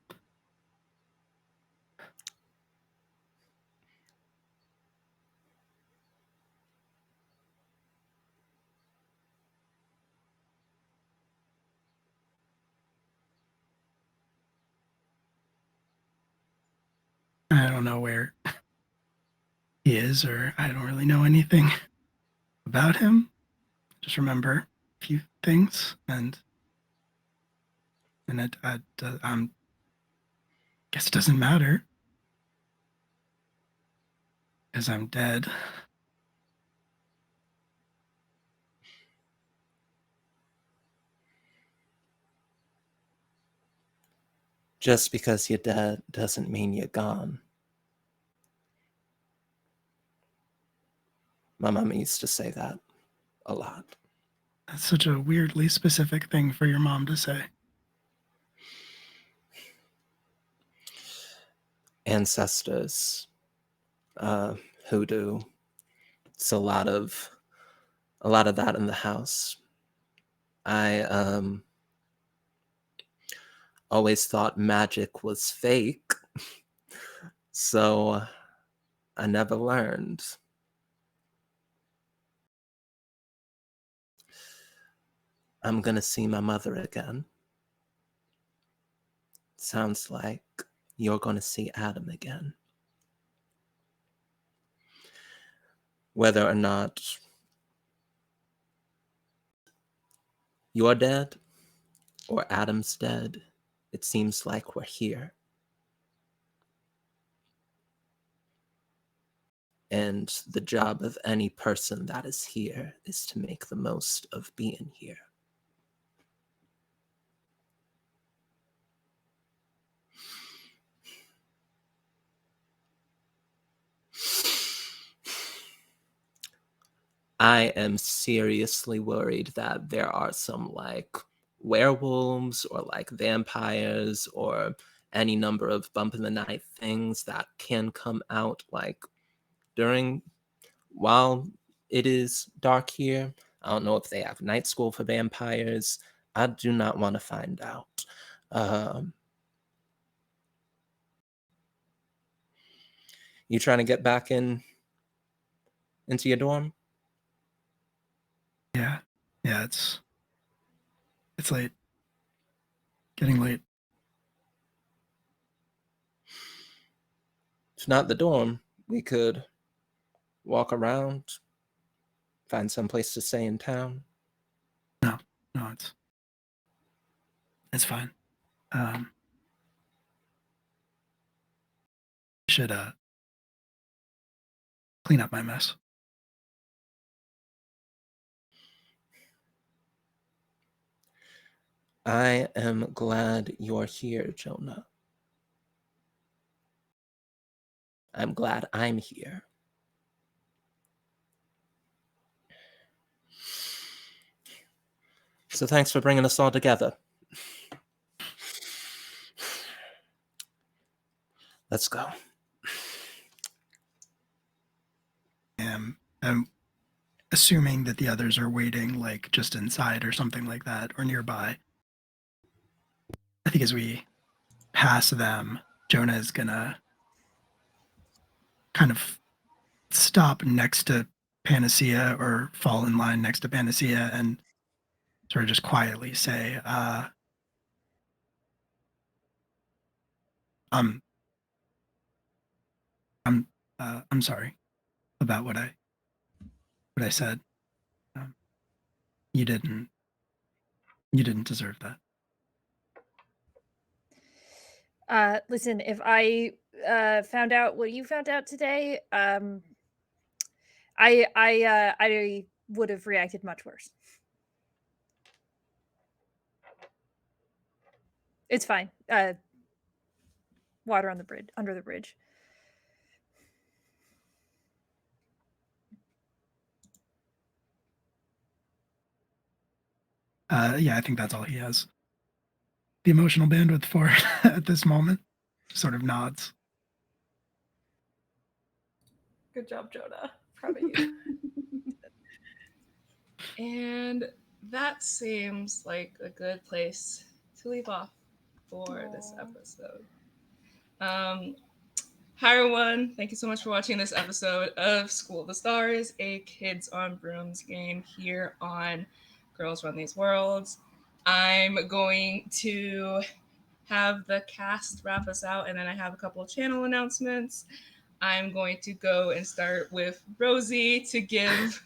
I don't know where he is, or I don't really know anything about him. Just remember a few things, and guess it doesn't matter because I'm dead. Just because you're dead doesn't mean you're gone. My mama used to say that a lot. That's such a weirdly specific thing for your mom to say. Ancestors, hoodoo. It's a lot of that in the house. I always thought magic was fake, so I never learned. I'm gonna see my mother again. Sounds like you're gonna see Adam again. Whether or not you're dead or Adam's dead, it seems like we're here. And the job of any person that is here is to make the most of being here. I am seriously worried that there are some werewolves or vampires or any number of bump in the night things that can come out while it is dark here. I don't know if they have night school for vampires. I do not want to find out. You trying to get back into your dorm? Yeah, it's late. Getting late. If not the dorm, we could walk around, find some place to stay in town. No, it's fine. Should clean up my mess. I am glad you're here, Jonah. I'm glad I'm here. So thanks for bringing us all together. Let's go. I'm assuming that the others are waiting, like just inside or something like that, or nearby. I think as we pass them, Jonah is gonna kind of stop next to Panacea or fall in line next to Panacea and sort of just quietly say, I'm I'm sorry about what I said. Um, you didn't deserve that. Listen, if I found out what you found out today, I would have reacted much worse. It's fine. Water on the bridge, under the bridge. Yeah, I think that's all he has the emotional bandwidth for at this moment. Sort of nods. Good job, Jonah. Proud of you. And that seems like a good place to leave off for this episode. Hi everyone, thank you so much for watching this episode of School of the Stars, a Kids on Brooms game here on Girls Run These Worlds. I'm going to have the cast wrap us out, and then I have a couple of channel announcements. I'm going to go and start with Rosie to give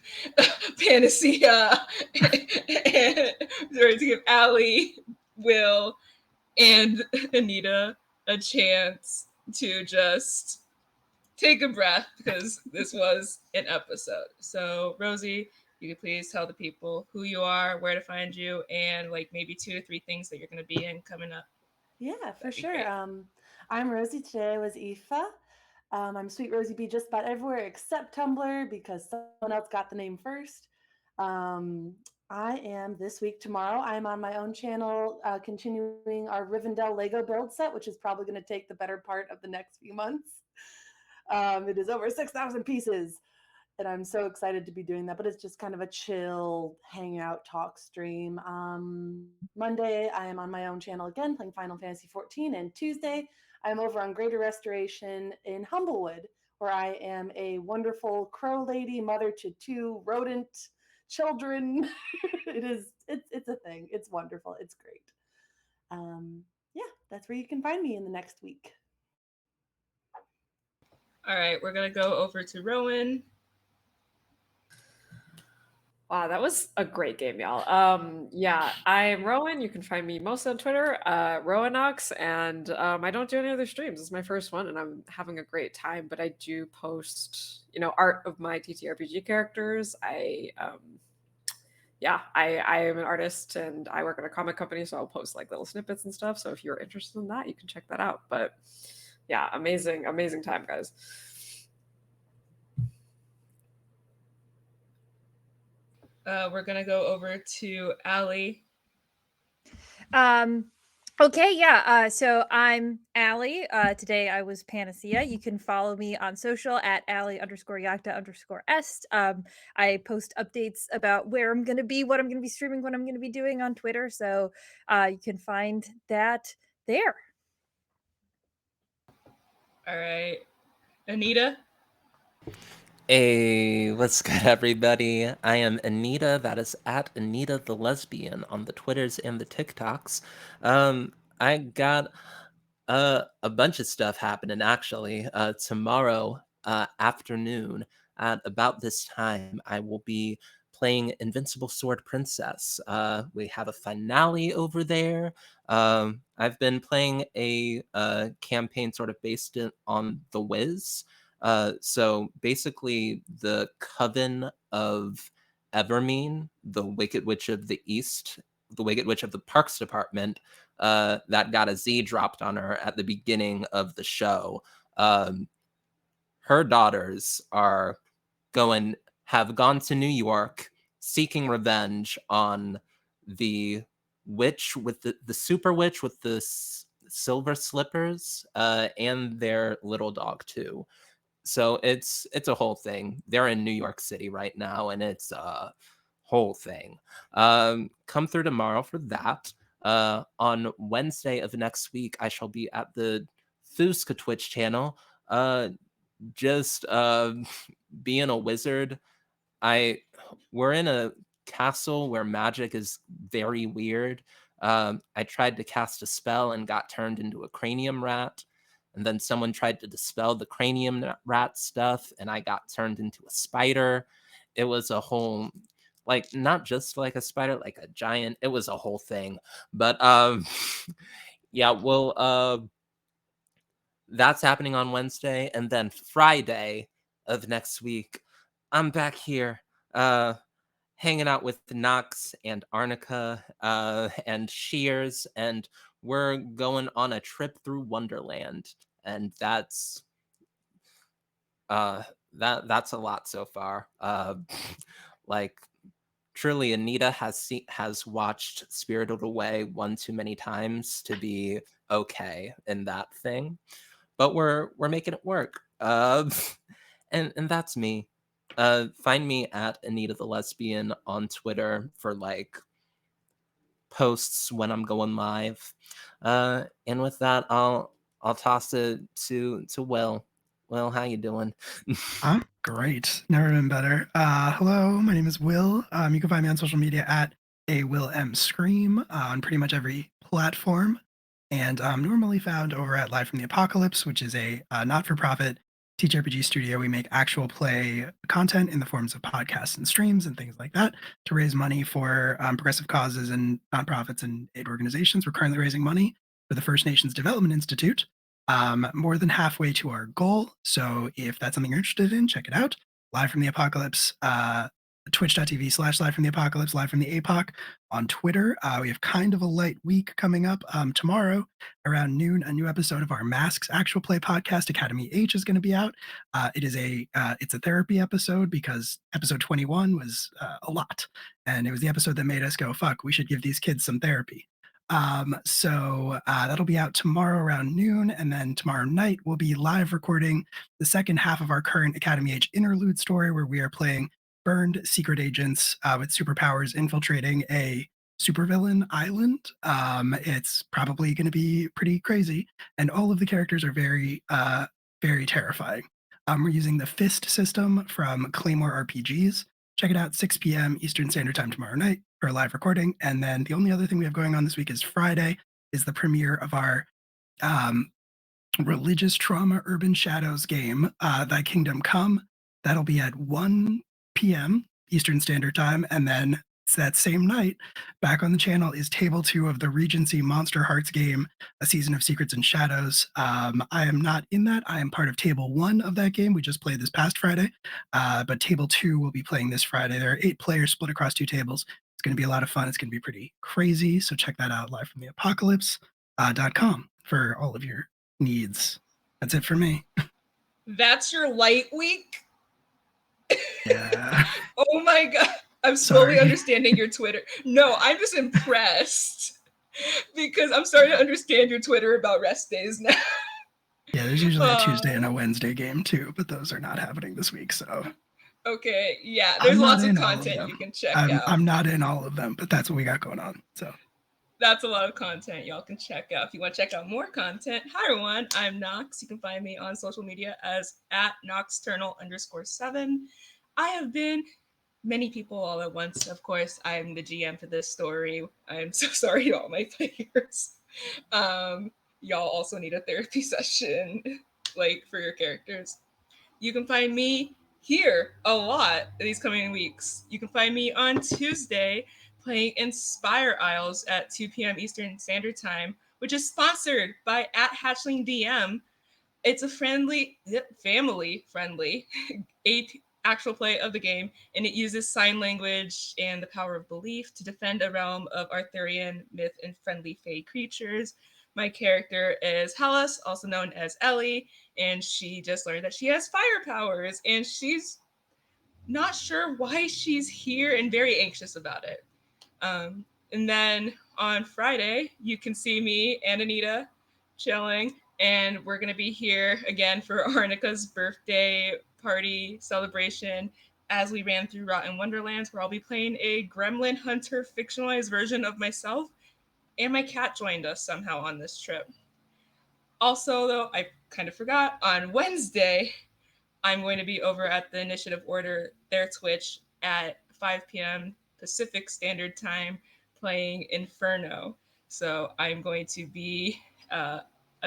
Panacea, and sorry, to give Allie, Will, and Anita a chance to just take a breath because this was an episode. So, Rosie, you could please tell the people who you are, where to find you, and like maybe 2 to 3 things that you're going to be in coming up. Yeah, for That'd be sure. great. I'm Rosie. Today I was Aoife. I'm Sweet Rosie B just about everywhere except Tumblr because someone else got the name first. I am this week, tomorrow, I'm on my own channel continuing our Rivendell Lego build set, which is probably going to take the better part of the next few months. It is over 6,000 pieces. And I'm so excited to be doing that, but it's just kind of a chill hangout talk stream. Monday, I am on my own channel again playing Final Fantasy XIV, and Tuesday, I'm over on Greater Restoration in Humblewood, where I am a wonderful crow lady, mother to 2 rodent children. It's a thing. It's wonderful. It's great. Yeah, that's where you can find me in the next week. All right, we're going to go over to Rowan. Wow, that was a great game, y'all. Yeah, I'm Rowan. You can find me mostly on Twitter, Rowanox, and I don't do any other streams. It's my first one, and I'm having a great time. But I do post, art of my TTRPG characters. I am an artist, and I work at a comic company, so I'll post like little snippets and stuff. So if you're interested in that, you can check that out. But yeah, amazing time, guys. We're going to go over to Allie. Okay, yeah. So I'm Allie. Today I was Panacea. You can follow me on social at Allie_Yakta_est. I post updates about where I'm gonna be, what I'm gonna be streaming, what I'm gonna be doing on Twitter. So you can find that there. All right, Anita. Hey, what's good, everybody? I am Anita. That is at Anita the Lesbian on the Twitters and the TikToks. I got a bunch of stuff happening actually. Tomorrow afternoon at about this time, I will be playing Invincible Sword Princess. We have a finale over there. I've been playing a campaign sort of based on The Wiz. So basically, the Coven of Evermean, the Wicked Witch of the East, the Wicked Witch of the Parks Department, that got a Z dropped on her at the beginning of the show. Her daughters have gone to New York seeking revenge on the witch with the super witch with the silver slippers, and their little dog too. So it's a whole thing. They're in New York City right now, and it's a whole thing. Come through tomorrow for that. On Wednesday of next week, I shall be at the Thuska Twitch channel. Just being a wizard. We're in a castle where magic is very weird. I tried to cast a spell and got turned into a cranium rat. And then someone tried to dispel the cranium rat stuff, and I got turned into a spider. It was a whole, like, not just like a spider, like a giant. It was a whole thing. But yeah, well, that's happening on Wednesday, and then Friday of next week, I'm back here, hanging out with Nox and Arnica, and Shears, and we're going on a trip through Wonderland, and that's that's a lot so far. Like, truly, Anita has watched Spirited Away one too many times to be okay in that thing, but we're making it work. And that's me. Find me at Anita the Lesbian on Twitter for like posts when I'm going live. And with that, I'll toss it to Will. Will, how you doing? I'm great. Never been better. Hello, my name is Will. You can find me on social media at @AWillMScream on pretty much every platform. And I'm normally found over at Live from the Apocalypse, which is a not-for-profit TTRPG studio. We make actual play content in the forms of podcasts and streams and things like that to raise money for progressive causes and nonprofits and aid organizations. We're currently raising money for the First Nations Development Institute, more than halfway to our goal. So if that's something you're interested in, check it out. Live from the Apocalypse, twitch.tv/live from the apocalypse, live from the APOC on Twitter. We have kind of a light week coming up. Tomorrow around noon, a new episode of our Masks Actual Play podcast, Academy H, is going to be out. It's a therapy episode because episode 21 was a lot. And it was the episode that made us go, fuck, we should give these kids some therapy. So that'll be out tomorrow around noon, and then tomorrow night we'll be live recording the second half of our current Academy Age interlude story, where we are playing burned secret agents with superpowers infiltrating a supervillain island. It's probably going to be pretty crazy, and all of the characters are very, very terrifying. We're using the Fist system from Claymore RPGs. Check it out, 6 p.m. Eastern Standard Time tomorrow night for a live recording. And then the only other thing we have going on this week is Friday is the premiere of our religious trauma urban shadows game, Thy Kingdom Come. That'll be at 1 p.m. Eastern Standard Time. And then that same night, back on the channel is Table 2 of the Regency Monster Hearts game, A Season of Secrets and Shadows. I am not in that. I am part of Table 1 of that game. We just played this past Friday, but Table 2 will be playing this Friday. There are 8 players split across 2 tables. It's going to be a lot of fun. It's going to be pretty crazy. So check that out, live from the apocalypse.com for all of your needs. That's it for me. That's your light week? Yeah. Oh my God. I'm slowly Sorry. understanding your Twitter. No, I'm just impressed because I'm starting to understand your Twitter about rest days now. Yeah, there's usually a Tuesday and a Wednesday game too, but those are not happening this week. So okay, yeah, there's lots of content you can check out. I'm not in all of them, but that's what we got going on. So that's a lot of content y'all can check out. If you want to check out more content, hi everyone, I'm Nox. You can find me on social media as @Noxternal_7. I have been many people all at once. Of course, I'm the GM for this story. I'm so sorry to all my players. Y'all also need a therapy session, like for your characters. You can find me here a lot these coming weeks. You can find me on Tuesday playing Inspire Isles at 2 p.m. Eastern Standard Time, which is sponsored by @HatchlingDM. It's a family-friendly actual play of the game, and it uses sign language and the power of belief to defend a realm of Arthurian myth and friendly fae creatures. My character is Hellas, also known as Ellie, and she just learned that she has fire powers, and she's not sure why she's here and very anxious about it. And then on Friday, you can see me and Anita chilling. And we're going to be here again for Arnika's birthday party celebration as we ran through Rotten Wonderlands, where I'll be playing a gremlin hunter fictionalized version of myself. And my cat joined us somehow on this trip. Also, though, I kind of forgot, on Wednesday, I'm going to be over at the Initiative Order, their Twitch, at 5 p.m. Pacific Standard Time playing Inferno. So I'm going to be a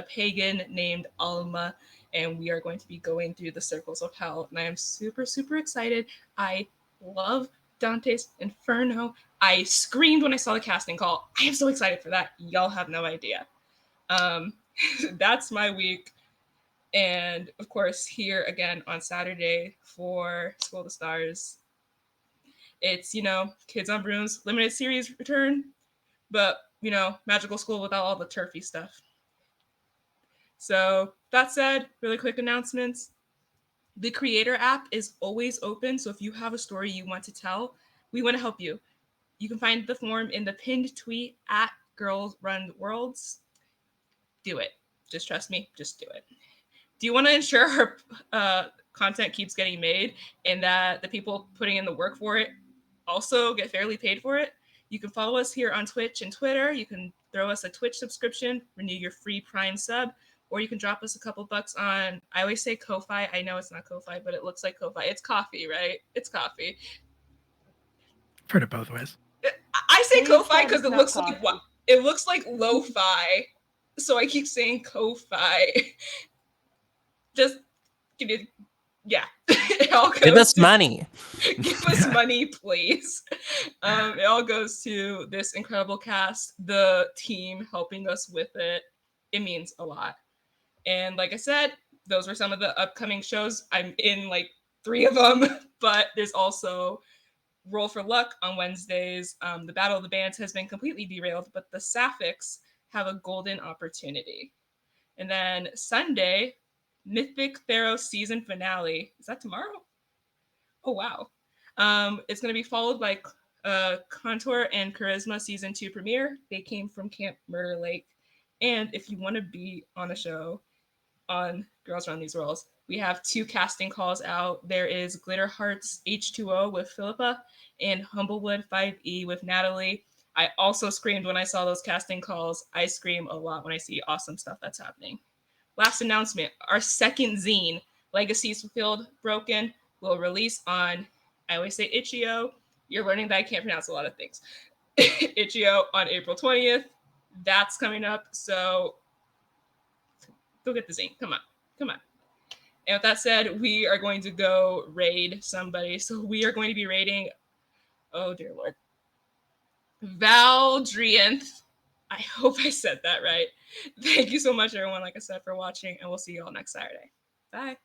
pagan named Alma, and we are going to be going through the circles of hell. And I am super, super excited. I love Dante's Inferno. I screamed when I saw the casting call. I am so excited for that. Y'all have no idea. That's my week. And of course, here again on Saturday for School of the Stars, it's, Kids on Brooms limited series return, but, magical school without all the turfy stuff. So that said, really quick announcements. The Creator app is always open. So if you have a story you want to tell, we want to help you. You can find the form in the pinned tweet at Girls Run Worlds. Do it. Just trust me. Just do it. Do you want to ensure our content keeps getting made and that the people putting in the work for it also get fairly paid for it? You can follow us here on Twitch and Twitter. You can throw us a Twitch subscription, renew your free Prime sub, or you can drop us a couple bucks on, I always say Ko-Fi. I know it's not Ko-Fi, but it looks like Ko-Fi. It's coffee, right? It's coffee. I've heard it both ways. I say Please Ko-Fi said because it's it not looks like coffee. it looks like lo-fi. So I keep saying Ko-Fi. Just give it, yeah. It all goes Give us to, money. give us money, please. It all goes to this incredible cast, the team helping us with it. It means a lot. And like I said, those were some of the upcoming shows. I'm in like 3 of them, but there's also Roll for Luck on Wednesdays. The Battle of the Bands has been completely derailed, but the Sapphics have a golden opportunity. And then Sunday, Mythic Pharaoh season finale. Is that tomorrow? Oh, wow. It's going to be followed by Contour and Charisma season 2 premiere. They came from Camp Murder Lake. And if you want to be on a show on Girls Run These Worlds, we have 2 casting calls out. There is Glitter Hearts H2O with Philippa and Humblewood 5E with Natalie. I also screamed when I saw those casting calls. I scream a lot when I see awesome stuff that's happening. Last announcement, our second zine, Legacies Fulfilled Broken, will release on, I always say Itch.io. You're learning that I can't pronounce a lot of things. Itch.io on April 20th. That's coming up. So go get the zine. Come on. Come on. And with that said, we are going to go raid somebody. So we are going to be raiding, oh dear Lord, Valdrianth. I hope I said that right. Thank you so much, everyone, like I said, for watching, and we'll see you all next Saturday. Bye.